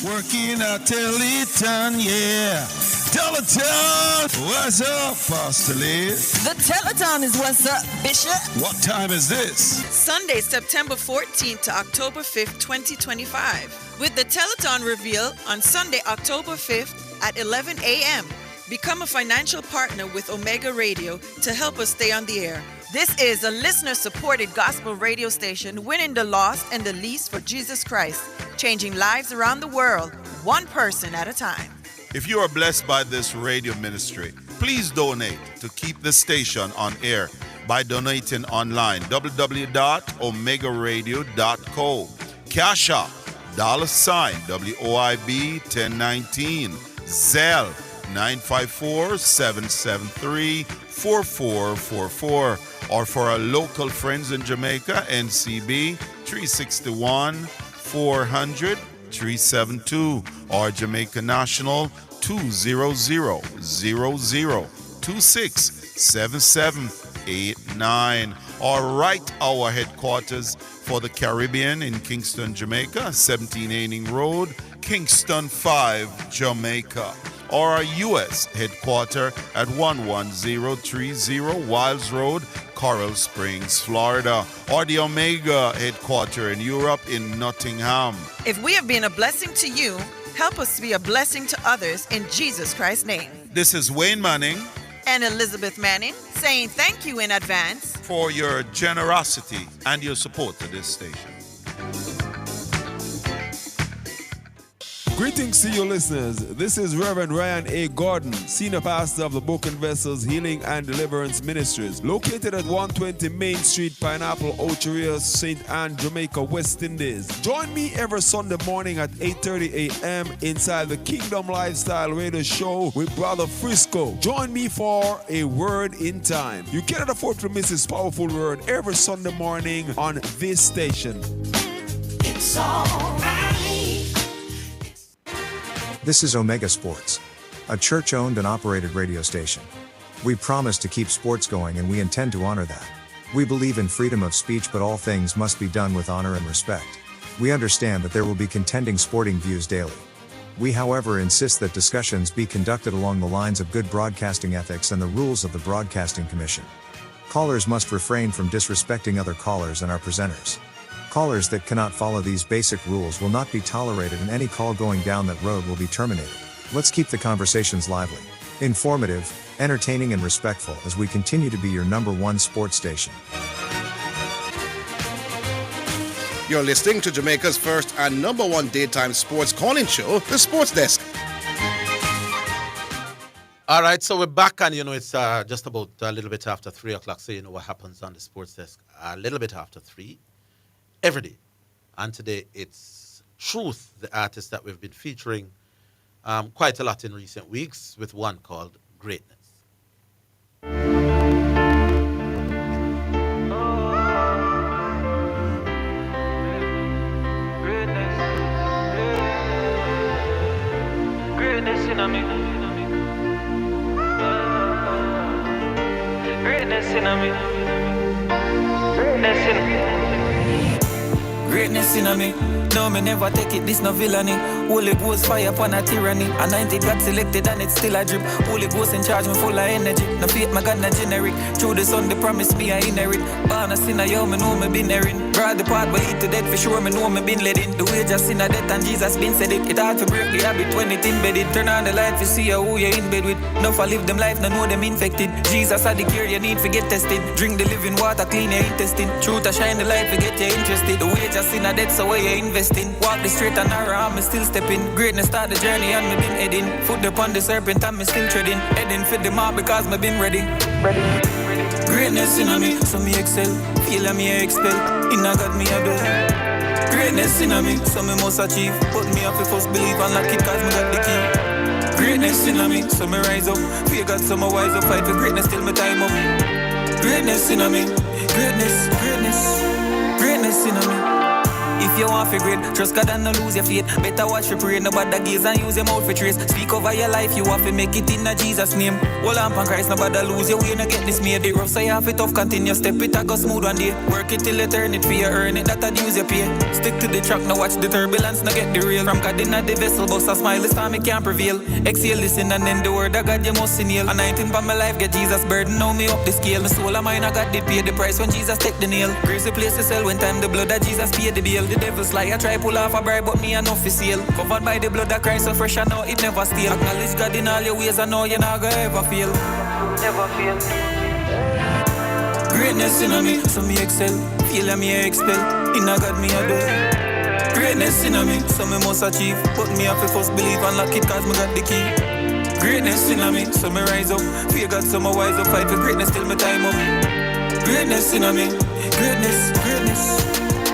Working at Teleton, yeah. Teleton! What's up, Pastor Liz? The Teleton is what's up, Bishop. What time is this? Sunday, September 14th to October 5th, 2025. With the Teleton reveal on Sunday, October 5th at 11 a.m. Become a financial partner with Omega Radio to help us stay on the air. This is a listener-supported gospel radio station winning the lost and the least for Jesus Christ, changing lives around the world, one person at a time. If you are blessed by this radio ministry, please donate to keep the station on air by donating online, www.omegaradio.co. Cash App, $WOIB 1019, Zelle 954-773-4444, or for our local friends in Jamaica, NCB 361-400-372, or Jamaica National 200-0026-7789, or write our headquarters for the Caribbean in Kingston, Jamaica, 17 Aining Road, Kingston 5, Jamaica, or our U.S. headquarters at 11030 Wiles Road, Coral Springs, Florida, or the Omega headquarters in Europe in Nottingham. If we have been a blessing to you, Help us to be a blessing to others in Jesus Christ's name. This is Wayne Manning And Elizabeth Manning saying thank you in advance for your generosity and your support to this station. Greetings to you listeners. This is Reverend Ryan A. Gordon, Senior Pastor of the Broken Vessels Healing and Deliverance Ministries, located at 120 Main Street, Pineapple, Ocho St. Anne, Jamaica, West Indies. Join me every Sunday morning at 8:30 a.m. inside the Kingdom Lifestyle Radio Show with Brother Frisco. Join me for a Word in Time. You cannot afford to miss this powerful word every Sunday morning on this station. It's alright. This is Omega Sports, a church-owned and operated radio station. We promise to keep sports going and we intend to honor that. We believe in freedom of speech, but all things must be done with honor and respect. We understand that there will be contending sporting views daily. We, however, insist that discussions be conducted along the lines of good broadcasting ethics and the rules of the Broadcasting Commission. Callers must refrain from disrespecting other callers and our presenters. Callers that cannot follow these basic rules will not be tolerated, and any call going down that road will be terminated. Let's keep the conversations lively, informative, entertaining, and respectful as we continue to be your #1 sports station. You're listening to Jamaica's first and #1 daytime sports calling show, The Sports Desk. All right, so we're back, and it's just about a little bit after 3 o'clock, so you know what happens on the Sports Desk a little bit after 3. Every day. And today it's Truth, the artist that we've been featuring quite a lot in recent weeks, with one called Greatness. Greatness in me. Greatness in me. Greatness in me. Greatness in me. No, me never take it, this no villainy. Holy Ghost fire upon a tyranny. Anointed God selected and it's still a drip. Holy Ghost in charge, me full of energy. No faith, my God, not generic. Through the sun, they promise me I inherit. Born a sinner, yo, me know me been erring. Broad the path, but lead to death for sure, me know me been led in. The wage of sin a death and Jesus been said it. It hard to break the habit when it embedded. Turn on the light to see who you're in bed with. No for live them life, no know them infected. Jesus had the cure you need to get tested. Drink the living water, clean your intestine. Truth to shine the light to get you interested. The wage of sin a death, so where you investing. Walk the straight and narrow, I'm still stepping. Greatness start the journey and me been heading. Foot upon the serpent and me still treading. Heading for the mark because me been ready. Greatness in me, so me excel. Feel me I expel. In a God me I do. Greatness in me, so me must achieve. Put me up if first believe and lock it cause me got the key. Greatness in me, so me rise up. Fear God, so me wise up. Fight for greatness till me time up. Greatness in me, greatness, greatness, greatness in me. If you want to great, trust God and no lose your faith. Better watch for pray, nobody gaze and use your mouth for trace. Speak over your life, you have to make it in a Jesus name. Hold on for Christ, nobody lose your way, no get this made. It rough, so you have it tough, continue step it, I go smooth one day. Work it till you turn it for you earn it, that I'd use your pay. Stick to the track, now watch the turbulence, now get the real. From God in the vessel, bust a smile, this time it can't prevail. Exhale, listen, and then the word of God you must inhale. A 19 for my life, get Jesus burden, now me up the scale. My soul of mine, I got the pay the price when Jesus take the nail. Grace the place to sell when time the blood of Jesus paid the bill. The devil's lie, I try pull off a bribe, but me I know for sale. Covered by the blood of Christ, so fresh I know it never steal. Acknowledge God in all your ways, I know you're not gonna ever fail. Never fail. Greatness in me, so me excel. Feel me I expel. In a God me I do. Greatness in me, so me must achieve. Put me up if first believe and lock it cause me got the key. Greatness in me, so me rise up. Fear God, so me wise up. Fight for greatness till me time up. Greatness in me, greatness, greatness,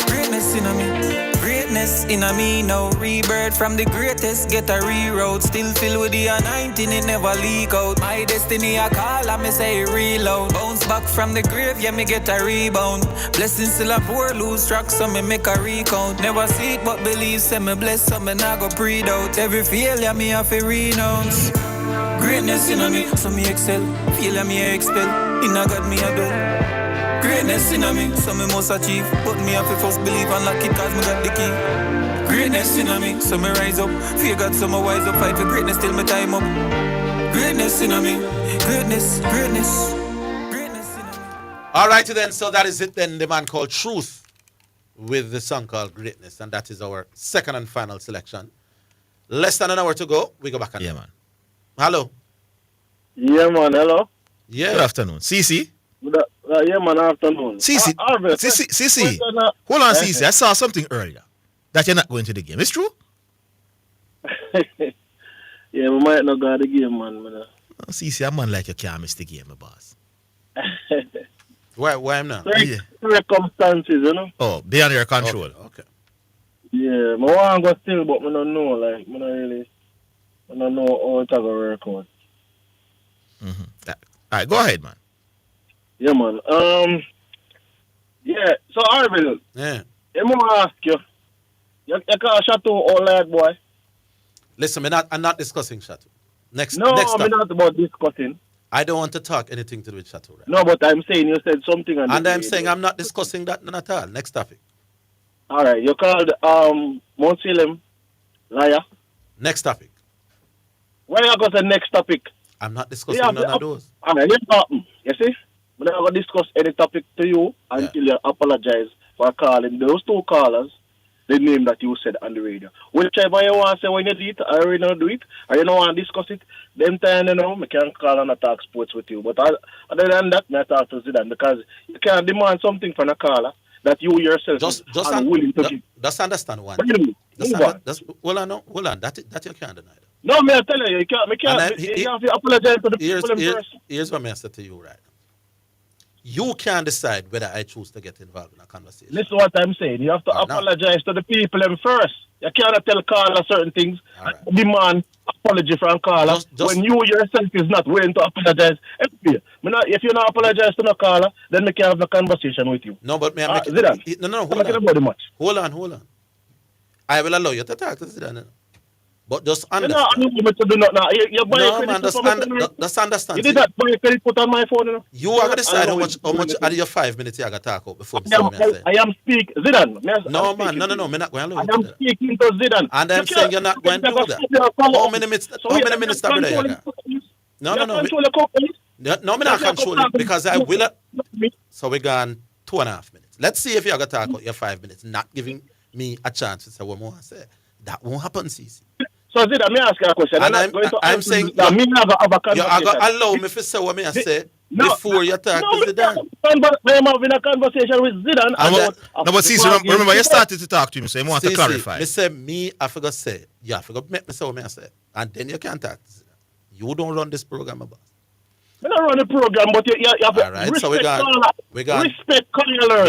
greatness in me. Greatness in me, no rebirth from the greatest. Get a reroad, still filled with the anointing, it never leak out. My destiny I call, I me say reload. Bounce back from the grave, yeah me get a rebound. Blessings still a pour, lose track, so me make a recount. Never see it but believe, say me bless, so me nah go breed out. Every failure me have to renounce. Greatness in me, so me excel. Feel me I expel, in a God me I do. Greatness in me, so me must achieve. Put me up if first believe and lock it cause me got the key. Greatness in me, so me rise up. Fear God, so me wise up. Fight for greatness till me time up. Greatness in me, greatness, greatness, greatness in me. Alrighty then, so that is it then. The man called Truth with the song called Greatness, and that is our second and final selection. Less than an hour to go. We go back on. Yeah, man. Hello. Yeah, man. Hello. Yeah. Good afternoon. CC. Yeah, man. Afternoon. CC. CC. Hold on, CC. I saw something earlier that you're not going to the game. It's true? Yeah, we might not go to the game, man. CC, a man like you can't miss the game, my boss. Why I'm not? Circumstances, you know. Oh, beyond your control. Okay. Yeah, I want to go still, but I don't know. Like, I don't know how it's going to work out. Mm-hmm. All right, go ahead, man. Yeah, man. Yeah. So Orville. Yeah. I'm gonna ask you. You call Chateau all that boy? Listen, I'm not discussing Chateau. Next I'm topic. not about discussing. I don't want to talk anything to do with Chateau. Right? No, but I'm saying you said something. And I'm saying I'm not discussing that none at all. Next topic. All right. You called Mount Salem liar. Next topic. Why you go to the next topic? I'm not discussing none of those. All right. You see? I'm not going to discuss any topic to you until you apologize for calling those two callers the name that you said on the radio. Whichever you want to say when you do it, I already know do it, or you don't want to discuss it, then time, I can call and talk sports with you. But other than that, I talk to Zidane because you can't demand something from a caller that you yourself are willing to give. Just understand one. Hold on. That you can't deny. No, I tell you, you have to apologize to the people in person. Here's what I say to you right now. You can decide whether I choose to get involved in a conversation. Listen to what I'm saying. You have to apologize to the people in first. You cannot tell caller certain things, demand apology from caller when you yourself is not willing to apologize. If you not apologize to the caller, then we can have a conversation with you. No, but may I make Zidane, hold on. I will allow you to talk to Zidane. But just understand. Just understand. You did that, but you can put on my phone. You are going to decide how much out of your 5 minutes you are going to talk about before I am speaking. Zidane. No, man. No. I'm not going to allow you. I am speaking to Zidane. And I'm saying you're not going to do that. How many minutes are there? No. No, I'm not controlling because I will. So we're gone 2.5 minutes. Let's see if you're going to talk about your 5 minutes, not giving me a chance to say what more I say. That won't happen, CC. So Zidane, me ask you a question. I'm saying you're going to allow me to say what I say before you talk to Zidane. I'm having a conversation with Zidane. No, but CC, remember, you started to talk to him, so you want to clarify. I forgot to say, I forgot make me say what I say. And then you can't talk to Zidane. You don't run this program, boss. We don't run the program, but you have to respect caller. We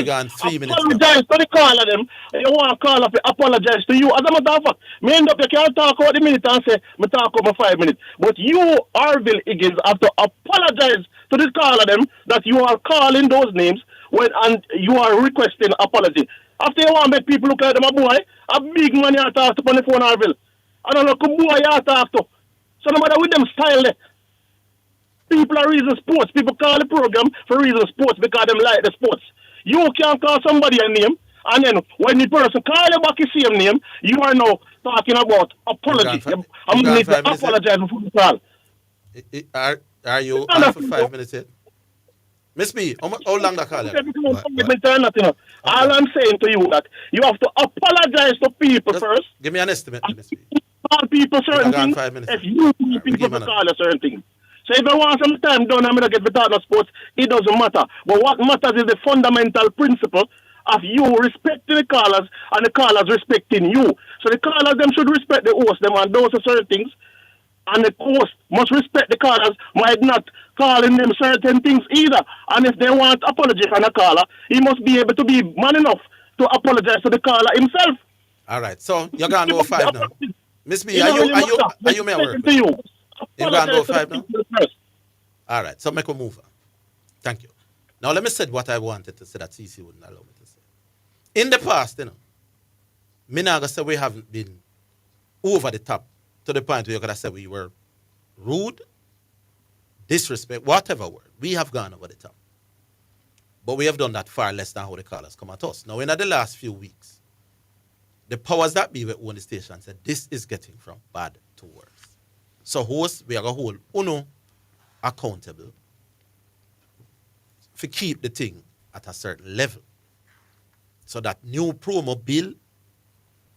got 3 minutes. Apologize to the caller them. You want to call up, apologize to you. As a matter of fact, me end up, you can't talk about the minute and say, me talk about 5 minutes. But you, Orville Higgins, have to apologize to the caller them that you are calling those names and you are requesting apology. After you want to make people look like them a boy, a big man you talk to on the phone, Orville. I don't know, who boy you talk to. So no matter with them style there. People are reason sports. People call the program for reason sports because them like the sports. You can't call somebody a name, and then when the person call you back the same name, you are now talking about apology. I'm going to apologize for the call. Are you on for 5 minutes yet? Miss B, how long that call? All I'm saying to you that you have to apologize to people first. Give me an estimate, Miss B. Call people certain things. If you people call a certain thing. So if I want some time done, I'm going to get the talk of sports, it doesn't matter. But what matters is the fundamental principle of you respecting the callers and the callers respecting you. So the callers, them should respect the host, them, and those are certain things. And the host must respect the callers, might not calling them certain things either. And if they want apology from the caller, he must be able to be man enough to apologize to the caller himself. All right, so you're going to go 5 now. Miss B, are you may work? You're going to go 5 now? All right, so make a move. Thank you. Now, let me say what I wanted to say that CC wouldn't allow me to say. In the past, me not gonna say we haven't been over the top to the point where you could have said we were rude, disrespect, whatever word. We have gone over the top. But we have done that far less than how the callers come at us. Now, in the last few weeks, the powers that be were on the station said this is getting from bad to worse. So hosts, we are going to hold UNO accountable to keep the thing at a certain level. So that new promo bill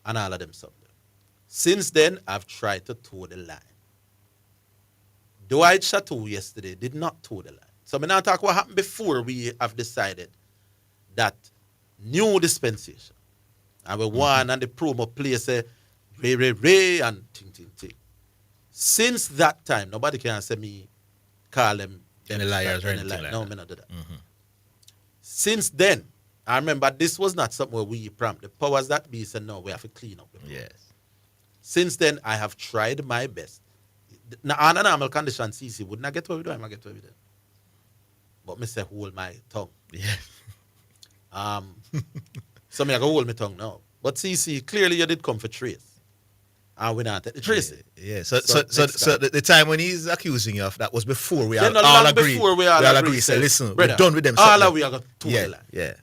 and all of them stuff. Since then, I've tried to toe the line. Dwight Chateau yesterday did not toe the line. So I'm not talk what happened before we have decided that new dispensation. And we won and the promo play say Ray and ting. Since that time, nobody can say me call them any liars or anything like no, that. me not do that. Since then, I remember this was not something where we prompt. The powers that be said, no, we have to clean up. Yes. Since then, I have tried my best. Now, on a normal condition, CC would not get away with it, I get away with it. But me say hold my tongue. Yeah. So me I go hold my tongue now. But CC, clearly you did come for trace. And we not take the trace. Yeah. So the time when he's accusing you of that was before we all agreed. Before we all agreed. Say, listen, brother, we're done with them. All of we are going to yeah, the line. yeah.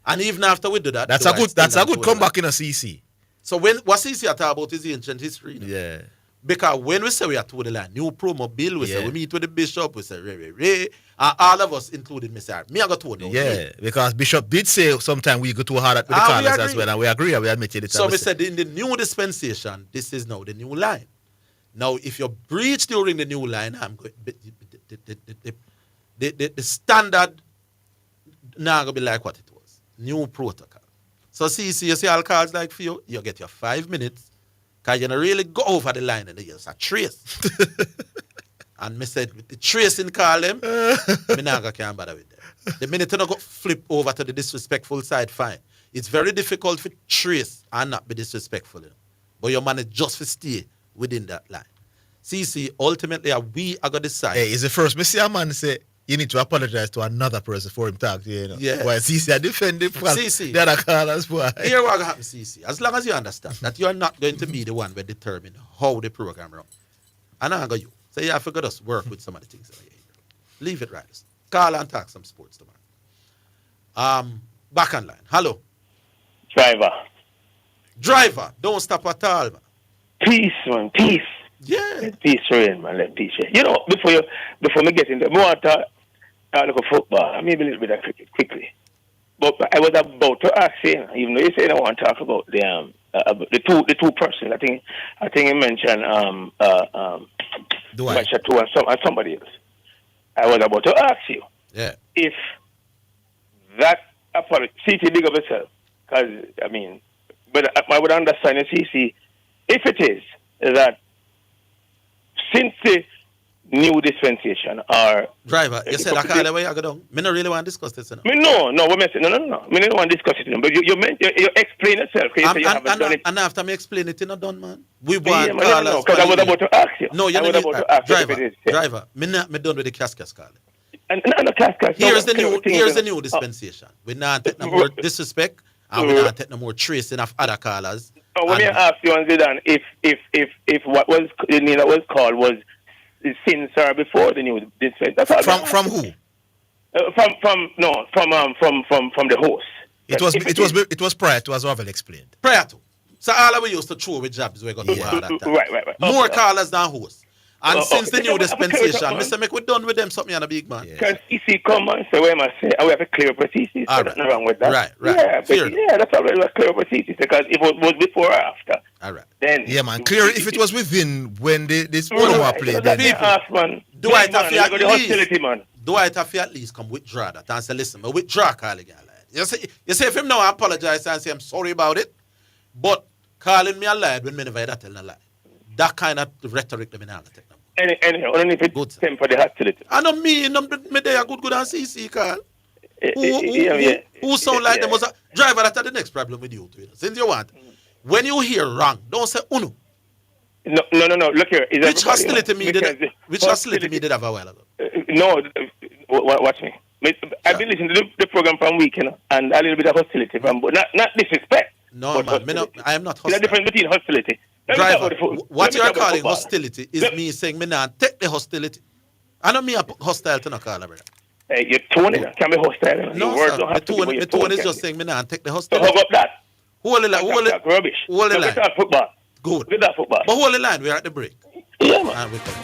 And even after we do that, that's a good comeback in a CC. So when what CC are talking about is the ancient history. Yeah. Because when we say we are to the line, new promo bill, we say we meet with the bishop, we say Ray, and all of us, including Mr. Me, I got to know. Yeah, because Bishop did say sometimes we go too hard at the callers as well, and we agree, and we admitted it. So we said in the new dispensation, this is now the new line. Now, if you breach during the new line, I'm going the standard now gonna be like what it was. New protocol. So you see all cards like for you get your 5 minutes. Because you don't really go over the line and they use a trace. And me said, with the tracing call them, me not can't bother with them. The minute you don't go flip over to the disrespectful side, fine. It's very difficult for trace and not be disrespectful. You know? But your man is just to stay within that line. See, ultimately, we are going to decide. Hey, it's the first. Me see a man say, you need to apologize to another person for him talk to you, you know. Yeah. While CC, I defend the CC. The other callers, boy. Here what happens, CC. As long as you understand that you are not going to be the one that determine how the program runs. And I go you. So you have to just work with some of the things that you hear. Leave it right. Call and talk some sports tomorrow. Back on line. Hello. Driver. Don't stop at all, man. Peace, man. Peace. Yeah. Let peace reign, man. Let peace reign. You know, before me get into more talk of football, I maybe a little bit of cricket quickly. But I was about to ask you, even though you say I want to talk about the two persons. I think you mentioned Chateau and somebody else. I was about to ask you if that apology, CC big of itself, because I mean, but I would understand CC if it is that since the new dispensation or driver, you said I can't let you go down. Me not really want to discuss this. No. No. Me don't want to discuss it. But you explain yourself. And after me explain it, you not done, man. We want because I was about to ask you. No, you're not driver. Me done with the cascas, Carl. And the cascas. Here's the new dispensation. We not take no more disrespect, and we not take no more tracing of other callers. When me ask you on Zidane, if what was the name that was called was since or before the new dispensation. From who? From the host. It was prior to, as Orville explained. Prior to. So all of we used to throw with jobs we got to that time. Right. More callers than hosts. And since the new dispensation, Mr. Make we done with them something on a big man. Because CC come and say, what am I saying? We have to clear up CC. So nothing wrong with that. Right. Yeah, that's all right. Clear up CC. Because if it was before or after. All right. Then yeah, man. Clear if it was within when this promo played. Then man. Do I have to at least come withdraw that and say, listen, but withdraw calling again. You say if him now apologize and say I'm sorry about it, but calling me a lie when me never that tell a lie. That kind of rhetoric that me not take. Anyhow, only if it's time for the hostility. I know me they are good and CC, Carl. Who sound like them was a driver? That's the next problem with you, since you want. When you hear wrong, don't say uno. No. Look here. Which hostility me did have a while ago? No, watch me. I've been listening to the program from weekend and a little bit of hostility from, but not disrespect. No, man, I am not hostile. There's a difference between hostility. Driver, what you are calling hostility is me saying me not take the hostility. I know me a hostile to no caller, brother. Hey, your tone can be hostile. No, sir. The tone is just saying me not take the hostility. So how about that? Hold the line. Rubbish. Hold the line. Talk football. Good. Look at football. But hold the line. We're at the break. Yeah, man. And we come.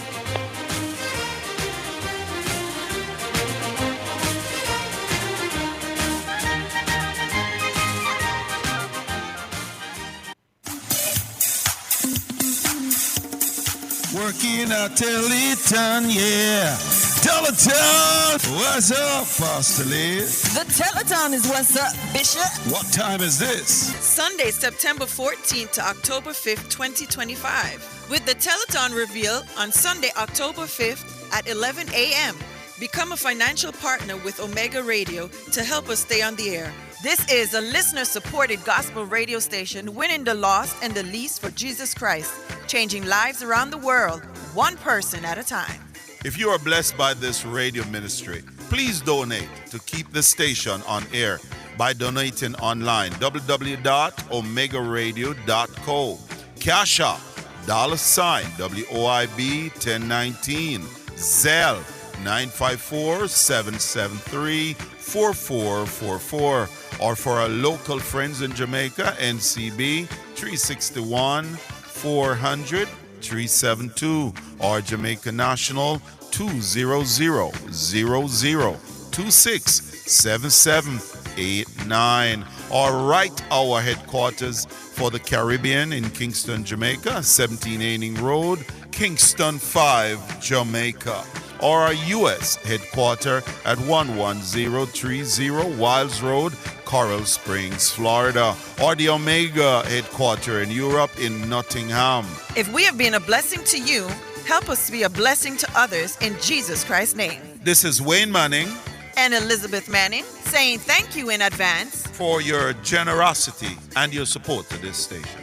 Working at Teleton, yeah. Teleton! What's up, Pastor Lee? The Telethon is what's up, Bishop. What time is this? Sunday, September 14th to October 5th, 2025. With the Telethon reveal on Sunday, October 5th at 11 a.m. Become a financial partner with Omega Radio to help us stay on the air. This is a listener-supported gospel radio station winning the lost and the least for Jesus Christ, changing lives around the world, one person at a time. If you are blessed by this radio ministry, please donate to keep the station on air by donating online, www.omegaradio.co. Cash App, $WOIB 1019, Zelle 954-773-4444, or for our local friends in Jamaica, NCB 361-400-372, or Jamaica National 200-0026-7789, or write our headquarters for the Caribbean in Kingston, Jamaica, 17 Road, Kingston 5, Jamaica, or our U.S. headquarters at 11030 Wilds Road, Coral Springs, Florida, or the Omega headquarters in Europe in Nottingham. If we have been a blessing to you, help us be a blessing to others in Jesus Christ's name. This is Wayne Manning and Elizabeth Manning saying thank you in advance for your generosity and your support to this station.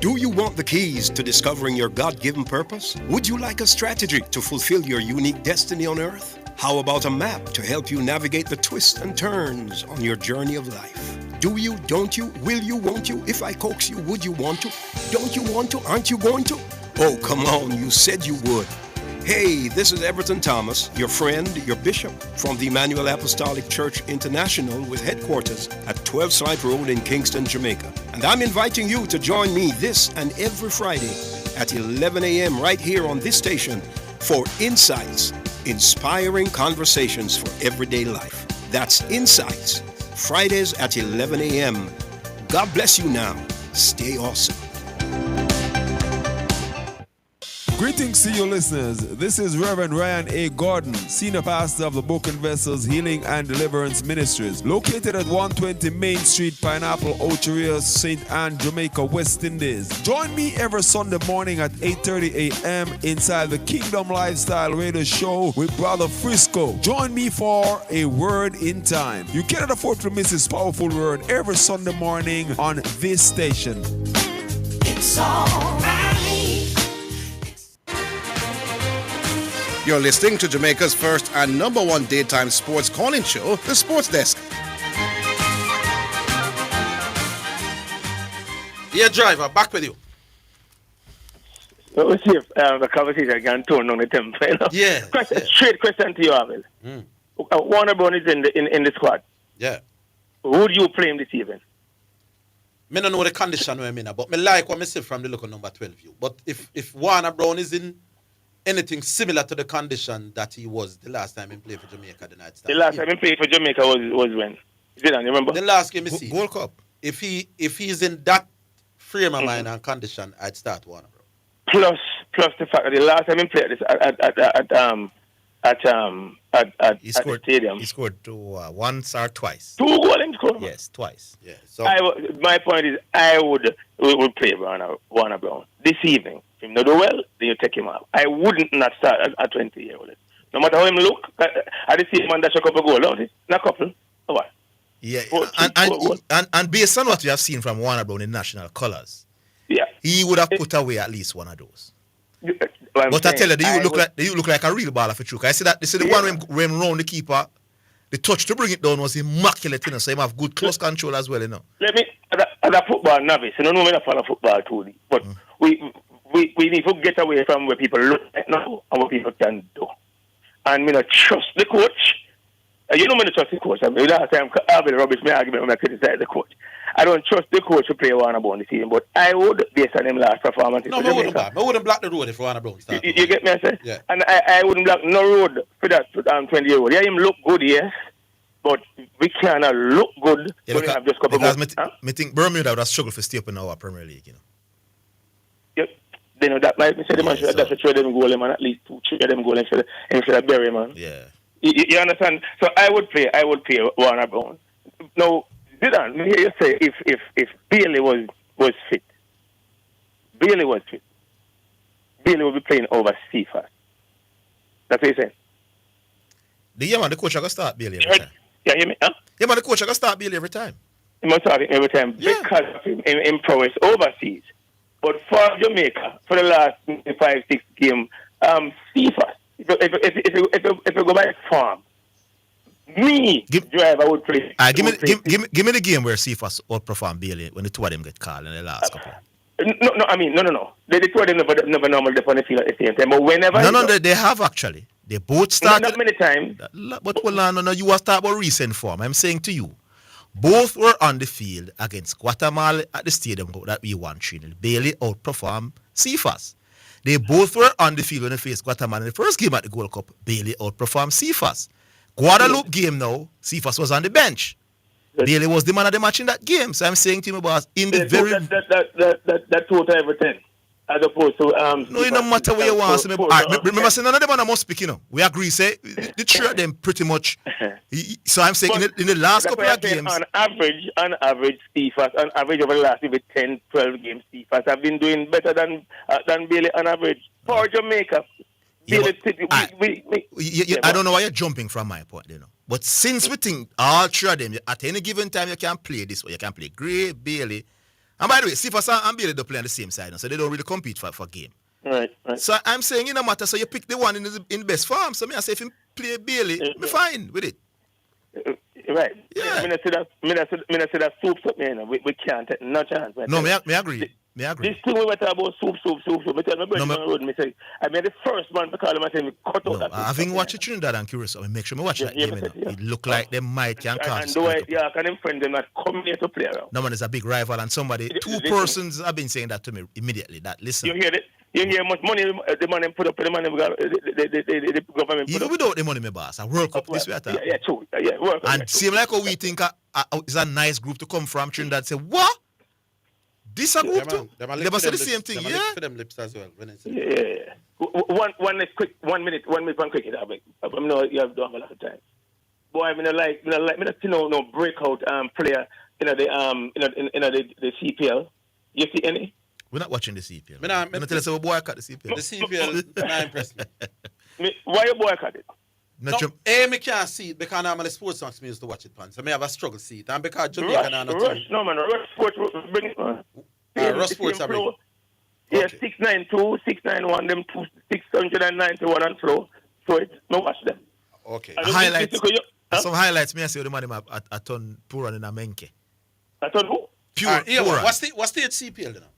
Do you want the keys to discovering your God-given purpose? Would you like a strategy to fulfill your unique destiny on earth? How about a map to help you navigate the twists and turns on your journey of life? Do you, don't you, will you, won't you? If I coax you, would you want to? Don't you want to? Aren't you going to? Oh, come on, you said you would. Hey, this is Everton Thomas, your friend, your bishop, from the Emmanuel Apostolic Church International with headquarters at 12 Slide Road in Kingston, Jamaica. And I'm inviting you to join me this and every Friday at 11 a.m. right here on this station for Insights, inspiring conversations for everyday life. That's Insights, Fridays at 11 a.m. God bless you now. Stay awesome. Greetings to you listeners. This is Reverend Ryan A. Gordon, Senior Pastor of the Book and Vessels Healing and Deliverance Ministries, located at 120 Main Street, Pineapple, Ocho St. Anne, Jamaica, West Indies. Join me every Sunday morning at 8:30 a.m. inside the Kingdom Lifestyle Radio Show with Brother Frisco. Join me for a Word in Time. You cannot afford to miss this powerful word every Sunday morning on this station. It's all right. You're listening to Jamaica's first and number one daytime sports calling show, The Sports Desk. Yeah, driver, back with you. Let's see if the conversation can turn on the tempo. You know? Yeah. Straight question to you, Orville. Warner Brown is in the squad. Yeah. Who do you play him this evening? I don't know the condition we're in, but I like what I see from the look of number 12 view. But if Warner Brown is in anything similar to the condition that he was the last time he played for Jamaica the night start. The last time he played for Jamaica was when? Zidane, you remember? The last game he see. Gold Cup. If he's in that frame of mind and condition, I'd start Warner Brown. Plus the fact that the last time he played this at the stadium. He scored once or twice. 2 goals he scored? Yes, twice. Yeah. So my point is I would play Warner Brown this evening. If him not do well, then you take him out. I wouldn't not start at 20-year-old. No matter how him look, I just see him on that a couple goals, don't it? Not a couple. Oh, what? Yeah, and based on what you have seen from Warner Brown in national colours, yeah, he would have put away at least one of those. But I tell you, you look like a real baller for Chuka. I see that this is the one when round the keeper, the touch to bring it down was immaculate, you know, so he have good close control as well, you know. Let me, as a football novice, you know, when I follow football too, but we need to get away from where people look at now and what people can do. And me not trust the coach. You know me not trust the coach. I mean, last time I will rubbish my argument when I criticize the coach. I don't trust the coach to play Warner Brown this season, but I would, based on him last performance. No, I wouldn't block the road if Warner Brown started. You get me, I say? Yeah. And I wouldn't block no road for that 20-year-old. Yeah, him look good, yes. but we cannot look good when we have just couple because months. me think Bermuda would have struggled for stay up in our Premier League, you know. Yep. They know that might be said, man. That's a trade them goal, man. At least 2-3 of them goal instead of Berry, man. Yeah. You understand? So I would pay Warner Brown. Now, Zidane, me hear you say if Bailey was fit, Bailey would be playing over Cephas. That's what you're saying. The coach are going to start Bailey every time. Yeah, hear me? Huh? Yeah, man, the coach are going to start Bailey every time. He must start him every time because of him prowess overseas. But for Jamaica, for the last 5-6 games, Cephas, if you go by farm, driver would play. Give me the game where Cephas outperformed Bailey when the two of them get called in the last couple. No. The two of them never normally on the field at the same time. But whenever they have actually. They both started. Not many times. But hold on, no, you was talking about recent form. I'm saying to you, both were on the field against Guatemala at the stadium that we won 3-0. Bailey outperformed Cephas. They both were on the field when they faced Guatemala in the first game at the Gold Cup. Bailey outperformed Cephas. Guadalupe game now, Cephas was on the bench. Bailey was the man of the match in that game. So I'm saying to you, boss, in the very that total everything. As opposed to no, it no matter where you want. Remember, saying none of them are must speak. You know, we agree. Say the three of them pretty much. So I'm saying in the last couple of games, on average, Cephas, on average over the last maybe 10-12 games, Cephas have been doing better than Bailey on average for Jamaica. Bailey, I don't know why you're jumping from my point, you know. But since we think all three of them, at any given time you can play this way, you can play Gray, Bailey. And by the way, Cephas and Bailey don't play on the same side, so they don't really compete for game. Right. So I'm saying, it no matter, so you pick the one in best form. So I say if you play Bailey, be fine with it. Right. Yeah. I mean, I say that soup, you know, we can't take no chance. No, me agree. This thing we were talking about soup. Me tell my brother on the road, me say, I made the first man to call him and say, me cut out that. Having watched Trinidad and Curacao, make sure me watch that game. It look like they might can cause. And can them friend them not come here to play around. No man is a big rival, and somebody, two persons have been saying that to me immediately. That listen. You hear it? You hear much money the man put up, the government. Even without the money, my boss, a World Cup this way at Yeah, true. Yeah, World Cup. And same like how we think it's a nice group to come from Trinidad. Say what? This a group too? They must say the same thing, yeah? For them lips as well. Yeah. One minute, one quick. I know you have done a lot of time. Boy, I mean, like, me not see no breakout player in the CPL. You see any? We're not watching the CPL. I'm not tell us about boycott the CPL. The CPL not impressed me. Why you boycott it? Me can't see it because normally sports songs me used to watch it, pan. So me have a struggle see it. And because Jamaica now not Rush Sports bring it on. Rush Sports are bring. Yeah, 692, 691, them 691 and flow. So it's no watch them. Okay. Highlights. Some highlights me I see the man a ton poor in a menke. A ton who? Pure. What stage CPL now?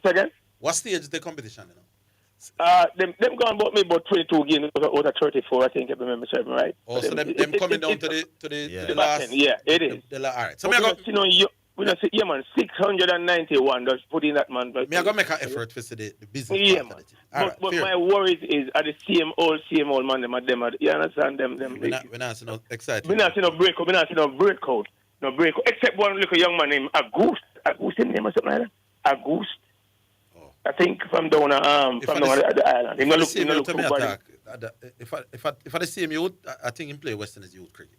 Second? What stage the competition now? Them gone about 22 games out of 34, I think, if I remember right. Oh, so them coming down to the last. Yeah, it is. All right. So we don't see, yeah, man, 691 just put in that, man. Me I go make an effort for the business. Yeah, man. But my worries is at the same old man, them, you understand them? We're not seeing no exciting. We're not seeing no breakout. No breakout. Except one little young man named August. August in name or something like that? August. I think from down the island. If I see him youth, I think he play West Indies youth cricket.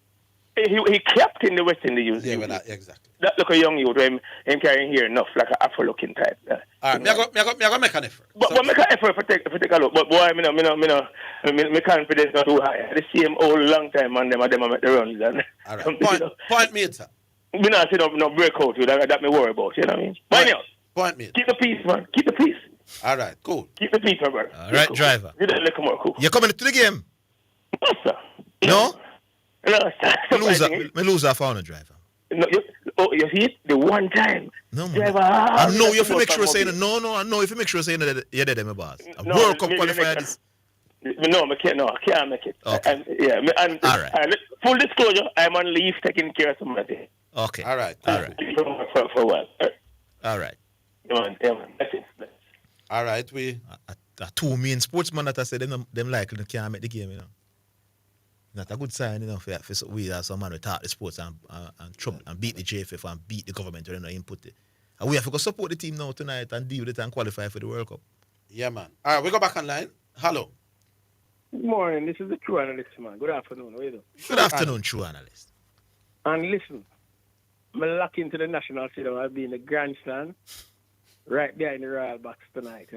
He captain the West Indies youth. Yeah, exactly. That look a young youth, him carrying here enough like an Afro-looking type. All right, me I go make an effort. But make an effort if I take a look. But boy, my confidence not too high. The same old long time man, them make the runs. All right. Point me, sir. We not see no breakout. That me worry about. You know what I mean? Point me. Keep the peace, man. Keep the peace. All right, cool. Keep the peace, my brother. All right, cool. driver. You don't look more cool. You're coming to the game? No, sir. No? No, sir. Me lose a phone, driver. No, you see it? The one time. No, man. Driver, I know you have to make sure you're saying no. I know if you make sure you're saying that you're dead, my boss. World Cup qualifier this. No, I can't make it. Okay. All right. Full disclosure, I'm on leave taking care of somebody. Okay. All right. For a while. All right. Yeah, man. That's it. All right, we... Two main sportsmen that I said them likely can't make the game, you know. Not a good sign, for we as some man who talk the sports and trouble and beat the JFF and beat the government when they input it. And we have to go support the team now tonight and deal with it and qualify for the World Cup. Yeah, man. All right, we go back online. Hello. Good morning. This is the true analyst, man. Good afternoon. How are you doing? Good afternoon, true analyst. And listen, I'm locked into the national stadium. I'll be in the grandstand right there in the Royal Box tonight,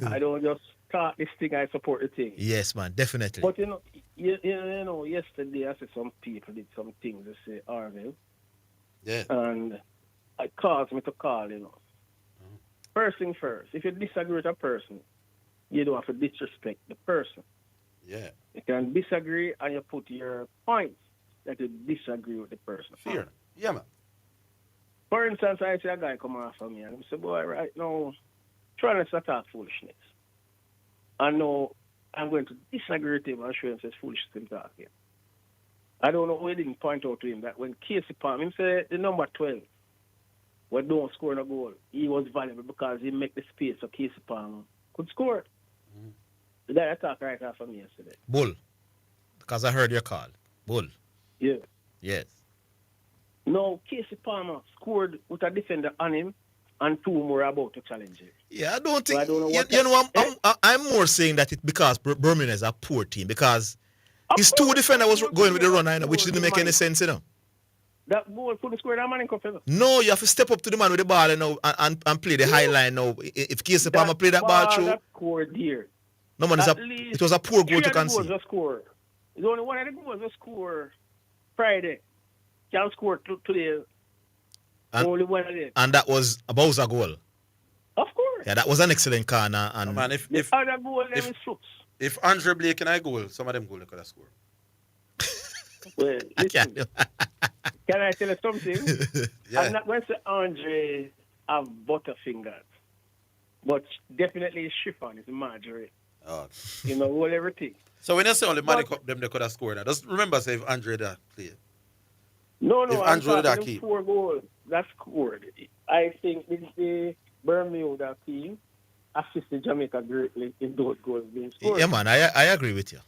I don't just start this thing, I support the thing. Yes, man, definitely. But you know, yesterday I said some people did some things to say Orville. Yeah. And it caused me to call, First thing first, if you disagree with a person, you don't have to disrespect the person. Yeah. You can disagree and you put your points that you disagree with the person. Fair. Yeah, man. For instance, I see a guy come after me and I say, boy, right now, trying to talk foolishness. I know I'm going to disagree with him and show him says foolishness him talking. I don't know why he didn't point out to him that when Casey Palm, him said the number 12, when don't score a goal, he was valuable because he make the space so Casey Palm could score. The guy attacked right after me yesterday. Bull. Because I heard your call. Bull. Yeah. Yes. No, Casey Palmer scored with a defender on him and two more about to challenge him. Yeah, I don't think. So I don't know I'm more saying that it's because Birmingham is a poor team because his two defender was going with the run, which didn't make any sense, That goal couldn't score that man in cup. No, you have to step up to the man with the ball and play the high line now. If Casey Palmer play that ball through. That scored there. No man, it was a poor goal to concede. It's only one of the goals that score Friday. Can score today. Only one of them. And that was a Bowser goal. Of course. Yeah, that was an excellent corner. And man, if other goal them is fruits. If Andre Blake and I goal, some of them goal could have scored. Well, listen, can I tell you something? Yeah. I'm not going to say Andre have butterfingers, but definitely chiffon is Marjorie. Oh. All everything. So when you say only Manny Cup, them they could have scored. Now, just remember, say if Andre that played. No, if I'm Andre that talking keep. 4 goals that scored. I think it's the Bermuda team assisted Jamaica greatly in those goals being scored. Yeah, man, I agree with you.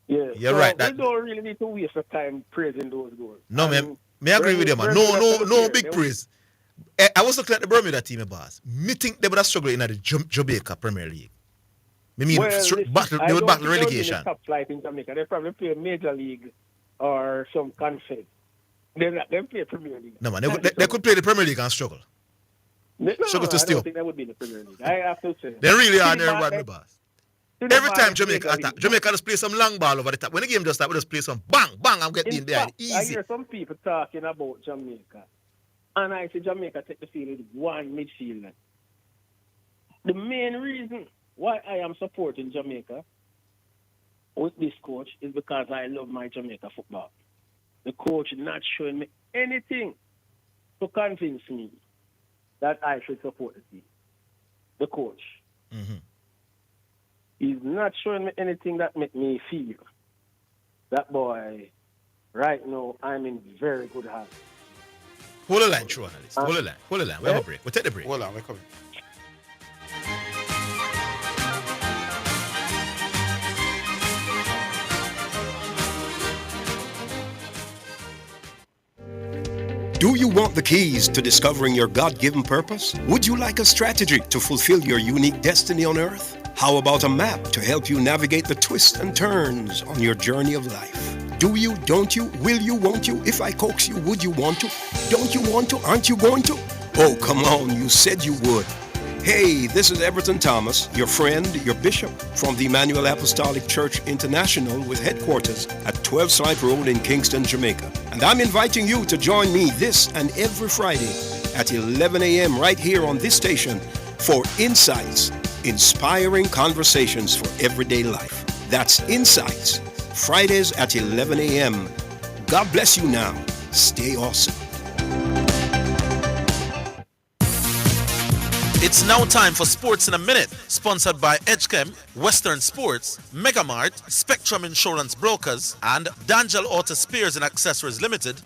Yeah, You're so right. We don't really need to waste our time praising those goals. No, man, I agree with you, man. No big praise. I was looking at the Bermuda team, boss. Me think they would have struggled in the Jamaica Premier League. They would battle relegation. Top flight in Jamaica. They probably play Major League or some conference. They play Premier League. No, man, they could play the Premier League and struggle. Struggle to I steal. don't think that would be in the Premier League. I have to say. They really are there, bad boss. Every time Jamaica attack, Jamaica just play some long ball over the top. When the game just start, we just play some bang, bang, I'm getting in behind. Easy. I hear some people talking about Jamaica. And I say Jamaica take the field with one midfielder. The main reason why I am supporting Jamaica with this coach is because I love my Jamaica football. The coach is not showing me anything to convince me that I should support the team. The coach. Mm-hmm. He's not showing me anything that make me feel that boy, right now, I'm in very good hands. Hold the line, true analyst. Hold the line. We have a break. We'll take the break. Hold on, we're coming. Do you want the keys to discovering your God-given purpose? Would you like a strategy to fulfill your unique destiny on earth? How about a map to help you navigate the twists and turns on your journey of life? Do you, don't you, will you, won't you? If I coax you, would you want to? Don't you want to? Aren't you going to? Oh, come on, you said you would. Hey, this is Everton Thomas, your friend, your bishop, from the Emmanuel Apostolic Church International with headquarters at 12 Side Road in Kingston, Jamaica. And I'm inviting you to join me this and every Friday at 11 a.m. right here on this station for Insights, inspiring conversations for everyday life. That's Insights, Fridays at 11 a.m. God bless you now. Stay awesome. It's now time for Sports in a Minute, sponsored by Edgechem, Western Sports, Megamart, Spectrum Insurance Brokers, and D'Angelo Auto Spares and Accessories Limited.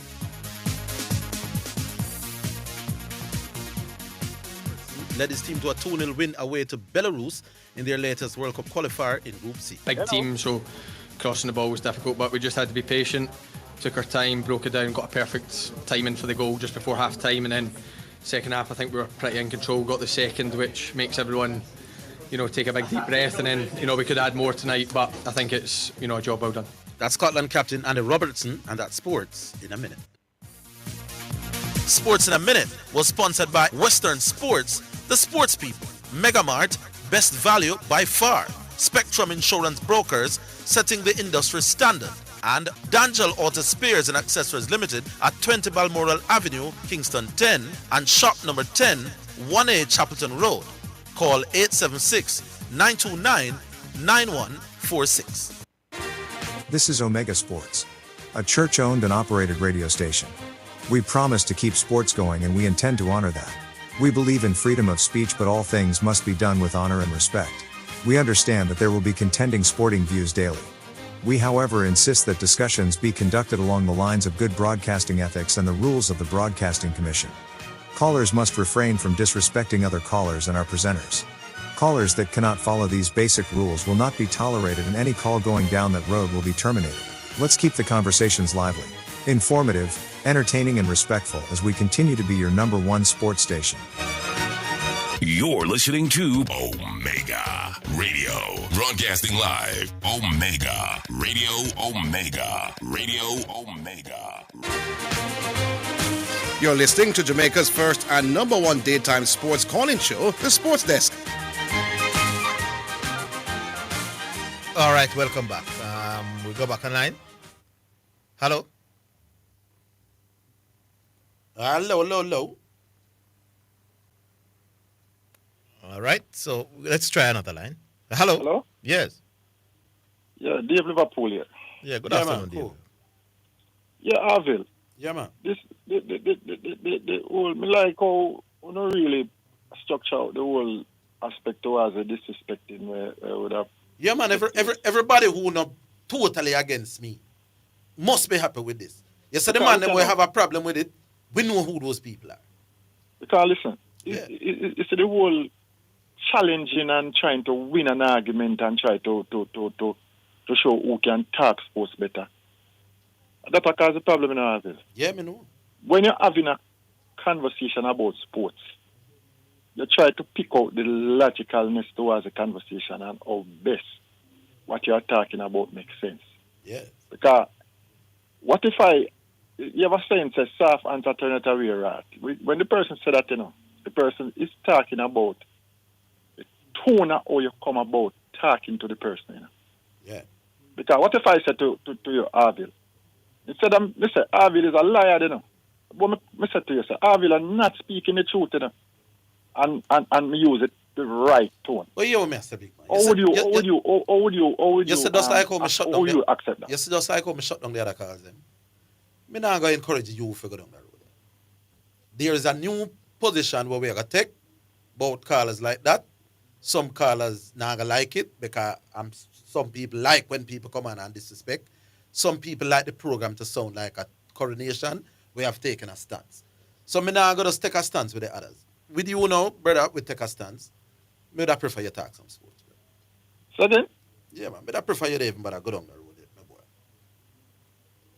Led his team to a 2-0 win away to Belarus in their latest World Cup qualifier in Group C. Team show crossing the ball was difficult, but we just had to be patient. Took our time, broke it down, got a perfect timing for the goal just before half time, and then second half I think we were pretty in control, got the second, which makes everyone take a big deep breath, and then we could add more tonight, but I think it's a job well done. That's Scotland captain Andy Robertson, and that's Sports in a Minute. Sports in a Minute was sponsored by Western Sports, the sports people, Megamart, best value by far, Spectrum Insurance Brokers, setting the industry standard, and Danjel Auto Spares and Accessories Limited at 20 Balmoral Avenue, Kingston 10, and shop number 10, 1A Chapelton Road. Call 876-929-9146. This is Omega Sports, a church-owned and operated radio station. We promise to keep sports going, and we intend to honor that. We believe in freedom of speech, but all things must be done with honor and respect. We understand that there will be contending sporting views daily. We, however, insist that discussions be conducted along the lines of good broadcasting ethics and the rules of the Broadcasting Commission. Callers must refrain from disrespecting other callers and our presenters. Callers that cannot follow these basic rules will not be tolerated, and any call going down that road will be terminated. Let's keep the conversations lively, informative, entertaining, and respectful as we continue to be your #1 sports station. You're listening to Omega Radio. Broadcasting live. Omega Radio. Omega Radio. Omega. You're listening to Jamaica's first and #1 daytime sports calling show, The Sports Desk. All right, welcome back. We go back online. Hello. Hello. All right, so let's try another line. Hello. Hello? Yes. Yeah, Dave Liverpool here. Yeah, good afternoon, Dave. Cool. Yeah, Orville. Yeah, man. The whole, me like how we don't really structure out the whole aspect towards the disrespecting where would have. Yeah, man. Everybody who not totally against me must be happy with this. You say the man that will have a problem with it. We know who those people are. Because listen, it's the whole challenging and trying to win an argument and try to show who can talk sports better. That's what causes the problem in our lives. Yeah, me know. When you're having a conversation about sports, you try to pick out the logicalness towards the conversation and how best what you're talking about makes sense. Yeah. Because what if you have a saying says soft answer turn it away right? When the person said that, the person is talking about the tone of how you come about talking to the person, Yeah. Because what if I said to you, Orville, instead of me say Orville is a liar, but me say to you, say Orville are not speaking the truth, and me use it the right tone. Oh, you me say big man. How would you said just like how me shut down. How would you accept that? You said just like how me shut down the other cars them. Me not going to encourage you to go down that road. There is a new position where we are going to take about callers like that. Some callers not going to like it because some people like when people come on and disrespect. Some people like the program to sound like a coronation. We have taken a stance. So me not going to take a stance with the others. With you now, brother, we take a stance. Me would prefer you talk some sports, bro. So then? Yeah, man. Me would prefer you even better go down the road, my boy.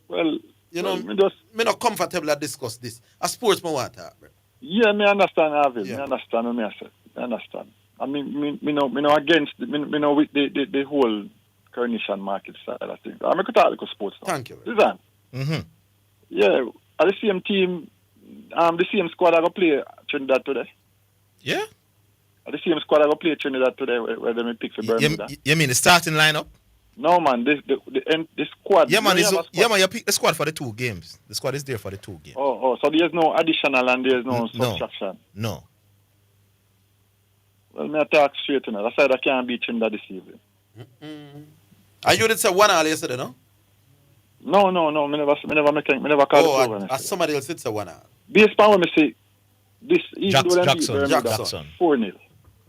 Well, me not comfortable to discuss this. A sports me want to talk, bro. Yeah, me understand, Orville. Yeah. Me understand what me I said. I understand. I mean, me know against, me know with the whole coronation market side of things. I could talk like a sports now. Thank you. Zidane. Mm-hmm. Yeah, are the same team, the same squad I go play Trinidad today? Yeah. Are the same squad I go play Trinidad today where they pick for Bermuda? You mean the starting lineup? No, man, the squad. Yeah, man, you pick the squad for the 2 games. The squad is there for the 2 games. Oh, so there's no additional and there's no subtraction? No. Well, me talk straight to that side I can't beat Trinidad this evening. And you did say 1-1 yesterday, no? No, me never call it over. Somebody else did say 1-1. Based on what me say, this even though them beat Bermuda Jackson 4-0.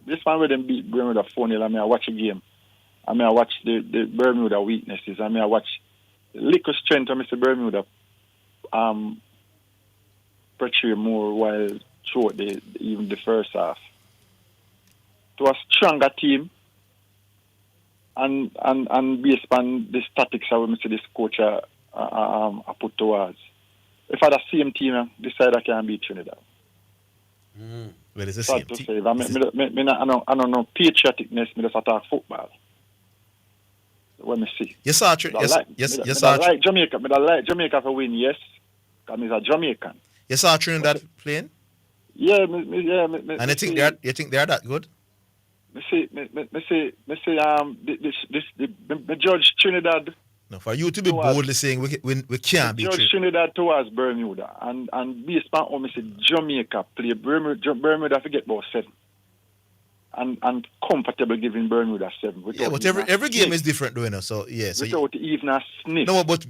This one where them beat Bermuda 4-0, I watch a game. I watch the Bermuda weaknesses. I watch little strength of Mr. Bermuda portray more while throughout even the first half. To a stronger team, and based on the statistics I will see this coach I put towards. If I had the same team, decide I can beat Trinidad. Well, it's the same team. I don't know patrioticness. Me just attack football. Let me see. You saw like Jamaica. I like Jamaica for win. Yes, because I'm a Jamaican. You saw Trinidad playing? Yeah, and you think they're that good? Me judge Trinidad. No, for you to be boldly saying we can't be judge Trinidad towards Bermuda, and based on me say Jamaica play Bermuda forget about 7. And comfortable giving Bermuda 7. Yeah, but every game is different, though, you know. So yeah, so without even a sniff. No, but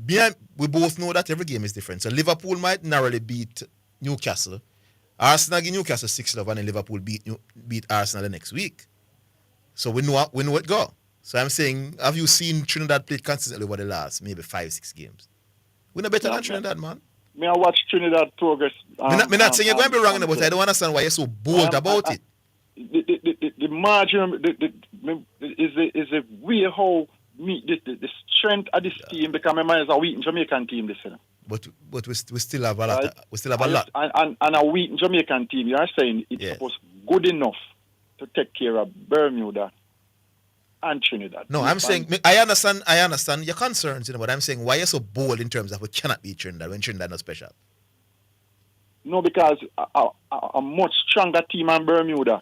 we both know that every game is different. So Liverpool might narrowly beat Newcastle. Arsenal give Newcastle 6-0, and then Liverpool beat Arsenal the next week. So we know it go. So I'm saying, have you seen Trinidad play consistently over the last maybe 5-6 games? We're not better than Trinidad, man. Me I watch Trinidad progress. I'm not saying you're going to be wrong, but I don't understand why you're so bold about it. The margin is a way how the strength of this team because my mind is a weak Jamaican team this year. But we still have a lot. We still have a lot. And a weak Jamaican team. You are saying it's supposed good enough to take care of Bermuda and Trinidad. No, I'm saying I understand your concerns, you know, but I'm saying why you're so bold in terms of we cannot beat Trinidad when Trinidad is not special. No, because a much stronger team than Bermuda.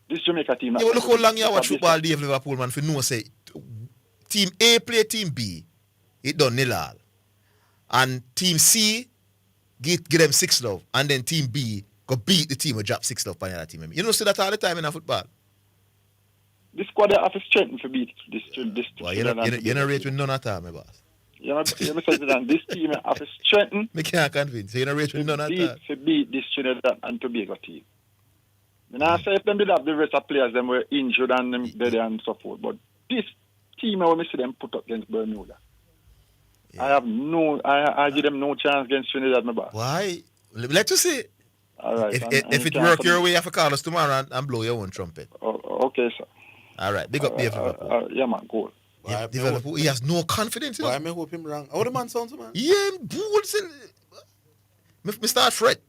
This Jamaica team. Yeah, well, look how long you watch football, Dave Liverpool, man, for no say Team A play Team B, it done 0-0. And Team C give them 6-0, and then Team B go beat the team who drop 6-0 on the other team. You don't see that all the time in a football. This squad have a strength to beat this. Well, you're not rate with none at all, my boss. You say that this team have a strength. Me can't convince. You're not rate with none at all. To beat this Trinidad and Tobago team. I say if them did have the rest of players, them were injured and them dead and so forth. But this team, I want to see them put up against Bermuda. Yeah. I give them no chance against Trinidad, my boss. Why? Let us see. All right. If it work your way, you have to call us tomorrow and blow your own trumpet. Okay, sir. All right. Big up Dave Liverpool. Yeah, man. Cool. Liverpool, he has no confidence. Why am I hope him wrong? How the man sounds, man? Yeah, bulls in. Me start fret.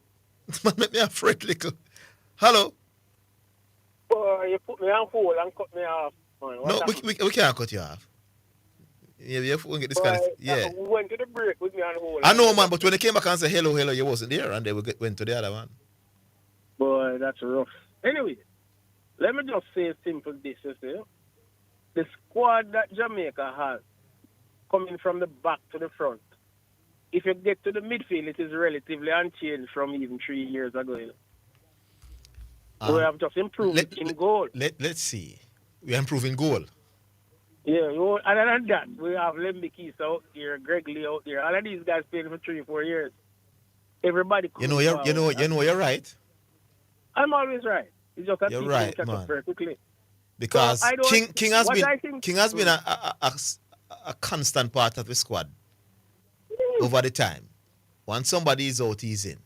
Man, make me a fret little. Hello. You put me on hold and cut me off, man. No, we can't cut you off. Yeah, we have to get this kind of... Yeah. We went to the break with me on hold. I know, man, but when they came back and said hello, you wasn't there, and they went to the other one. Boy, that's rough. Anyway, let me just say simple this, you see. The squad that Jamaica has, coming from the back to the front, if you get to the midfield, it is relatively unchanged from even 3 years ago. You know? We have just improved in goal. Let's see. We are improving goal. Yeah, other than that, we have Lembikis out there, Greg Lee out there. All of these guys playing for 3-4 years. Everybody. You know you're right. I'm always right. It's just that you're right, man. Up very quickly. Because so King has been a constant part of the squad over the time. Once somebody is out, he's in.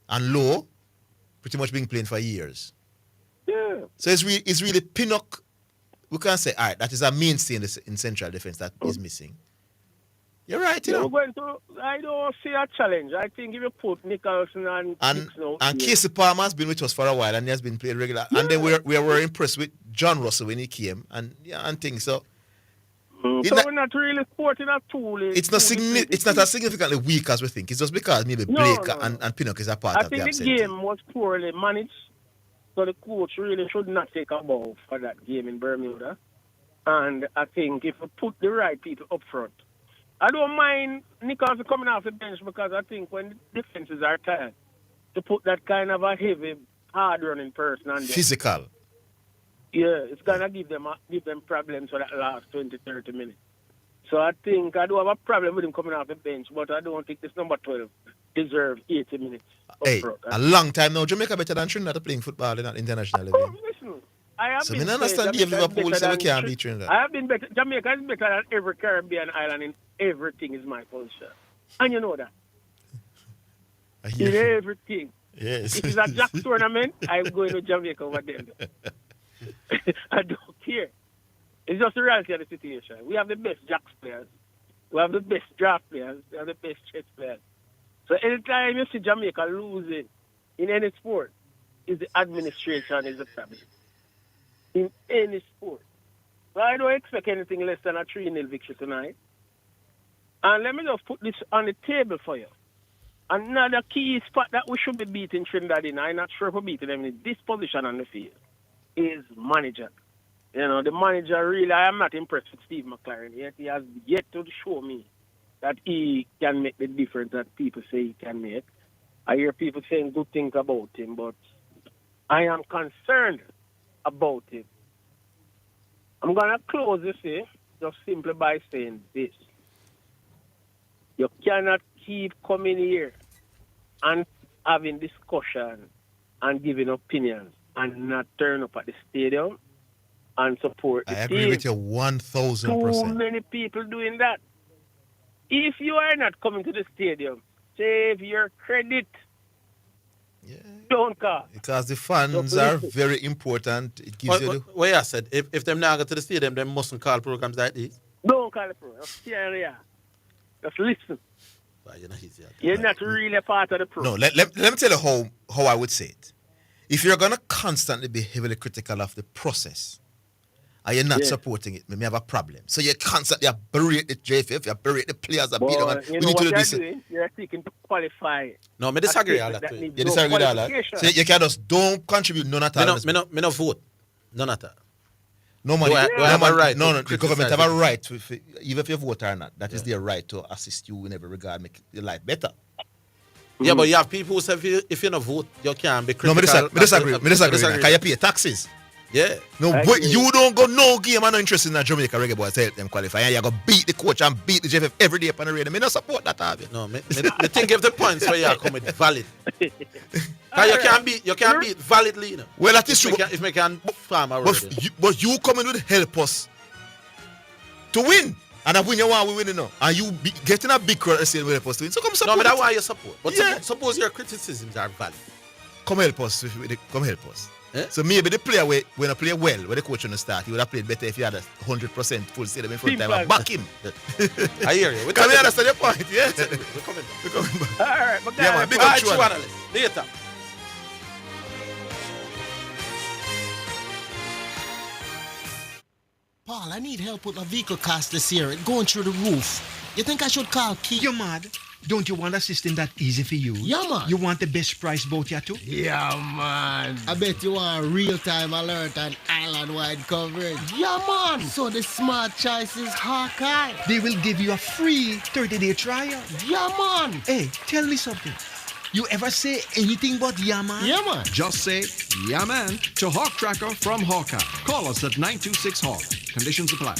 And Low, pretty much been playing for years. Yeah. So it's really Pinnock. We can't say, all right, that is a mainstay in central defense that is missing. You're right, you know. I don't see a challenge. I think if you put Nicholson and Casey Palmer has been with us for a while and he has been playing regular. Yeah. And then we were impressed with John Russell when he came and things. So we're not really sporting a tool. It's not as significantly weak as we think. It's just because maybe Blake and Pinnock is a part of the absence. I think the game was poorly managed. So the coach really should not take a ball for that game in Bermuda. And I think if we put the right people up front, I don't mind Nicholson coming off the bench because I think when the defenses are tired, to put that kind of a heavy, hard-running person on there. Physical. Yeah, it's going to give them problems for that last 20, 30 minutes. So I think I do have a problem with him coming off the bench, but I don't think this number 12 deserves 80 minutes. Hey, a long time now. Jamaica better than Trinidad playing football in international level. Listen, I have so I understand Dave Liverpool so we can't beat Trinidad. I have been better. Jamaica is better than every Caribbean island in everything is my culture. And you know that. In everything. Yes. If it's a Jack tournament, I'm going to Jamaica over there. I don't care. It's just the reality of the situation. We have the best jacks players. We have the best draft players. We have the best chess players. So anytime you see Jamaica losing in any sport, is the administration is the problem. In any sport. So I don't expect anything less than a 3-0 victory tonight. And let me just put this on the table for you. Another key spot that we should be beating Trinidad in, I'm not sure if we're beating them in this position on the field, is manager. You know, the manager really, I am not impressed with Steve McLaren. Yet he has yet to show me that he can make the difference that people say he can make. I hear people saying good things about him, but I am concerned about him. I'm going to close this here just simply by saying this. You cannot keep coming here and having discussion and giving opinions and not turn up at the stadium and support the I agree team. with you 1,000%. Too many people doing that. If you are not coming to the stadium, save your credit. Don't call. Because the fans are very important. It gives you the... Well, I said, if them now go to the stadium, they mustn't call programs like this. Don't call the program. Just stay there. Just listen. Well, You're not really a part of the program. No, let me tell you how I would say it. If you're going to constantly be heavily critical of the process, and you're not supporting it, maybe have a problem. So you constantly berate the JFF, you berate the players that beat them. And You know what you're doing? You're seeking to qualify. No, I disagree all that. You disagree with all that? So you can just don't contribute none at all. Me no vote. None at all. No money. Do I have a right? No, the government have a right to, even if you vote or not, that is their right to assist you in every regard, make your life better. Yeah, but you have people who say if you don't vote, you can't be critical. No, I disagree. Because you pay taxes. Yeah. No, but you don't go no game and no interest in that Jamaica reggae boys to help them qualify. And you go beat the coach and beat the JFF every day upon the radio. I don't support that, have you? No, me think if the points where you are coming valid. Because you can't beat validly, you know. Well, that is true. If we can farm a road. But you coming with help us to win. And if we want, we win, you know. And you getting a big crowd saying we help us to win. So come support. No, but that's why you support. But suppose your criticisms are valid. Come help us. Come help us. Eh? So maybe the player when I play well, when the coach on the start, he would have played better if he had a 100% full stadium in front of time. Back him. I hear you. Can we understand your point? Yeah. We're coming back. All right, but yeah, man. Big up True Analyst. Later. Paul, I need help with my vehicle cost this year. It's going through the roof. You think I should call Keith? You're mad. Don't you want a system that easy for you? Yeah, man. You want the best price boat here too? Yeah, man. I bet you want real-time alert and island-wide coverage. Yeah, man. So the smart choice is Hawkeye. They will give you a free 30-day trial. Yeah, man. Hey, tell me something. You ever say anything but yeah, man? Yeah, man. Just say yeah, man to Hawk Tracker from Hawkeye. Call us at 926-HAWK. Conditions apply.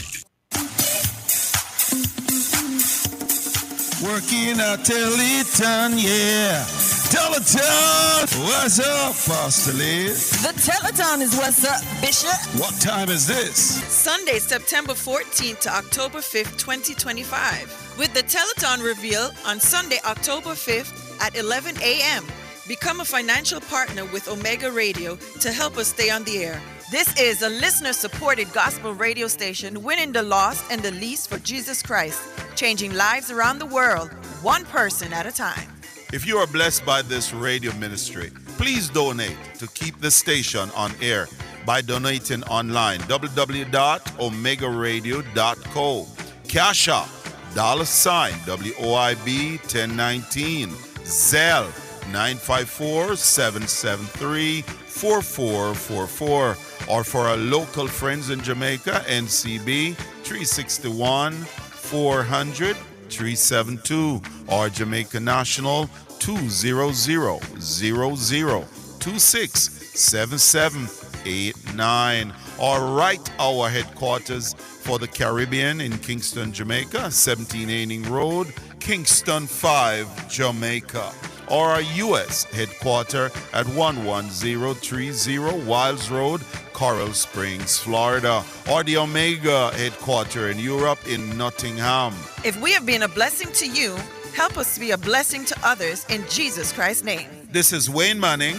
Working at Teleton, yeah. Teleton, what's up, Pastor Liz? The Telethon is what's up, Bishop. What time is this? Sunday, September 14th to October 5th, 2025. With the Telethon reveal on Sunday, October 5th at 11 a.m. Become a financial partner with Omega Radio to help us stay on the air. This is a listener-supported gospel radio station winning the lost and the least for Jesus Christ, changing lives around the world, one person at a time. If you are blessed by this radio ministry, please donate to keep the station on air by donating online, www.omegaradio.co. Cash App, $WOIB 1019, Zelle 954-773-4444, or for our local friends in Jamaica, NCB 361-400-372, or Jamaica National 200-0026-7789, or Right Our headquarters for the Caribbean in Kingston, Jamaica, 17 Aining Road, Kingston 5, Jamaica, or our U.S. headquarters at 11030 Wiles Road, Coral Springs, Florida, or the Omega headquarters in Europe in Nottingham. If we have been a blessing to you, help us to be a blessing to others in Jesus Christ's name. This is Wayne Manning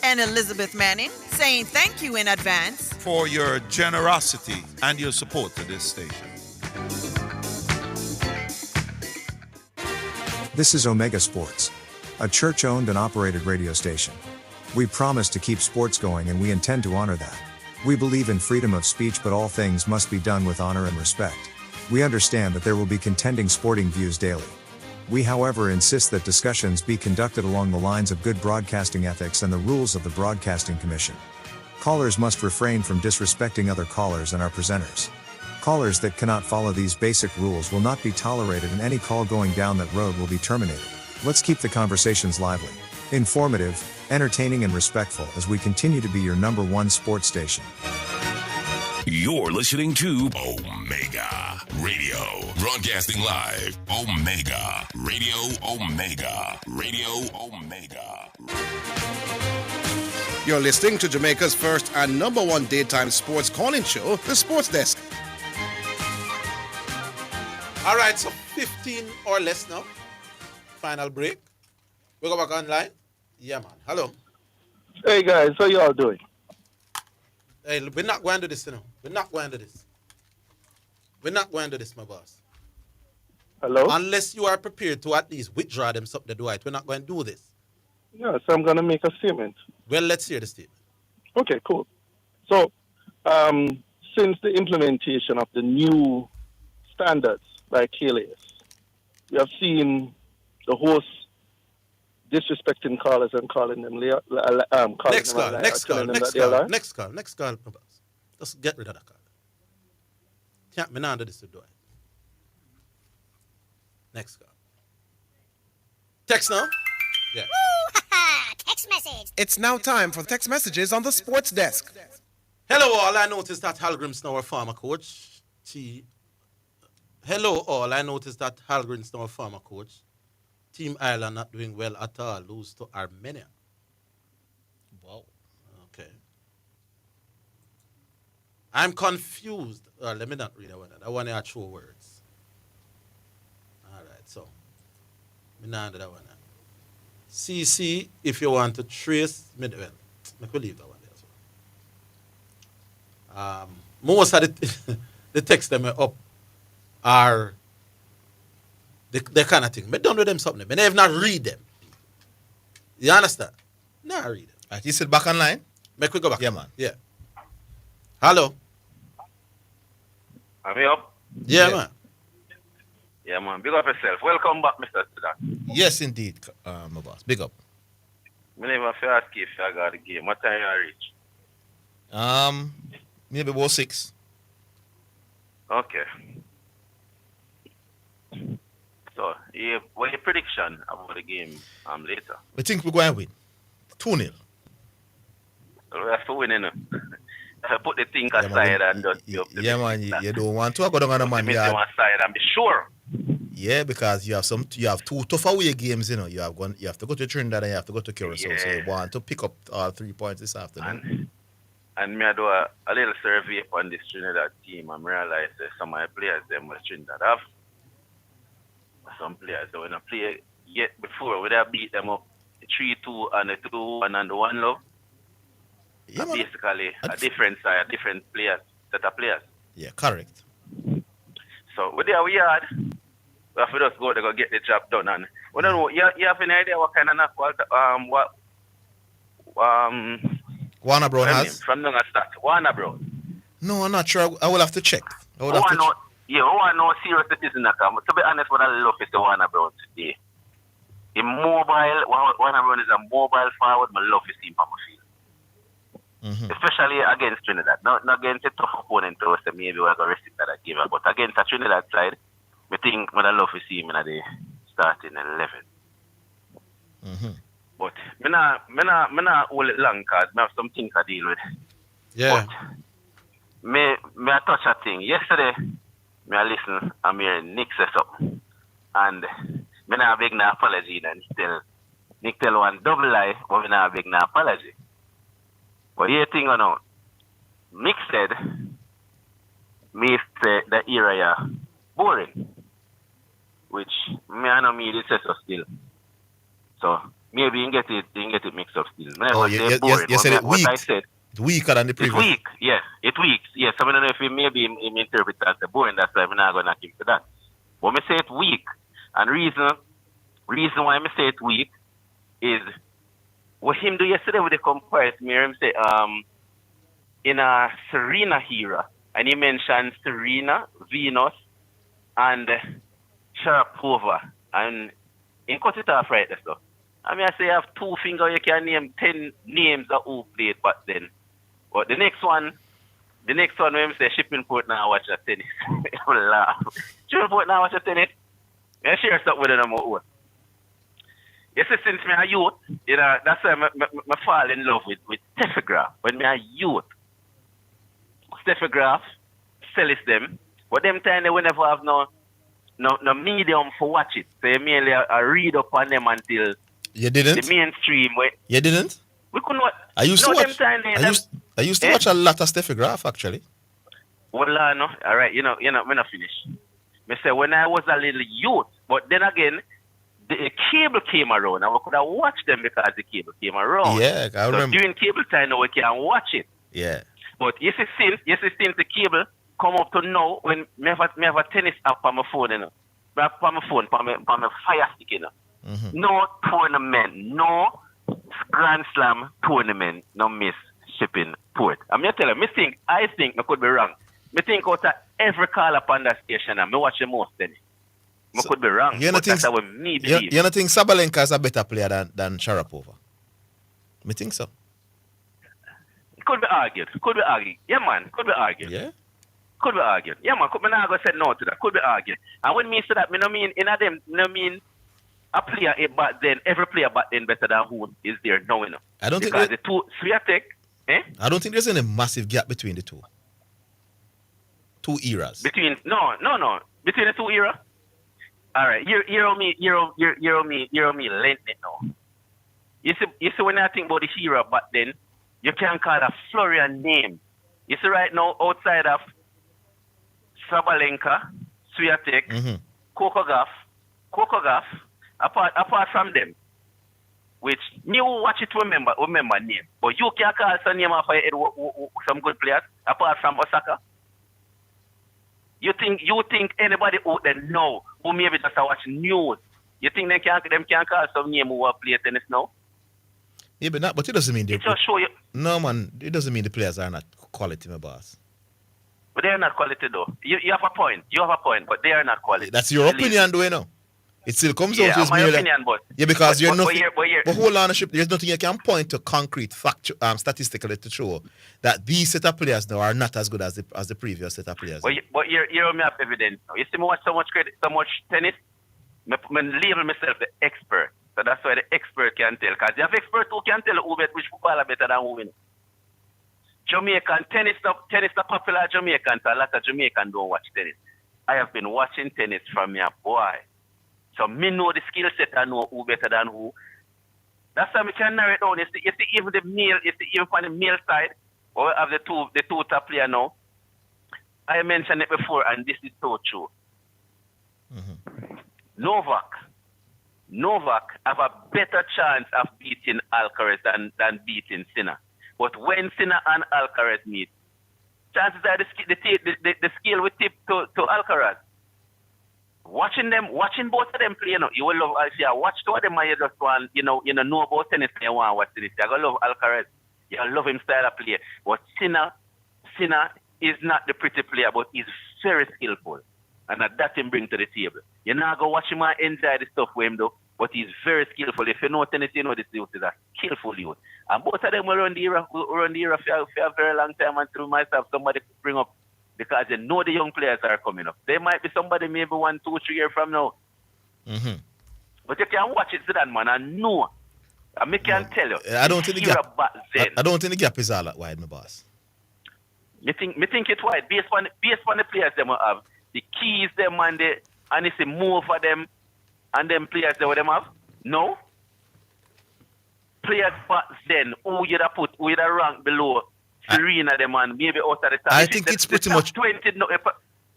and Elizabeth Manning saying thank you in advance for your generosity and your support to this station. This is Omega Sports, a church-owned and operated radio station. We promise to keep sports going and we intend to honor that. We believe in freedom of speech, but all things must be done with honor and respect. We understand that there will be contending sporting views daily. We, however, insist that discussions be conducted along the lines of good broadcasting ethics and the rules of the Broadcasting Commission. Callers must refrain from disrespecting other callers and our presenters. Callers that cannot follow these basic rules will not be tolerated, and any call going down that road will be terminated. Let's keep the conversations lively, informative, entertaining, and respectful as we continue to be your number one sports station. You're listening to Omega Radio. Broadcasting live. Omega Radio. Omega Radio. Omega. You're listening to Jamaica's first and number one daytime sports calling show, The Sports Desk. All right, so 15 or less now. Final break. We go back online. Yeah, man. Hello. Hey, guys. How y'all doing? Hey, we're not going to do this, you know. We're not going to do this. We're not going to do this, my boss. Hello? Unless you are prepared to at least withdraw them something to do it. We're not going to do this. Yeah, so I'm going to make a statement. Well, let's hear the statement. Okay, cool. So, since the implementation of the new standards by KLAS, we have seen the host disrespecting callers and calling them Next call, my boss. Just get rid of that call. Can't be under this to do it. Next call. Text now? Yeah. Text message. It's now time for text messages on the Sports Desk. Hello all, I noticed that Halgrim's now our former coach. Hello all, I noticed that Halgrim's now our former coach. Team Ireland not doing well at all. Lose to Armenia. Wow. Okay. I'm confused. Let me not read that one. That one are true words. All right, so. Me not do that one. CC, if you want to trace, well, I could leave that one there as well. Most of the text them up are the kind of thing. I done with them something. I never not read them. You understand? Nah, read them. Right, you sit back online? Make we go back. Yeah, man. Yeah. Hello. Am I up? Yeah, man. Yeah, man. Big up yourself. Welcome back, Mr. Zidane. Yes, indeed, my boss. Big up. I never ask you if I got the game. What time you reach? Maybe about 6. Okay. So, what your prediction about the game later? We think we're going to win. 2-0. So we have to win, you know. Put the thing aside and just... Yeah, man. You don't want to go down on the man. Put the aside and be sure. Yeah, because you have 2 tough away games, you know. You have to go to Trinidad and you have to go to Curacao. Yeah. So you want to pick up all 3 points this afternoon. And me I do a little survey on this Trinidad team and realize that some of the players them was Trinidad have. Some players that when I play yet before, would I beat them up 3-2 and a 2-1 and the 1 love? Yeah, basically a different side, different players, set of players. Yeah, correct. So with the we had, we have to just go to go get the job done. And we don't know, you have an idea what kind of knock Warner Brown has? From the start. Warner Brown. No, I'm not sure. I will have to check. I want to know serious it is in the camp. To be honest, what I love is the Warner Brown today. In mobile, Warner Brown is a mobile forward. I love his team on my field. Especially against Trinidad. Not against a tough opponent to us, maybe we're going to restrict that game. But against a Trinidad side, I think I love his team in the starting 11. But I not hold it long because I have some things to deal with. Yeah. But I touch a thing. Yesterday, I listen and hear Nick says up. And I not beg no apology. And Nick tell one double lie, but I not beg no apology. But here thing or not, Nick said, me say the area boring. Which I know me this says so still. So maybe you get it mixed up still. You said it weak. I said, it's weaker than the previous. It's weak, yes. It weak. Yes, I don't know if he maybe him interpret as the boring. That's why I'm not going to give to that. But me say it weak. And reason why me say it weak is what him do yesterday with the comparison. Me hear him say in a Serena era, and he mentioned Serena, Venus, and Sharapova, and he cut it off right there. So I mean, I say you have 2 fingers, you can name 10 names of who played back then. But the next one when we say Shippingport now watch the tennis. I will laugh. Shippingport now watch the tennis. I share stuff with them out. You see, since me a youth, you know, that's why I fall in love with Steffi Graf. When me a youth, Steffi Graf, sells them, but them time they will never have no medium for watch it. So you mainly read up on them until you didn't? The mainstream. You didn't? We couldn't watch. I used to watch. I used to watch a lot of Steffi Graf actually. Well, no. All right, you know, me not finish. Me say when I was a little youth, but then again, the cable came around, and we could have watched them because the cable came around. Yeah, I remember. During cable time, now we can watch it. Yeah. But you see, since the cable come up to now, when me have a tennis app on my phone, you know, on my Fire Stick, you know. Mm-hmm. No tournament, no Grand Slam tournament, no miss Shippingport. I'm going to tell you, I think I could be wrong. I think out of every call up on that station, I watch the most then. I could be wrong. You don't think Sabalenka is a better player than Sharapova? I think so. Could be argued. Yeah, man. Could be argued. Yeah? Could be argued. Yeah, man. I'm not going to say no to that. Could be argued. And when me say that, I don't mean in them, I don't mean a player back then, every player back then better than who is there now, you know. I don't because think the two Swiatek, I don't think there's any massive gap between the two. Two eras. Between between the two eras. All right, you're me length it now. You see when I think about the era back then, you can call a Florian name. You see right now outside of Sabalenka, Swiatek, Coco Gauff, apart from them, which me who watch it remember name. But you can't call some name off your head some good players apart from Osaka. You think anybody out there know who maybe just watch news? You think them can call some name who are play tennis now? Yeah, but it doesn't mean they just show you. No man, it doesn't mean the players are not quality, my boss. But they are not quality though. You have a point. But they are not quality. That's your opinion, though, you know. It still comes out as my opinion, but because you're nothing. But hold on, there's nothing you can point to concrete, statistically to show that these set of players now are not as good as the previous set of players. But you me have evidence. You see me watch so much tennis. Me label myself the expert. So that's why the expert can tell. Because you have expert who can tell who bet which footballer better than who win. Jamaican tennis is popular Jamaican, so a lot of Jamaicans don't watch tennis. I have been watching tennis from your boy. So me know the skill set, I know who better than who. That's why we can narrow it down. You see even even on the male side, or we have the two top players now. I mentioned it before, and this is so true. Novak have a better chance of beating Alcaraz than beating Sinner. But when Sinner and Alcaraz meet, chances are the scale will tip to Alcaraz. Watching both of them play, you know, you will love. If you watch two of them, and you just want, you know about tennis, and you want to watch tennis. You're gonna love Alcaraz. You love him style of play. But Sinner is not the pretty player, but he's very skillful, and that him bring to the table. You're not gonna watch him and enjoy the stuff with him though, but he's very skillful. If you know tennis, you know this youth is a skillful youth. And both of them will run the era for a very long time. And through myself, somebody could bring up. Because they know the young players are coming up. There might be somebody maybe 1, 2, 3 years from now. But you can watch it, Zidane, man, and know. And I can tell you. I don't think the gap is all that wide, my boss. Me think it's wide. Based on the players they have, the keys them and it's a move for them and them players they have. No. Players back then, who you'd have ranked below Serena them and maybe out of the top. I think it's pretty much 20. No,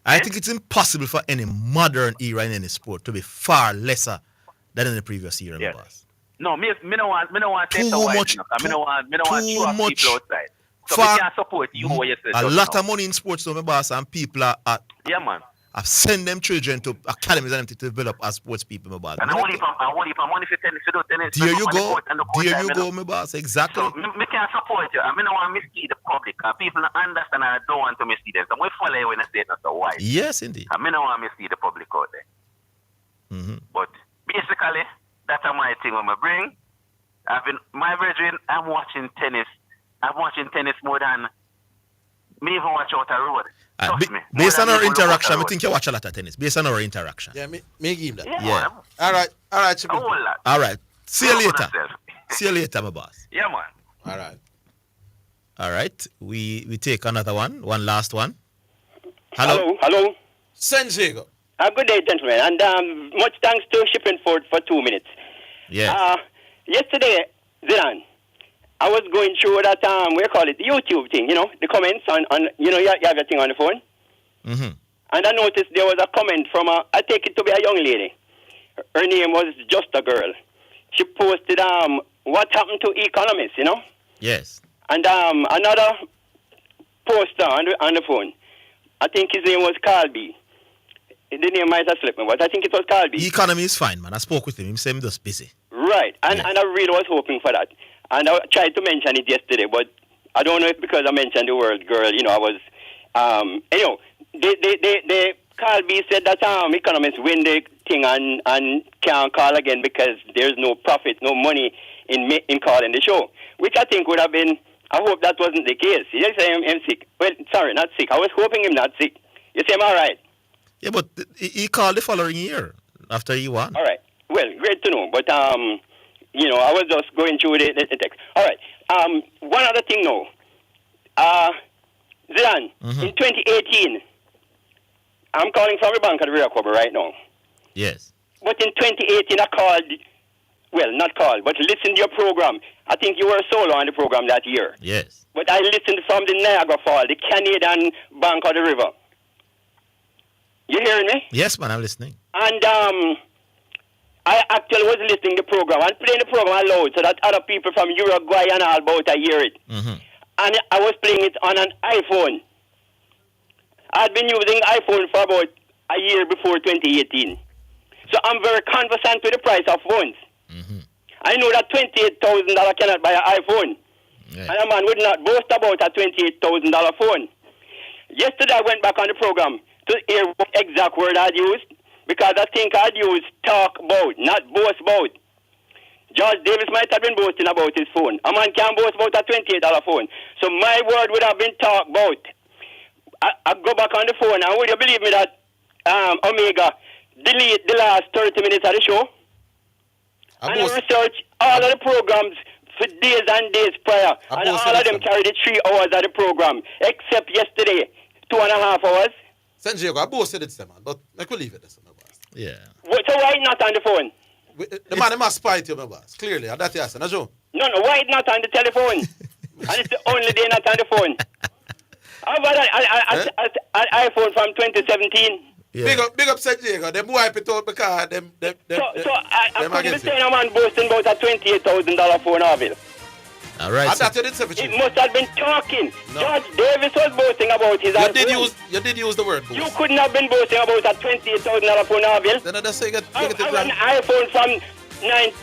I think it's impossible for any modern era in any sport to be far lesser than in the previous era, my boss. No, me don't want to say so wide enough. Me don't want people outside. So we can support you what you said. A lot of money in sports, though, my boss, and people are yeah, man. I've sent them children to academies and them to develop as sports people, my boss. And I want if money for tennis, to do tennis. There you go. There you go, my boss. Exactly. So, me can support you. I mean, I want to mislead the public. People don't understand and I don't want to mislead them. So we follow you when I say it, so why? Yes, indeed. I mean, I want to mislead the public out there. But basically, that's my thing when I bring. My brethren, I'm watching tennis. I'm watching tennis more than me even watch out the road. Based on our interaction, I think you watch a lot of tennis. Based on our interaction. Yeah, me give him that. Yeah. All right. All right. See you later. See you later, my boss. Yeah, man. All right. All right. We take another one. One last one. Hello. San Diego. Good day, gentlemen. And much thanks to Shipping for 2 minutes. Yeah. Yesterday, Zidane, I was going through that, the YouTube thing, the comments on you have your thing on the phone. Mm-hmm. And I noticed there was a comment from, I take it to be a young lady. Her name was Just a Girl. She posted, what happened to economists, Yes. And another poster on the phone. I think his name was Calby. The name might have slipped me, but I think it was Calby. Economy is fine, man. I spoke with him. He said I'm just busy. Right. And I really was hoping for that. And I tried to mention it yesterday, but I don't know if because I mentioned the word girl, I was, they Calby said that economists win the thing and can't call again because there's no profit, no money in calling the show, which I think would have been, I hope that wasn't the case. He said I'm sick. Well, sorry, not sick. I was hoping him not sick. You say I'm all right. Yeah, but he called the following year after he won. All right. Well, great to know. But, I was just going through the text. All right. One other thing now. Zidane, in 2018, I'm calling from the bank at Real Club right now. Yes. But in 2018, I called, not called, but listened to your program. I think you were solo on the program that year. Yes. But I listened from the Niagara Fall, the Canadian bank of the river. You hearing me? Yes, man, I'm listening. And I actually was listening to the program and playing the program aloud so that other people from Uruguay and all about I hear it. Mm-hmm. And I was playing it on an iPhone. I'd been using iPhone for about a year before 2018. So I'm very conversant with the price of phones. Mm-hmm. I know that $28,000 cannot buy an iPhone. Yeah. And a man would not boast about a $28,000 phone. Yesterday I went back on the program to hear what exact word I'd used, because I think I'd used talk about, not boast about. George Davis might have been boasting about his phone. A man can't boast about a $28 phone. So my word would have been talk about. I go back on the phone, and would you believe me that Omega delete the last 30 minutes of the show? And I research all of the programs for days and days prior, and all of them carried 3 hours of the program, except yesterday, 2.5 hours. San Diego, I boasted it, man, but I could leave it. Yeah. So why not on the phone? The man must spy to you, my boss. Clearly, that's yes, no, Joe. No, why not on the telephone? And it's the only day not on the phone. How about an iPhone from 2017? Yeah. Big up San Diego. Them wipe it out because them I couldn't be saying a man boasting about a $28,000 phone, Orville. All right. So it must have been talking. No. George Davis was boasting about his iPhone. You did use the word boast. You couldn't have been boasting about a $28,000 phone, Orville. Then I just say get an iPhone from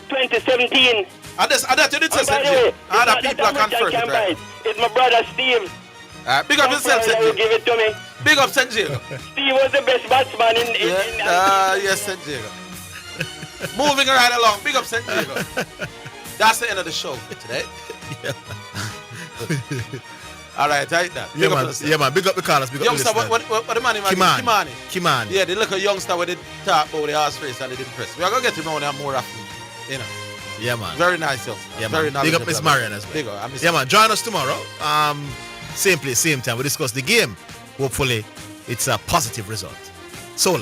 2017. That you did say, San Diego. Other people are confirmed it, right? It's my brother Steve. Big up yourself, San Diego. Give it to me. Big up San Diego. Steve was the best batsman in yes, San Diego. Moving right along. Big up San Diego. That's the end of the show for today. Yeah. All right, right now. Yeah, man. Big up the callers. Big up youngster, the listeners. what the man name? Kimani. Yeah, the little youngster with the talk about the horse race and the impress. We are going to get to know them more often, Yeah, man. Very nice youngster. Yeah, very man. Big up Miss Marion as well. Big up. Yeah, man. Join us tomorrow. Same place, same time. We discuss the game. Hopefully, it's a positive result. So long.